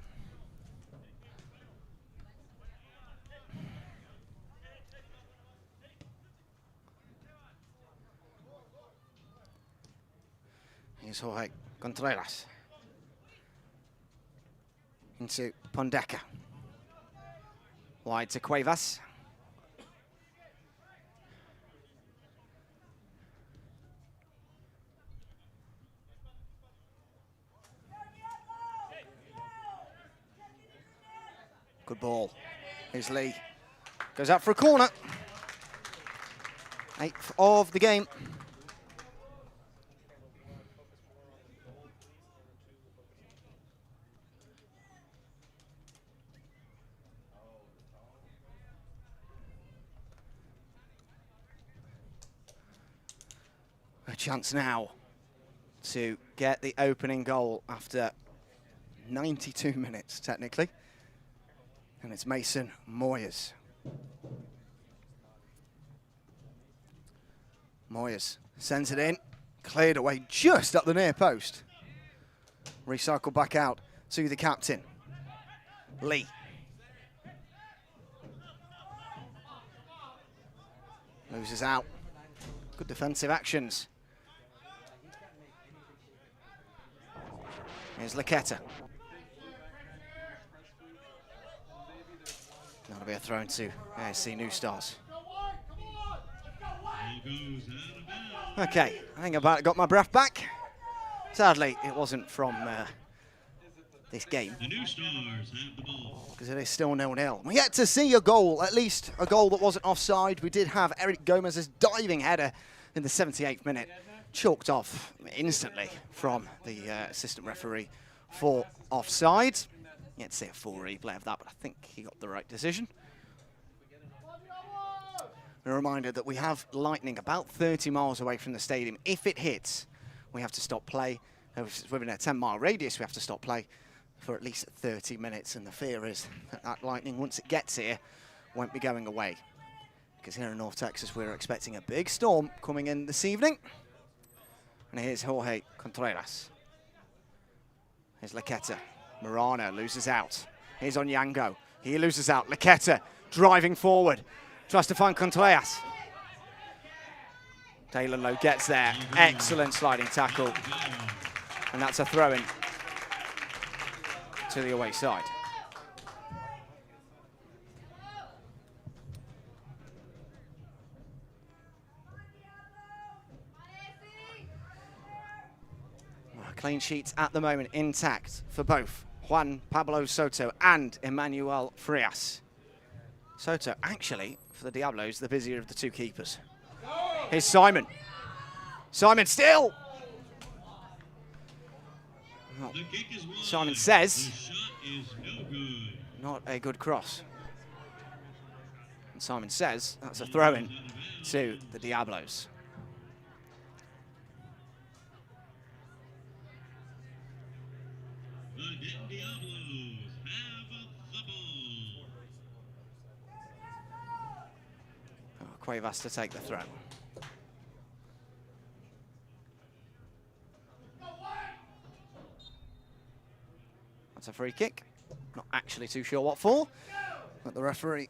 Here's Jorge Contreras. Into Pondeca. Wide to Cuevas. Good ball. Here's Lee. Goes out for a corner. 8th of the game. A chance now to get the opening goal after 92 minutes, technically. And it's Mason Moyes. Moyes sends it in, cleared away just up the near post. Recycled back out to the captain, Lee. Loses out. Good defensive actions. Here's Laqueta. That'll be a throw to ASC New Stars. Okay, I think I about got my breath back. Sadly, it wasn't from this game. The New Stars have the ball. Because it is still 0-0. We yet to see a goal, at least a goal that wasn't offside. We did have Eric Gomez's diving header in the 78th minute, chalked off instantly from the assistant referee for offside. Yet to see a full replay of that, but I think he got the right decision. A reminder that we have lightning about 30 miles away from the stadium. If it hits, we have to stop play. Within a 10-mile radius, we have to stop play for at least 30 minutes. And the fear is that that lightning, once it gets here, won't be going away. Because here in North Texas, we're expecting a big storm coming in this evening. And here's Jorge Contreras. Here's Laqueta. Morano loses out. Here's Onyango. He loses out. Laqueta driving forward. Tries to find Contreras. Taylor Lowe gets there. Excellent sliding tackle. And that's a throw-in to the away side. Clean sheets at the moment intact for both Juan Pablo Soto and Emmanuel Frias. Soto, actually, for the Diablos, the busier of the two keepers. Here's Simon. Simon still. Oh, Simon says, not a good cross. And Simon says that's a throw-in to the Diablos. The Denton Diablos have the ball. Oh, Cuevas to take the throw. That's a free kick. Not actually too sure what for, but the referee,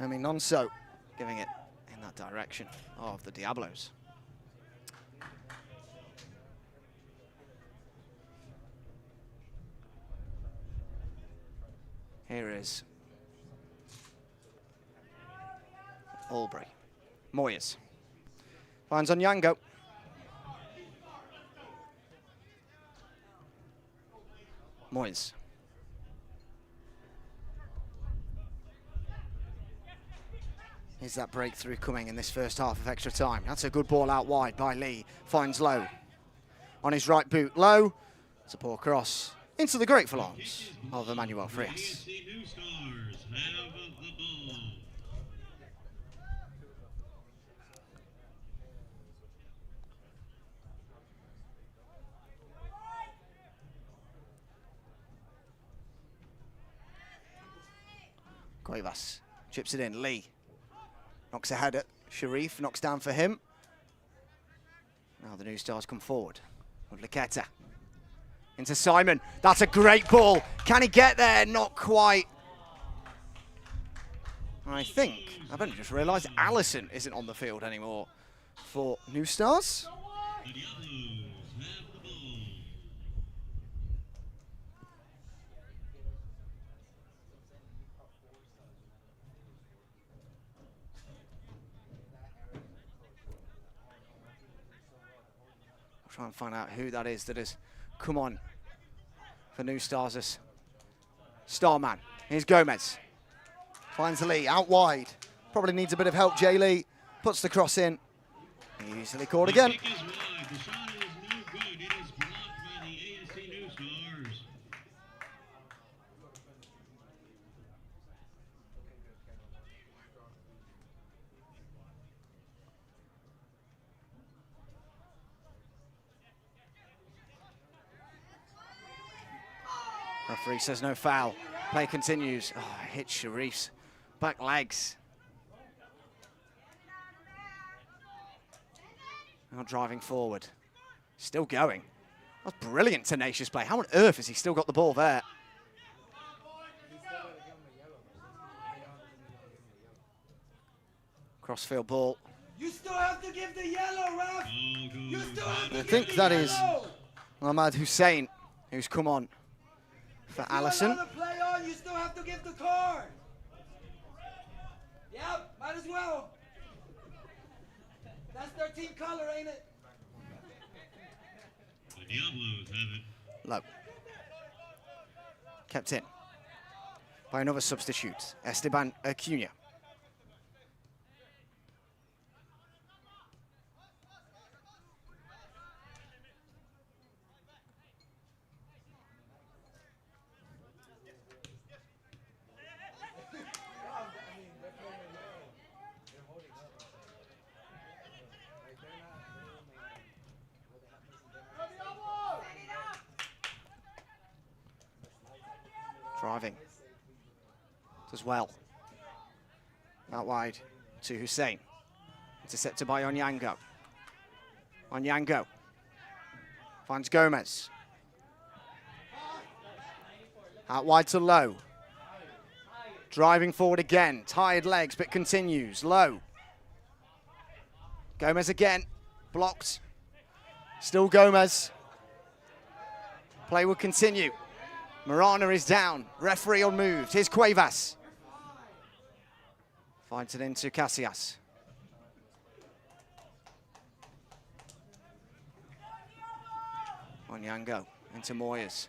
Nonso, giving it in that direction of the Diablos. Here is Albury. Moyes. Finds Onyango. Moyes. Is that breakthrough coming in this first half of extra time? That's a good ball out wide by Lee. Finds Lowe. On his right boot, Lowe. It's a poor cross into the grateful arms of Emmanuel Frias. ASC New Stars have the ball. Cuevas chips it in. Lee knocks ahead at Sharif, knocks down for him. Now the New Stars come forward with Laqueta. Into Simon. That's a great ball. Can he get there? Not quite. I think, I've only just realised Allison isn't on the field anymore for New Stars. The Diablos have the ball. I'll try and find out who that is that has come on for New Stars. Starman. Here's Gomez. Finds Lee out wide. Probably needs a bit of help. Jay Lee puts the cross in. Easily caught again. The kick is wide. The shot is no good. It is blocked by the ASC New Stars. Referee says no foul. Play continues. Oh, hit Sharif's back legs. Now driving forward. Still going. That's brilliant, tenacious play. How on earth has he still got the ball there? Crossfield ball. You still have to give the yellow, ref. You still have to I give think the that yellow. is Ahmad Hussein, who's come on for Allison. If you allow the play on, you still have to give the card. Yep, might as well. That's their team color, ain't it? The Diablos have it. Low. Kept in by another substitute, Esteban Acuna. Driving as well. Out wide to Hussein. Intercepted by Onyango. Onyango finds Gomez. Out wide to Low. Driving forward again. Tired legs, but continues. Low. Gomez again. Blocked. Still Gomez. Play will continue. Marana is down. Referee unmoved. Here's Cuevas. Finds it into Casillas. Onyango into Moyes.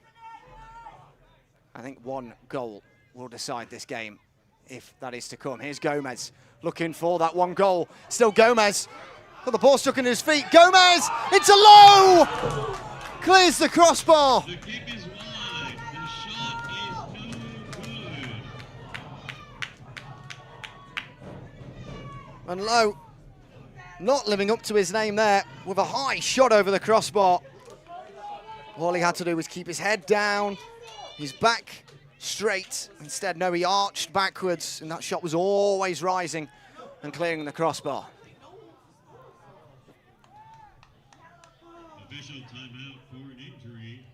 I think one goal will decide this game, if that is to come. Here's Gomez looking for that one goal. Still Gomez. Got the ball stuck in his feet. Gomez into Low. Clears the crossbar. The kick is wide. The shot is no good. And Low not living up to his name there with a high shot over the crossbar. All he had to do was keep his head down, his back straight. Instead, no, he arched backwards, and that shot was always rising and clearing the crossbar. Official timeout for an injury.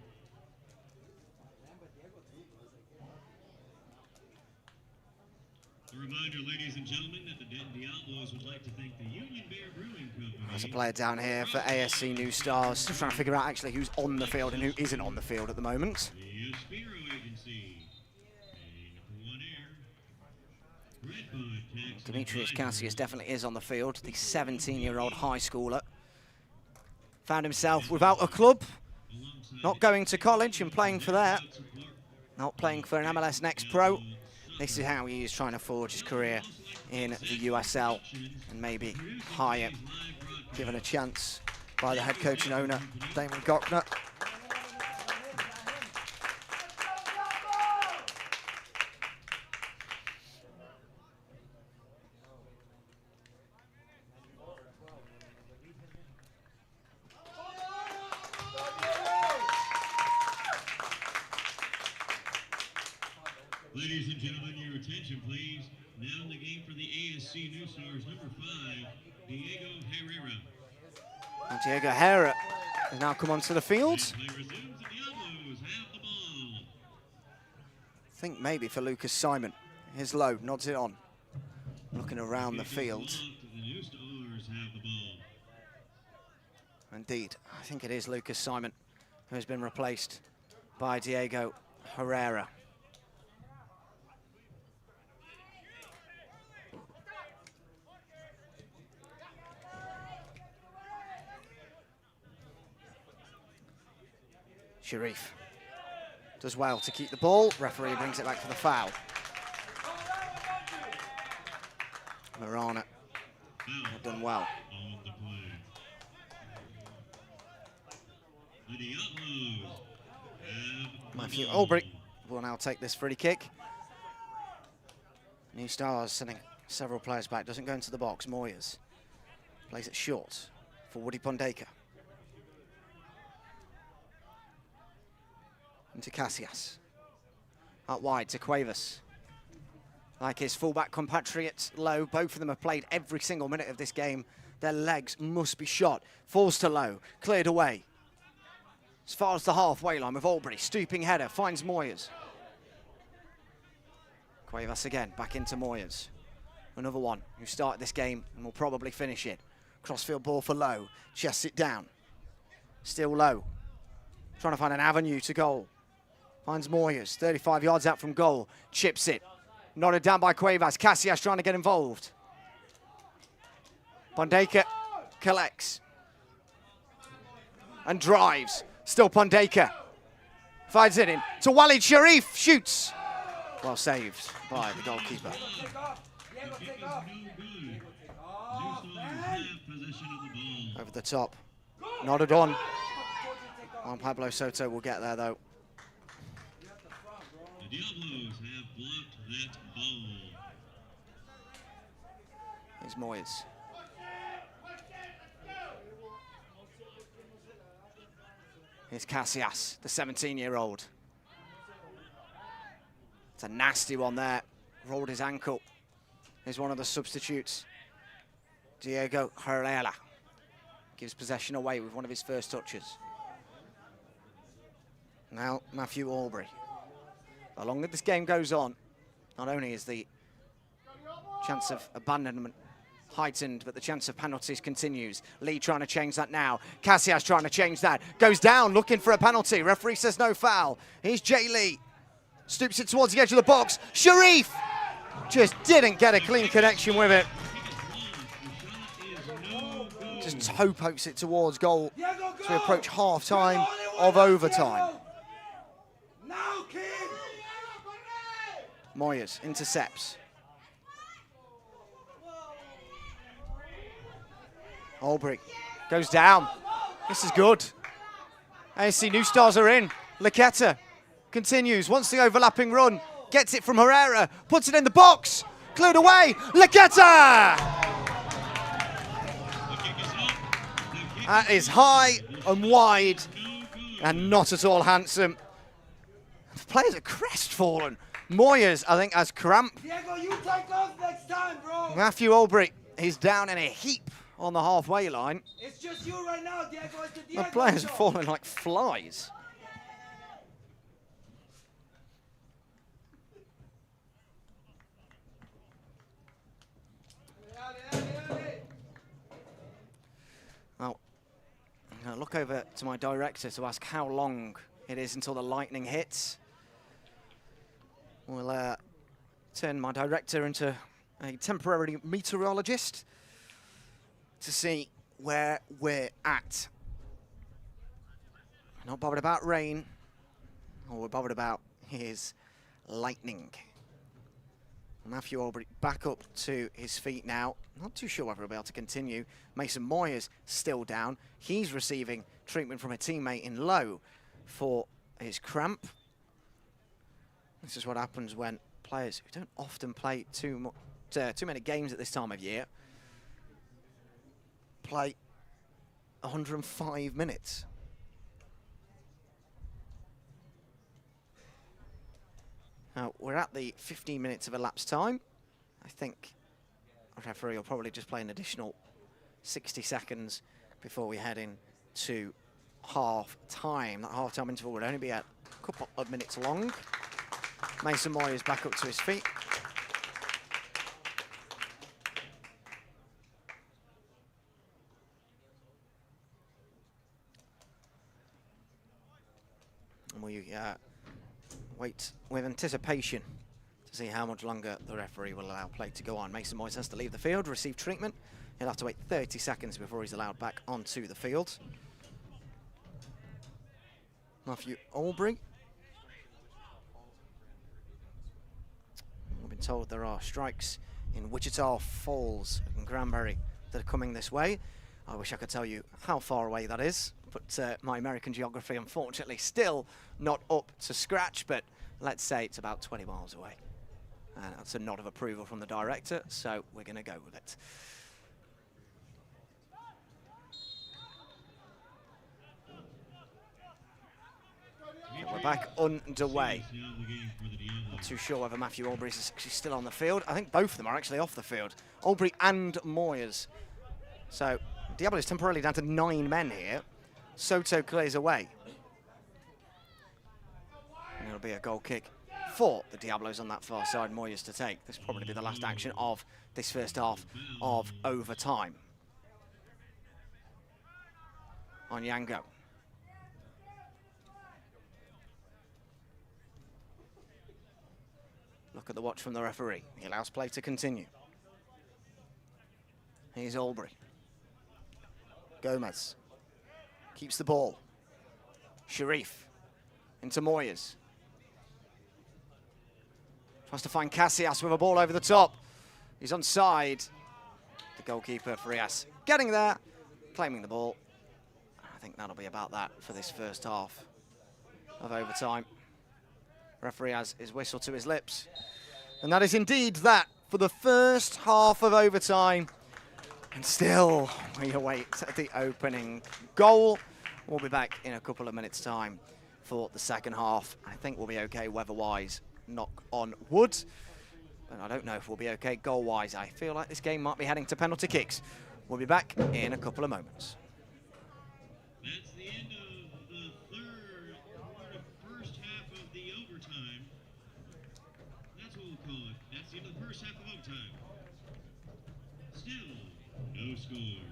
A reminder, ladies and gentlemen, that the Denton Diablos would like to thank the Union Bear Brewing Company. There's a player down here for ASC New Stars. Just trying to figure out actually who's on the field and who isn't on the field at the moment. The Aspiro Agency. And number 1 air. Redbud Tax Demetrius Advisors. Cassius definitely is on the field, the 17-year-old high schooler. Found himself without a club, not going to college and playing for that, not playing for an MLS Next Pro. This is how he is trying to forge his career in the USL and maybe higher, given a chance by the head coach and owner, Damon Gochner. Ladies and gentlemen, your attention, please. Now in the game for the ASC New Stars, number 5, Diego Herrera. And Diego Herrera has now come onto the field. Play resumes. The Diablos have the ball. I think maybe for Lucas Simon. Here's Low, nods it on. Looking around the Kick is field. blocked. The New Stars have the ball. Indeed, I think it is Lucas Simon who has been replaced by Diego Herrera. Sharif does well to keep the ball. Referee brings it back for the foul. Marana have done well. On the play. The Diablos have Matthew the ball. Albury will now take this free kick. New Stars sending several players back. Doesn't go into the box. Moyers plays it short for Woody Pondeka. Into Casillas. Out wide to Cuevas. Like his fullback compatriot Lowe, both of them have played every single minute of this game. Their legs must be shot. Falls to Lowe, cleared away. As far as the halfway line with Albury, stooping header, finds Moyers. Cuevas again, back into Moyers. Another one who started this game and will probably finish it. Crossfield ball for Lowe, chests it down. Still Lowe, trying to find an avenue to goal. Finds Moyers, 35 yards out from goal, chips it. Nodded down by Cuevas. Casillas trying to get involved. Pondeka collects. And drives. Still Pondeka. Finds it in to Walid Sharif. Shoots. Well saved by the goalkeeper. Take off. Diego, The kick take is off. no good. New Off, Stars man. have possession of the ball. Over the top. Nodded on. Take off. Juan Pablo Soto will get there though. You're at the front, bro. The Diablos have blocked that ball. Here's Moyes. Here's Casillas, the 17-year-old. It's a nasty one there. Rolled his ankle. Here's one of the substitutes. Diego Herrera gives possession away with one of his first touches. Now Matthew Albury. The longer this game goes on, not only is the chance of abandonment heightened, but the chance of penalties continues. Lee trying to change that now. Casillas trying to change that. Goes down, looking for a penalty. Referee says no foul. Here's Jay Lee. Stoops it towards the edge of the box. Sharif just didn't get a clean connection with it. Just toe pokes it towards goal Diego, to go. approach half-time You're the only of one, overtime. Diego. Now, kid. Moyes intercepts. Albury goes down. This is good. ASC New Stars are in. Laqueta continues, wants the overlapping run, gets it from Herrera, puts it in the box, cleared away. Laqueta! That is high and wide and not at all handsome. The players are crestfallen. Moyes, I think, has cramp. Diego, you take off next time, bro. Matthew Albury, he's down in a heap on the halfway line. It's just you right now, Diego. It's the Diego The players show. are falling like flies. Now, I'm going to look over to my director to ask how long it is until the lightning hits. We'll turn my director into a temporary meteorologist to see where we're at. We're not bothered about rain. All we're bothered about is lightning. Matthew Albury back up to his feet now. Not too sure whether he'll be able to continue. Mason Moyes still down. He's receiving treatment from a teammate in Lowe for his cramp. This is what happens when players who don't often play too many games at this time of year play 105 minutes. Now, we're at the 15 minutes of elapsed time. I think the referee will probably just play an additional 60 seconds before we head in to half-time. That half-time interval would only be a couple of minutes long. Mason Moyes back up to his feet. anticipation to see how much longer the referee will allow play to go on. Mason Moyes has to leave the field, receive treatment. He'll have to wait 30 seconds before he's allowed back onto the field. Matthew Albury. We've been told there are strikes in Wichita Falls and Granbury that are coming this way. I wish I could tell you how far away that is, but my American geography, unfortunately, still not up to scratch, but let's say it's about 20 miles away. That's a nod of approval from the director, so we're going to go with it. We're back underway. Not too sure whether Matthew Albury is actually still on the field. I think both of them are actually off the field. Albury and Moyes. So Diablo is temporarily down to 9 men here. Soto clears away. And it'll be a goal kick for the Diablos on that far side. Moyes to take. This will probably be the last action of this first half of overtime. On Yango. Look at the watch from the referee. He allows play to continue. Here's Albury. Gomez keeps the ball. Sharif into Moyes. Tries to find Casillas with a ball over the top. He's onside. The goalkeeper, Frias, getting there, claiming the ball. I think that'll be about that for this first half of overtime. Referee has his whistle to his lips. And that is indeed that for the first half of overtime. And still, we await the opening goal. We'll be back in a couple of minutes' time for the second half. I think we'll be okay weather-wise, knock on wood. But I don't know if we'll be okay goal-wise. I feel like this game might be heading to penalty kicks. We'll be back in a couple of moments. That's the end of the third or the first half of the overtime. That's what we'll call it. That's the end of the first half of overtime. Still, no score.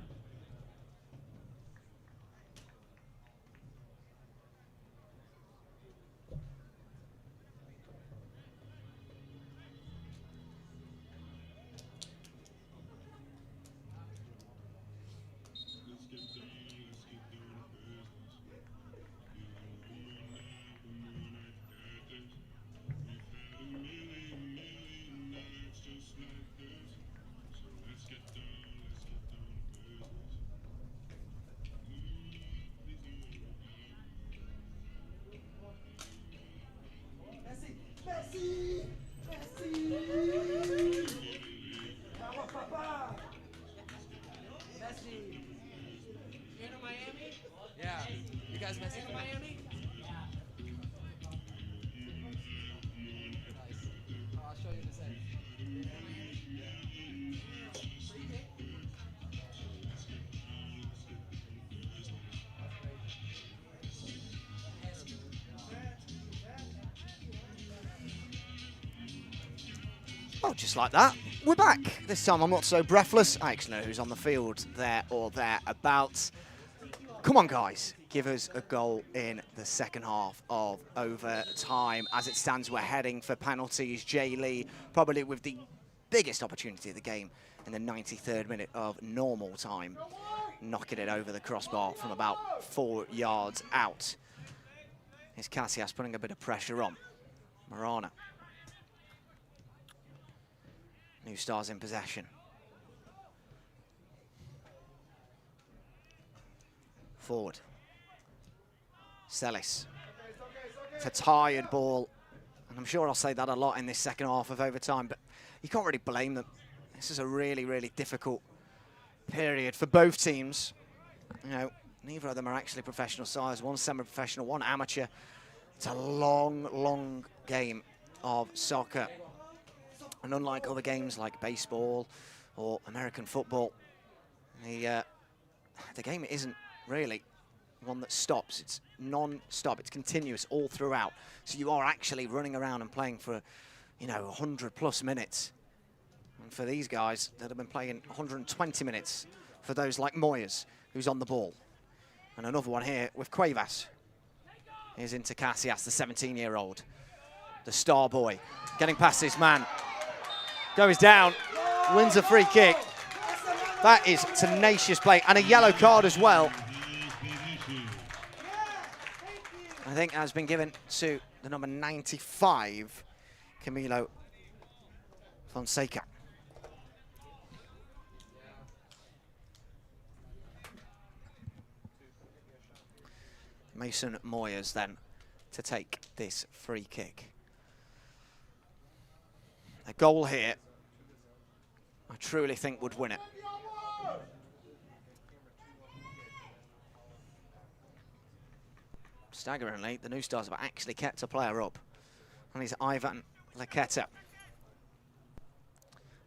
Oh, just like that, we're back. This time I'm not so breathless. I actually know who's on the field there or thereabouts. Come on, guys. Give us a goal in the second half of overtime. As it stands, we're heading for penalties. Jay Lee, probably with the biggest opportunity of the game in the 93rd minute of normal time, knocking it over the crossbar from about 4 yards out. Here's Casillas putting a bit of pressure on. Marana. New Stars in possession. Forward. Celis. It's a tired ball. And I'm sure I'll say that a lot in this second half of overtime, but you can't really blame them. This is a really, really difficult period for both teams. You know, neither of them are actually professional sides. One semi-professional, one amateur. It's a long, long game of soccer. And unlike other games like baseball or American football, the game isn't really one that stops. It's non-stop. It's continuous all throughout. So you are actually running around and playing for, you know, 100+ minutes. And for these guys that have been playing 120 minutes, for those like Moyes, who's on the ball. And another one here with Cuevas. Here's into Casillas, the 17-year-old. the star boy, getting past his man. Goes down, wins a free kick. That is tenacious play, and a yellow card as well. I think has been given to the number 95, Camilo Fonseca. Mason Moyers then to take this free kick. A goal here, I truly think would win it. Staggeringly, the New Stars have actually kept a player up, and he's Ivan Laqueta.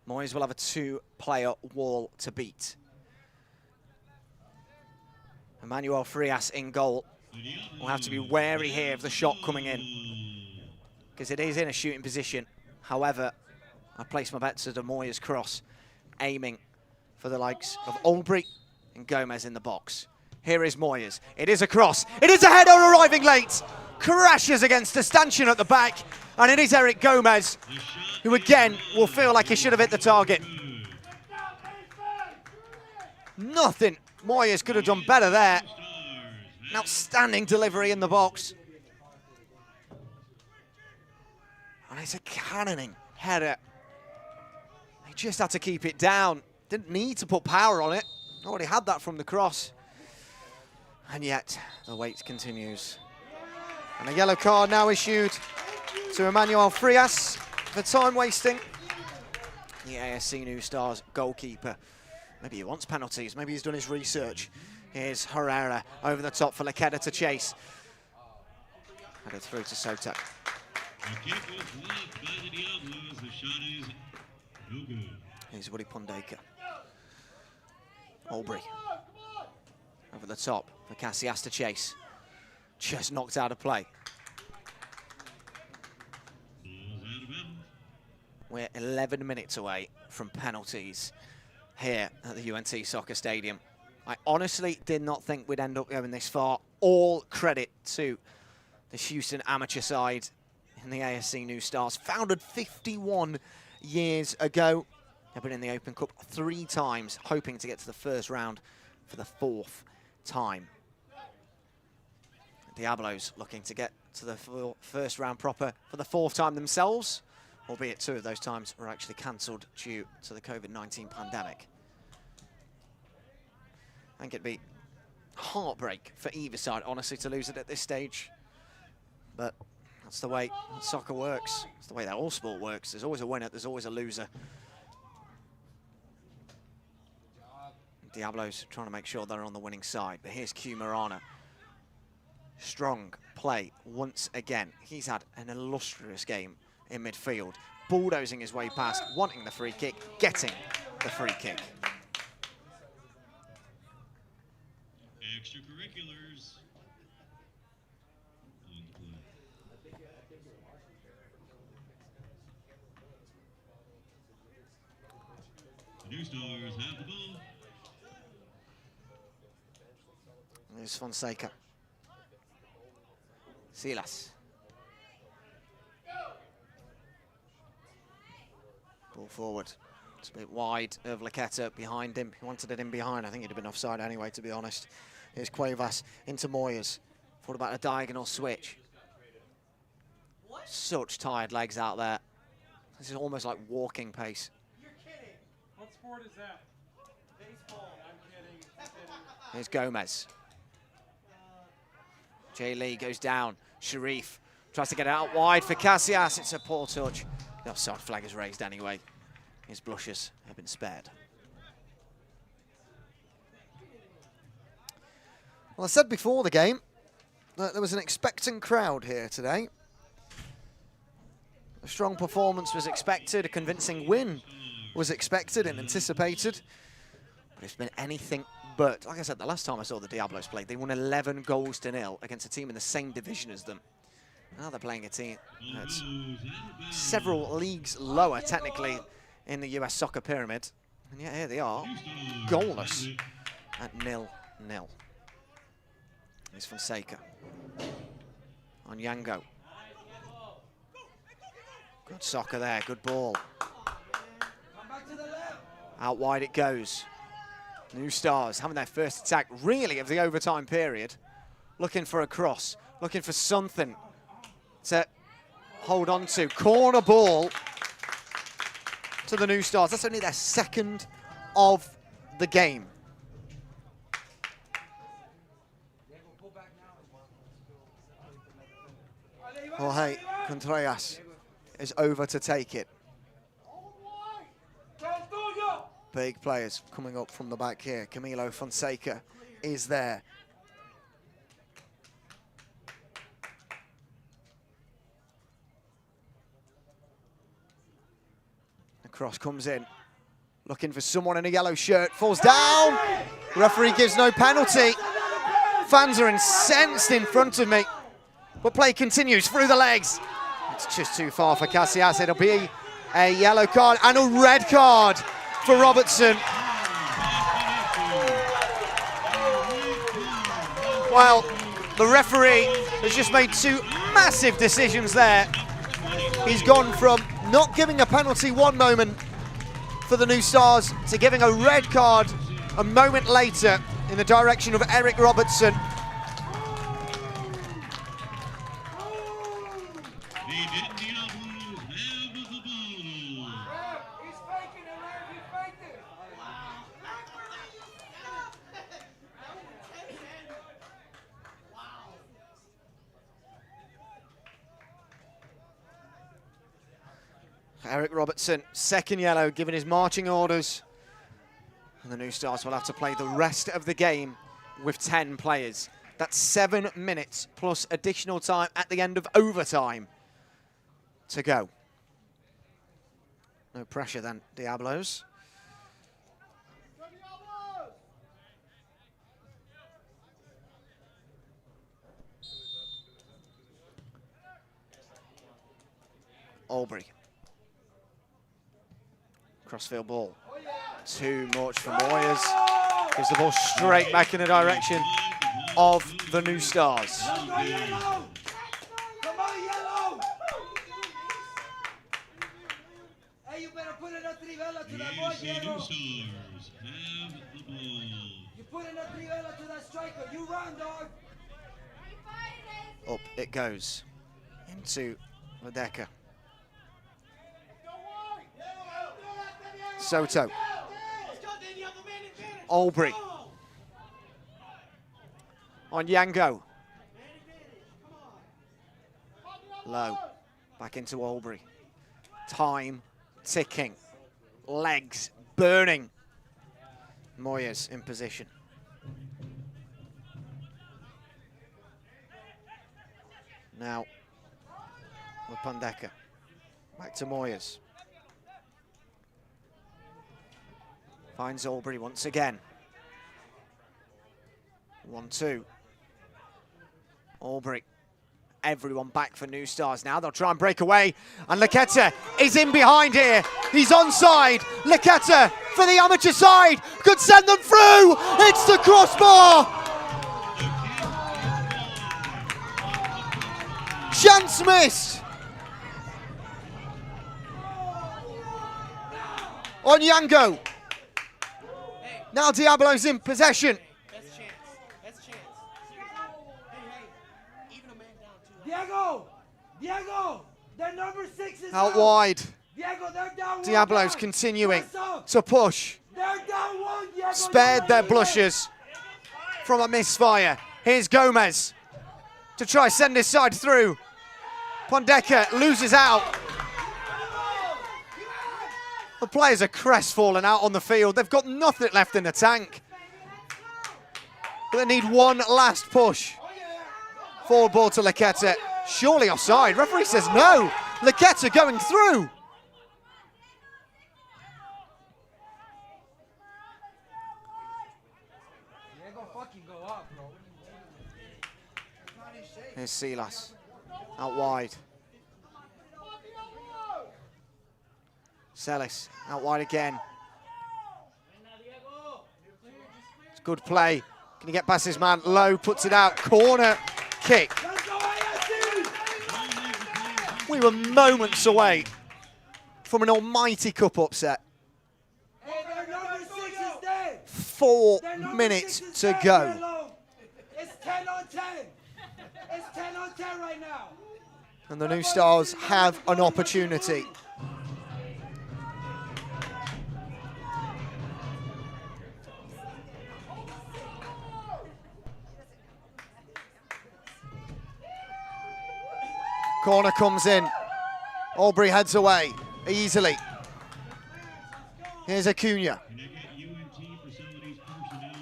Moyes will have a 2-player wall to beat. Emmanuel Frias in goal. We'll have to be wary here of the shot coming in, because it is in a shooting position. However, I place my bets at a Moyes cross, aiming for the likes of Albury and Gomez in the box. Here is Moyes. It is a cross. It is a header arriving late. Crashes against the stanchion at the back. And it is Eric Gomez, who again will feel like he should have hit the target. Nothing Moyes could have done better there. An outstanding delivery in the box. And it's a cannoning header. He just had to keep it down. Didn't need to put power on it. Already had that from the cross. And yet, the wait continues. And a yellow card now issued to Emmanuel Frias for time wasting. The ASC New Stars goalkeeper. Maybe he wants penalties, maybe he's done his research. Here's Herrera over the top for Laqueta to chase. Headed through to Sota. The kick was blocked by the Diablos. The shot is no good. Here's Woody Pondeka. Albury. Over the top for Casillas to chase. Just knocked out of play. Ball's out of bounds. We're 11 minutes away from penalties here at the UNT Soccer Stadium. I honestly did not think we'd end up going this far. All credit to the Houston amateur side in the ASC New Stars. Founded 51 years ago. They've been in the Open Cup 3 times, hoping to get to the first round for the 4th time. Diablos looking to get to the first round proper for the 4th time themselves, albeit 2 of those times were actually cancelled due to the COVID-19 pandemic. I think it'd be heartbreak for either side, honestly, to lose it at this stage. But that's the way soccer works. It's the way that all sport works. There's always a winner, there's always a loser. Diablos trying to make sure they're on the winning side. But here's Q Marana. Strong play once again. He's had an illustrious game in midfield. Bulldozing his way past, wanting the free kick, getting the free kick. Extracurriculars. On the play. The New Stars have the ball. There's Fonseca. Silas. Ball forward. It's a bit wide of Laqueta behind him. He wanted it in behind. I think he'd have been offside anyway, to be honest. Here's Cuevas into Moyes. Thought about a diagonal switch. Such tired legs out there. This is almost like walking pace. You're kidding. What sport is that? Baseball. I'm kidding. Here's Gomez. Jay Lee goes down. Sharif tries to get it out wide for Casillas. It's a poor touch. The offside flag is raised anyway. His blushes have been spared. Well, I said before the game that there was an expectant crowd here today. A strong performance was expected. A convincing win was expected and anticipated. But it's been anything but. Like I said, the last time I saw the Diablos play, they won 11 goals to 0 against a team in the same division as them. Now they're playing a team that's several leagues lower, technically, in the US soccer pyramid. And yet here they are, goalless at 0-0. Here's Fonseca. On Yango. Good soccer there, good ball. Come back to the left. Out wide it goes. New Stars having their first attack, really, of the overtime period. Looking for a cross, looking for something to hold on to. Corner ball to the New Stars. That's only their second of the game. Jorge Contreras is over to take it. Big players coming up from the back here. Camilo Fonseca is there. The cross comes in. Looking for someone in a yellow shirt. Falls down. Referee gives no penalty. Fans are incensed in front of me. But play continues through the legs. It's just too far for Casillas. It'll be a yellow card and a red card for Robertson. Well, the referee has just made two massive decisions there. He's gone from not giving a penalty one moment for the New Stars to giving a red card a moment later in the direction of Eric Robertson. The Denton Diablos have the ball. He's faking it, man. He faked it. Eric Robertson, second yellow, given his marching orders. And the New Stars will have to play the rest of the game with 10 players. That's 7 minutes plus additional time at the end of overtime to go. No pressure then, Diablos. Albury. Crossfield ball. Too much for Moyers. Gives the ball straight back in the direction of the New Stars. Come on, yellow. Hey, you better put in a trivela to The that boy, ASC New Diego. Stars have the ball. You put in a trivela to that striker. You run, dog. Up it goes into Ledeka. Soto. Albury. On Yango. Low. Back into Albury. Time ticking. Legs burning. Moyers in position. Now with Pandeka. Back to Moyers. Finds Albury once again. 1-2. Albury. Everyone back for New Stars now. They'll try and break away. And Leketa is in behind here. He's onside. Leketa for the amateur side. Could send them through. It's the crossbar. Chance missed. On Yango. Now Diablo's in possession. That's chance. That's chance. Hey, even a man down 2. Diego, their number 6 is Out wide. Diego, they're down 1. Diablos guys. continuing Press up. to push. They're down 1, Diego. Spared You're their right blushes from a misfire. Here's Gomez to try send his side through. Pondeka loses out. The players are crestfallen out on the field. They've got nothing left in the tank. But they need one last push. Forward ball to Leketa. Surely offside. Referee says no. Leketa going through. Diego, fucking go up, bro. Here's Silas. Out wide. Celis out wide again. It's good play. Can he get past his man? Low puts it out. Corner kick. Let's go, ASC! We were moments away from an almighty cup upset. Hey, their number 6 is dead. 4 Their number minutes 6 is to dead. go. Leave it alone. It's 10 on 10. It's 10 on 10 right now. And the New Stars have an opportunity. Corner comes in. Albury heads away easily. Here's Acuna.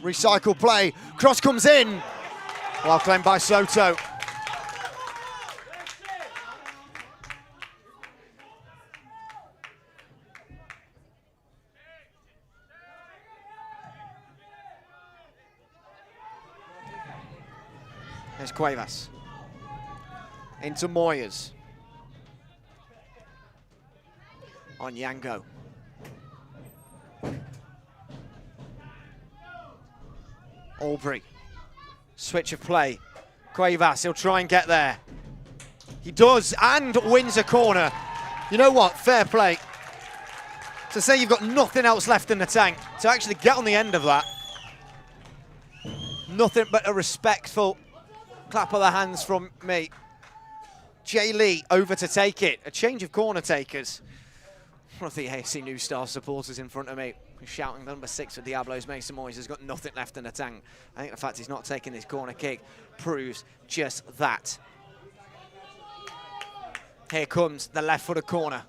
Recycle play. Cross comes in. Well claimed by Soto. There's Cuevas. Into Moyes. On Yango. Albury. Switch of play. Cuevas, he'll try and get there. He does, and wins a corner. You know what? Fair play. To say you've got nothing else left in the tank, to actually get on the end of that. Nothing but a respectful clap of the hands from me. Jay Lee over to take it. A change of corner takers. One of the ASC New Stars supporters in front of me shouting number 6 for Diablos. Mason Moyes has got nothing left in the tank. I think the fact he's not taking this corner kick proves just that. Here comes the left-footed corner.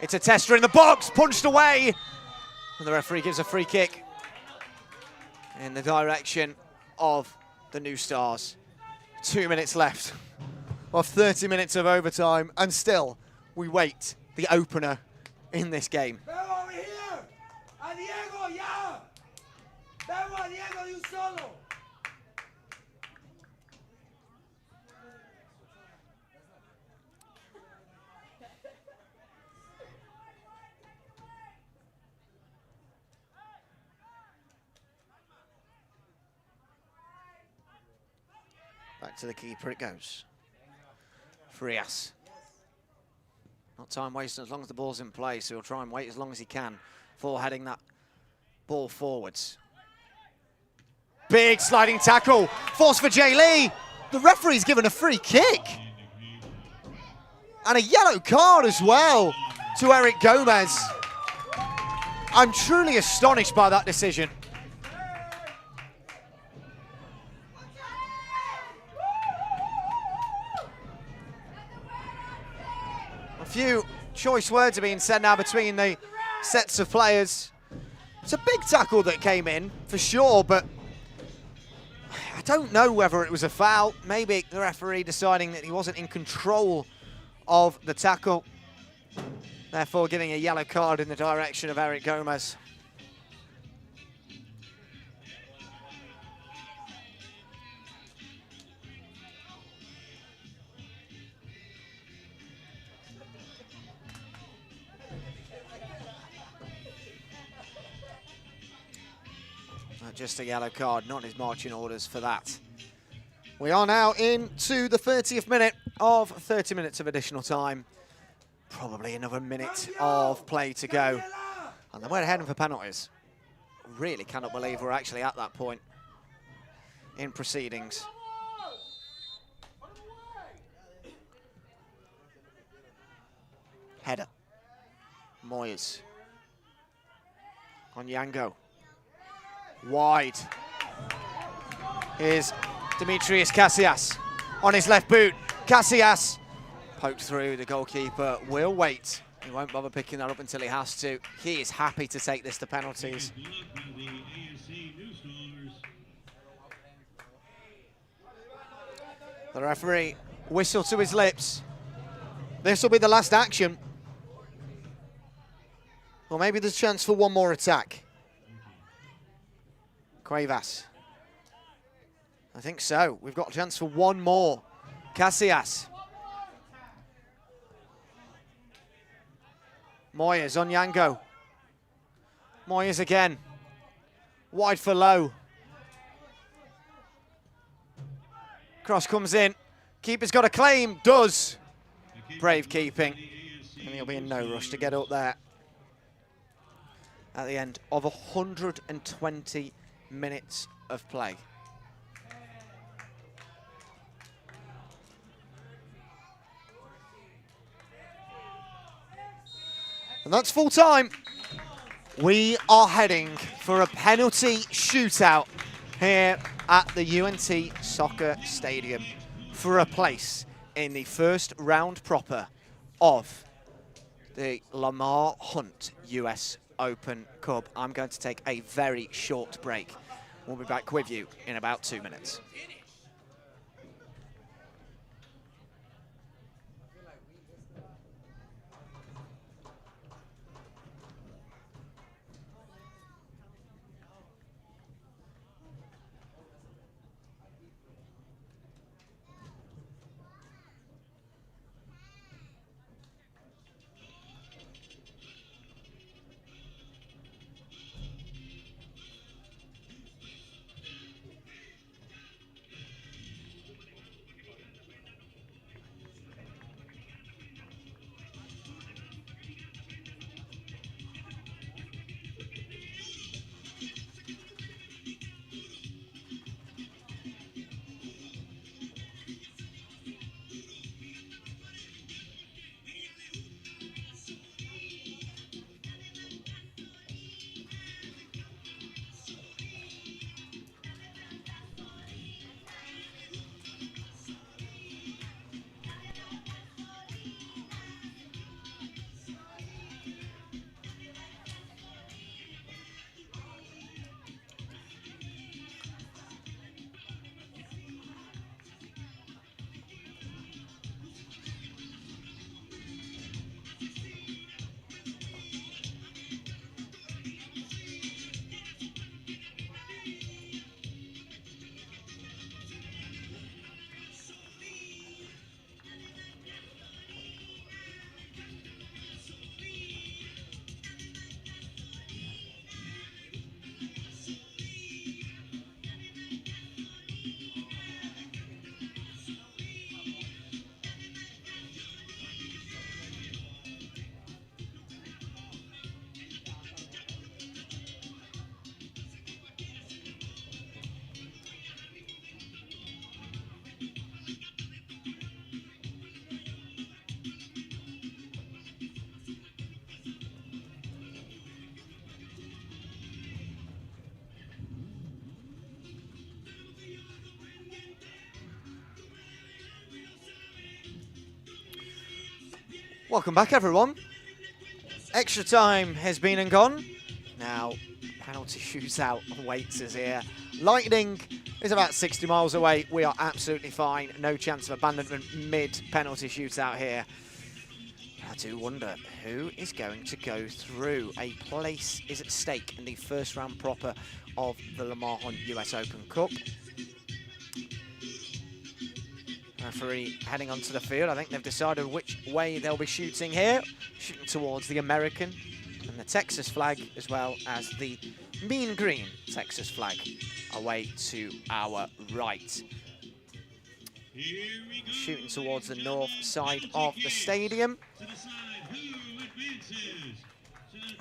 It's a tester in the box, punched away. And the referee gives a free kick in the direction of the New Stars. 2 minutes left of 30 minutes of overtime, and still we wait the opener in this game. Ven over here. A Diego, ya. Ven, Diego, you solo. Back to the keeper it goes. Frias. Not time wasting as long as the ball's in play, so he'll try and wait as long as he can for heading that ball forwards. Big sliding tackle. Force for Jay Lee. The referee's given a free kick. And a yellow card as well to Eric Gomez. I'm truly astonished by that decision. A few choice words are being said now between the sets of players. It's a big tackle that came in, for sure, but I don't know whether it was a foul. Maybe the referee deciding that he wasn't in control of the tackle, therefore giving a yellow card in the direction of Eric Gomez. Just a yellow card, not his marching orders for that. We are now into the 30th minute of 30 minutes of additional time. Probably another minute of play to go. And then we're heading for penalties. Really cannot believe we're actually at that point in proceedings. Header. Moyes. On Yango. Wide. Here's Demetrius Casillas on his left boot. Casillas poked through. The goalkeeper will wait. He won't bother picking that up until he has to. He is happy to take this to penalties. The referee whistle to his lips. This will be the last action. Or maybe there's a chance for one more attack. Cuevas. I think so. We've got a chance for one more. Casillas. Moyes on Yango. Moyes again. Wide for low. Cross comes in. Keeper's got a claim. Does. Brave keeping. And he'll be in no rush to get up there at the end of 120 minutes of play. And that's full time. We are heading for a penalty shootout here at the UNT Soccer Stadium for a place in the first round proper of the Lamar Hunt US Open Cup. I'm going to take a very short break. We'll be back with you in about 2 minutes. Welcome back, everyone. Extra time has been and gone. Now, penalty shootout awaits us here. Lightning is about 60 miles away. We are absolutely fine. No chance of abandonment mid-penalty shootout here. I do wonder who is going to go through. A place is at stake in the first round proper of the Lamar Hunt US Open Cup. Referee heading onto the field. I think they've decided which way they'll be shooting here. Shooting towards the American and the Texas flag, as well as the mean green Texas flag away to our right. Shooting towards the north side of the stadium.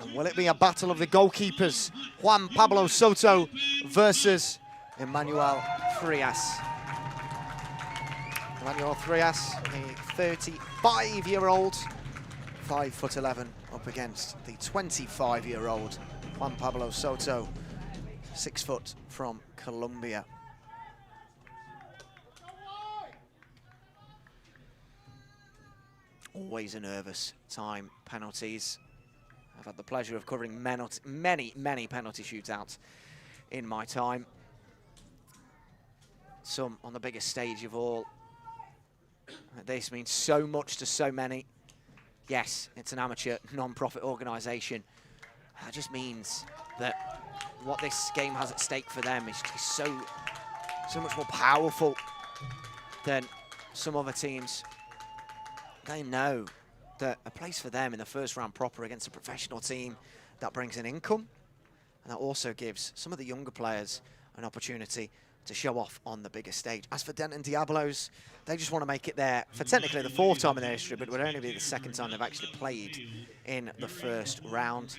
And will it be a battle of the goalkeepers? Juan Pablo Soto versus Emmanuel Frias. Emmanuel Frias, the 35-year-old, 5'11", up against the 25-year-old Juan Pablo Soto, 6 foot from Colombia. Always a nervous time, penalties. I've had the pleasure of covering many penalty shootouts in my time. Some on the biggest stage of all. This means so much to so many. Yes, it's an amateur non-profit organisation. That just means that what this game has at stake for them is just so much more powerful than some other teams. They know that a place for them in the first round proper against a professional team, that brings an income, and that also gives some of the younger players an opportunity to show off on the bigger stage. As for Denton Diablos, they just want to make it there for technically the 4th time in their history, but it would only be the 2nd time they've actually played in the 1st round.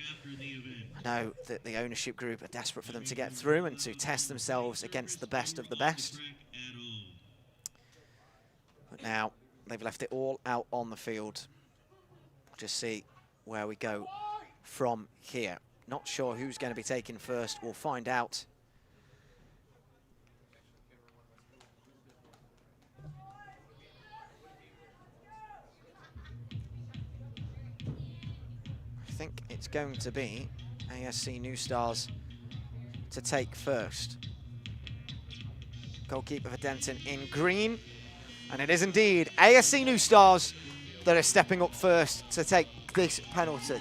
I know that the ownership group are desperate for them to get through and to test themselves against the best of the best. But now they've left it all out on the field. We'll just see where we go from here. Not sure who's going to be taken first. We'll find out. I think it's going to be ASC New Stars to take first. Goalkeeper for Denton in green. And it is indeed ASC New Stars that are stepping up first to take this penalty.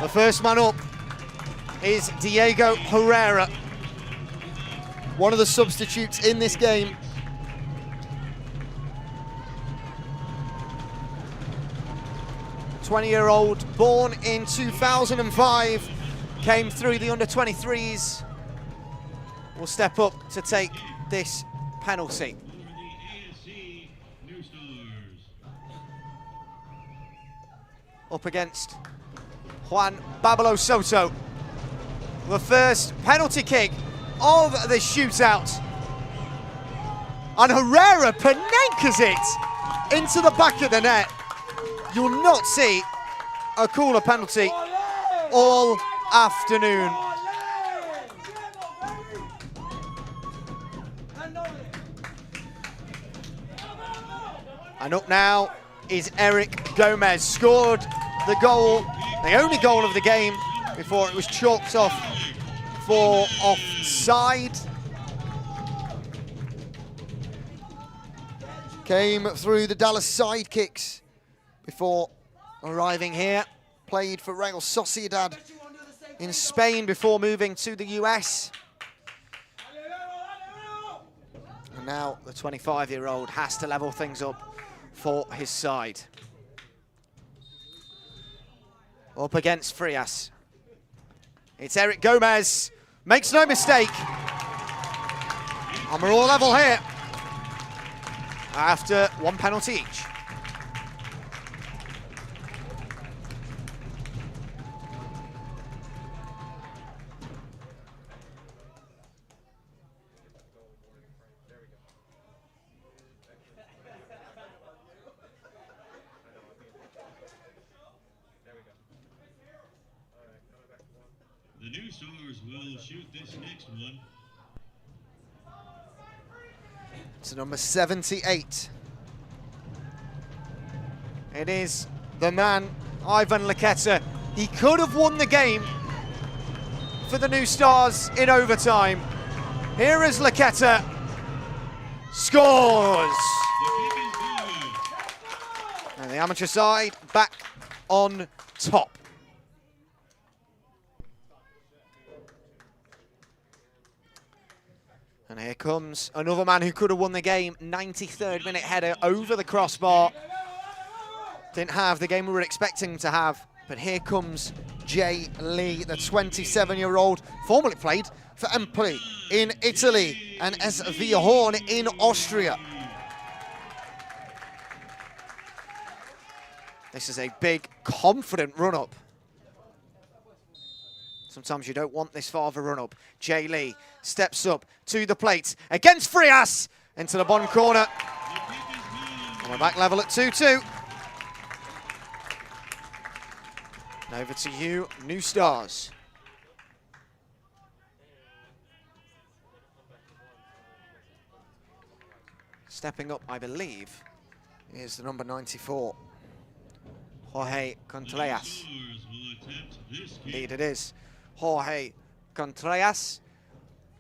The first man up is Diego Herrera, one of the substitutes in this game. '20-year-old, born in 2005, came through the under-23s, will step up to take this penalty. Up against Juan Babalo Soto. The first penalty kick of the shootout. And Herrera panenkas it into the back of the net. You'll not see a cooler penalty all afternoon. And up now is Eric Gomez. Scored the goal, the only goal of the game, before it was chalked off for offside. Came through the Dallas sidekicks before arriving here. Played for Real Sociedad in Spain before moving to the US. And now the 25-year-old has to level things up for his side. Up against Frias. It's Eric Gomez. Makes no mistake. And we're all level here after one penalty each. The New Stars will shoot this next one. To number 78. It is the man, Ivan Laqueta. He could have won the game for the New Stars in overtime. Here is Laqueta. Scores! And the amateur side back on top. And here comes another man who could have won the game. 93rd minute header over the crossbar. Didn't have the game we were expecting to have. But here comes Jay Lee, the 27-year-old, formerly played for Empoli in Italy and SV Horn in Austria. This is a big, confident run-up. Sometimes you don't want this far of a run-up. Jay Lee steps up to the plate against Frias into the bottom corner. And we're back level at 2-2. And over to you, New Stars. Stepping up, I believe, is the number 94, Jorge Contreras. Indeed it is. Jorge Contreras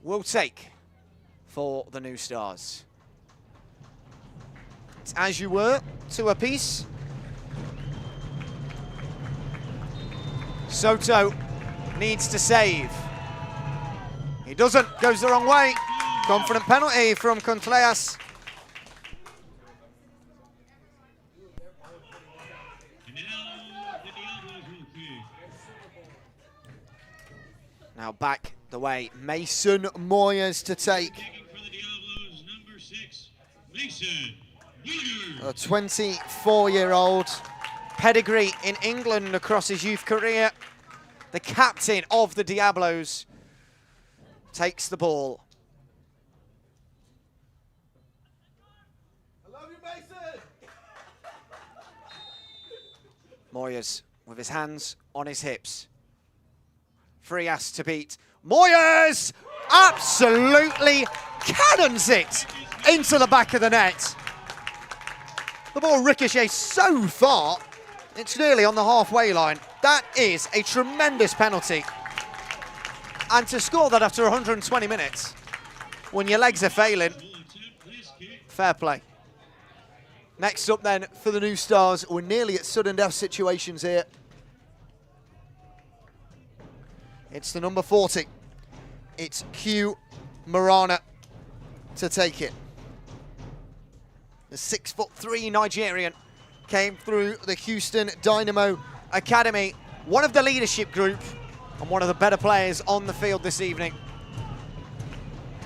will take for the New Stars. It's as you were, 2 apiece. Soto needs to save. He doesn't, goes the wrong way. Confident penalty from Contreras. Now back the way, Mason Moyers to take. Taking for the Diablos, number 6, Mason Moyers. A 24-year-old, pedigree in England across his youth career. The captain of the Diablos takes the ball. I love you, Mason. Moyers with his hands on his hips. Frias to beat. Moyers absolutely cannons it into the back of the net. The ball ricochets so far, it's nearly on the halfway line. That is a tremendous penalty. And to score that after 120 minutes, when your legs are failing, fair play. Next up then for the New Stars, we're nearly at sudden death situations here. It's the number 40. It's Q Marana to take it. The 6'3" Nigerian came through the Houston Dynamo Academy. One of the leadership group and one of the better players on the field this evening.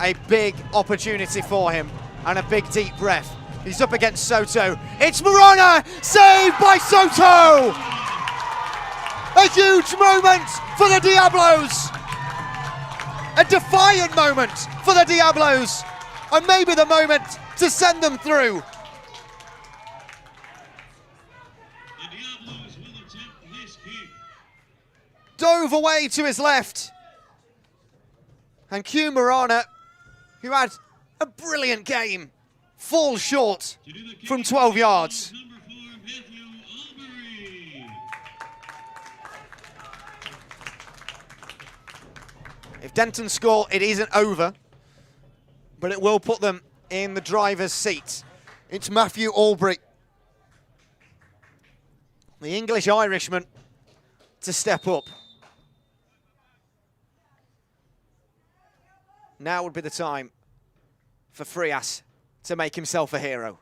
A big opportunity for him and a big deep breath. He's up against Soto. It's Marana, saved by Soto! A huge moment for the Diablos. A defiant moment for the Diablos. And maybe the moment to send them through. The Diablos will attempt this kick. Dove away to his left. And Q Marana, who had a brilliant game, falls short To do the kick from 12 yards. Number 4, Matthew Albury. If Denton score, it isn't over, but it will put them in the driver's seat. It's Matthew Albury, the English-Irishman, to step up. Now would be the time for Frias to make himself a hero.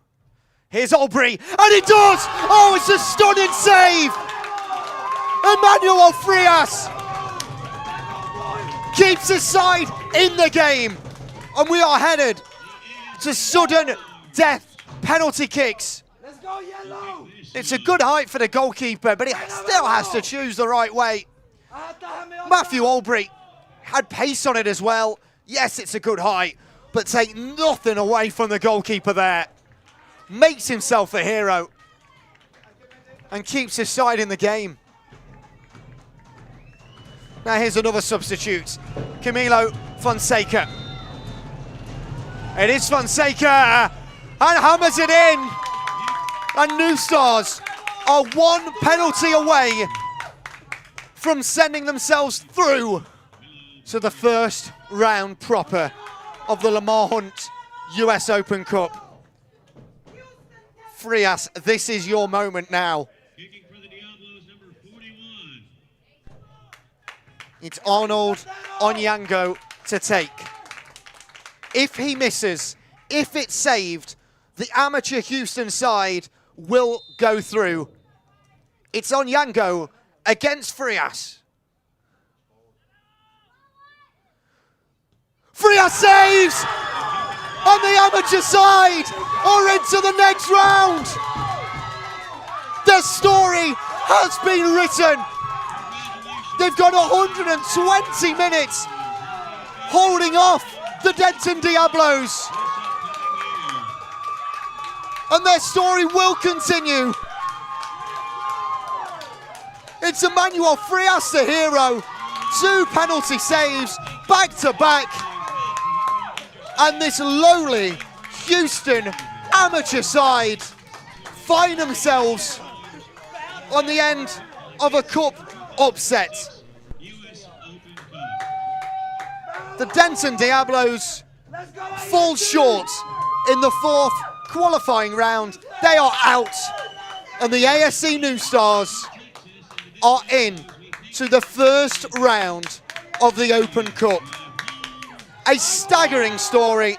Here's Albury, and he does! Oh, it's a stunning save! Emmanuel Frias keeps his side in the game, and we are headed to sudden death penalty kicks. Let's go, yellow. It's a good height for the goalkeeper, but he still has to choose the right way. Matthew Albury had pace on it as well. Yes, it's a good height, but take nothing away from the goalkeeper there. Makes himself a hero and keeps his side in the game. Now here's another substitute, Camilo Fonseca. It is Fonseca, and hammers it in. And New Stars are one penalty away from sending themselves through to the first round proper of the Lamar Hunt US Open Cup. Frias, this is your moment now. Kicking for the Diablos, number 41. It's Arnold Onyango to take. If he misses, if it's saved, the amateur Houston side will go through. It's Onyango against Frias. Frias saves! On the amateur side, or into the next round. The story has been written. They've got 120 minutes holding off the Denton Diablos. And their story will continue. It's Emmanuel Frias, the hero. 2 penalty saves, back to back. And this lowly Houston amateur side find themselves on the end of a cup upset. US Open Cup. The Denton Diablos fall short in the 4th qualifying round. They are out, and the ASC New Stars are in to the first round of the Open Cup. A staggering story.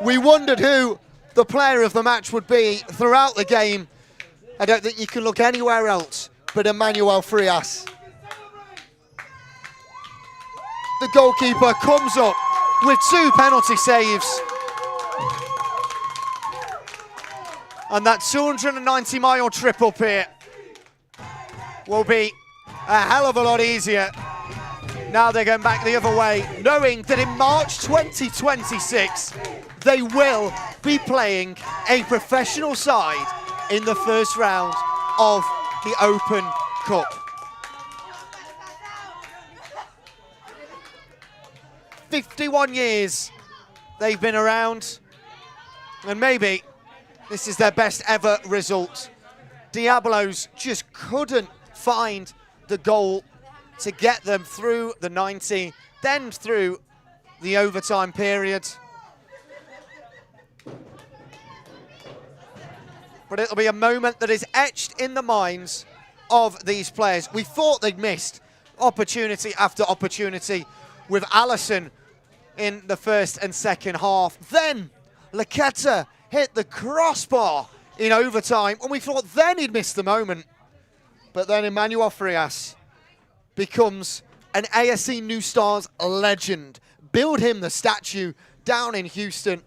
We wondered who the player of the match would be throughout the game. I don't think you can look anywhere else but Emmanuel Frias. the goalkeeper comes up with 2 penalty saves. And that 290-mile trip up here will be a hell of a lot easier. Now they're going back the other way, knowing that in March 2026, they will be playing a professional side in the first round of the Open Cup. 51 years they've been around, and maybe this is their best ever result. Diablos just couldn't find the goal to get them through the 90, then through the overtime period. But it'll be a moment that is etched in the minds of these players. We thought they'd missed opportunity after opportunity with Allison in the first and second half. Then Laqueta hit the crossbar in overtime, and we thought then he'd missed the moment. But then Emmanuel Frias becomes an ASC New Stars legend. Build him the statue down in Houston,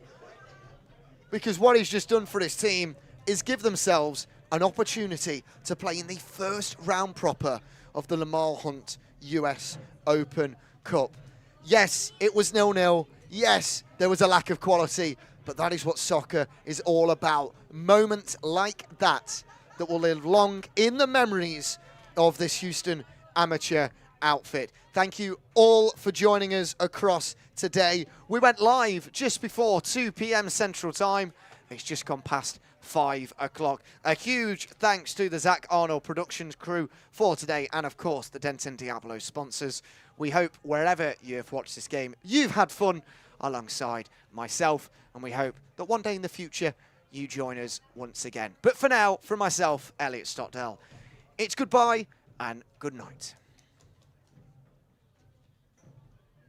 because what he's just done for his team is give themselves an opportunity to play in the first round proper of the Lamar Hunt US Open Cup. Yes, it was 0-0. Yes, there was a lack of quality, but that is what soccer is all about. Moments like that that will live long in the memories of this Houston amateur outfit. Thank you all for joining us across today. We went live just before 2 p.m. Central Time. It's just gone past 5 o'clock. A huge thanks to the Zach Arnold Productions crew for today, and of course the Denton Diablos sponsors. We hope wherever you have watched this game, you've had fun alongside myself, and we hope that one day in the future you join us once again. But for now, from myself, Elliot Stockdale, it's goodbye and good night.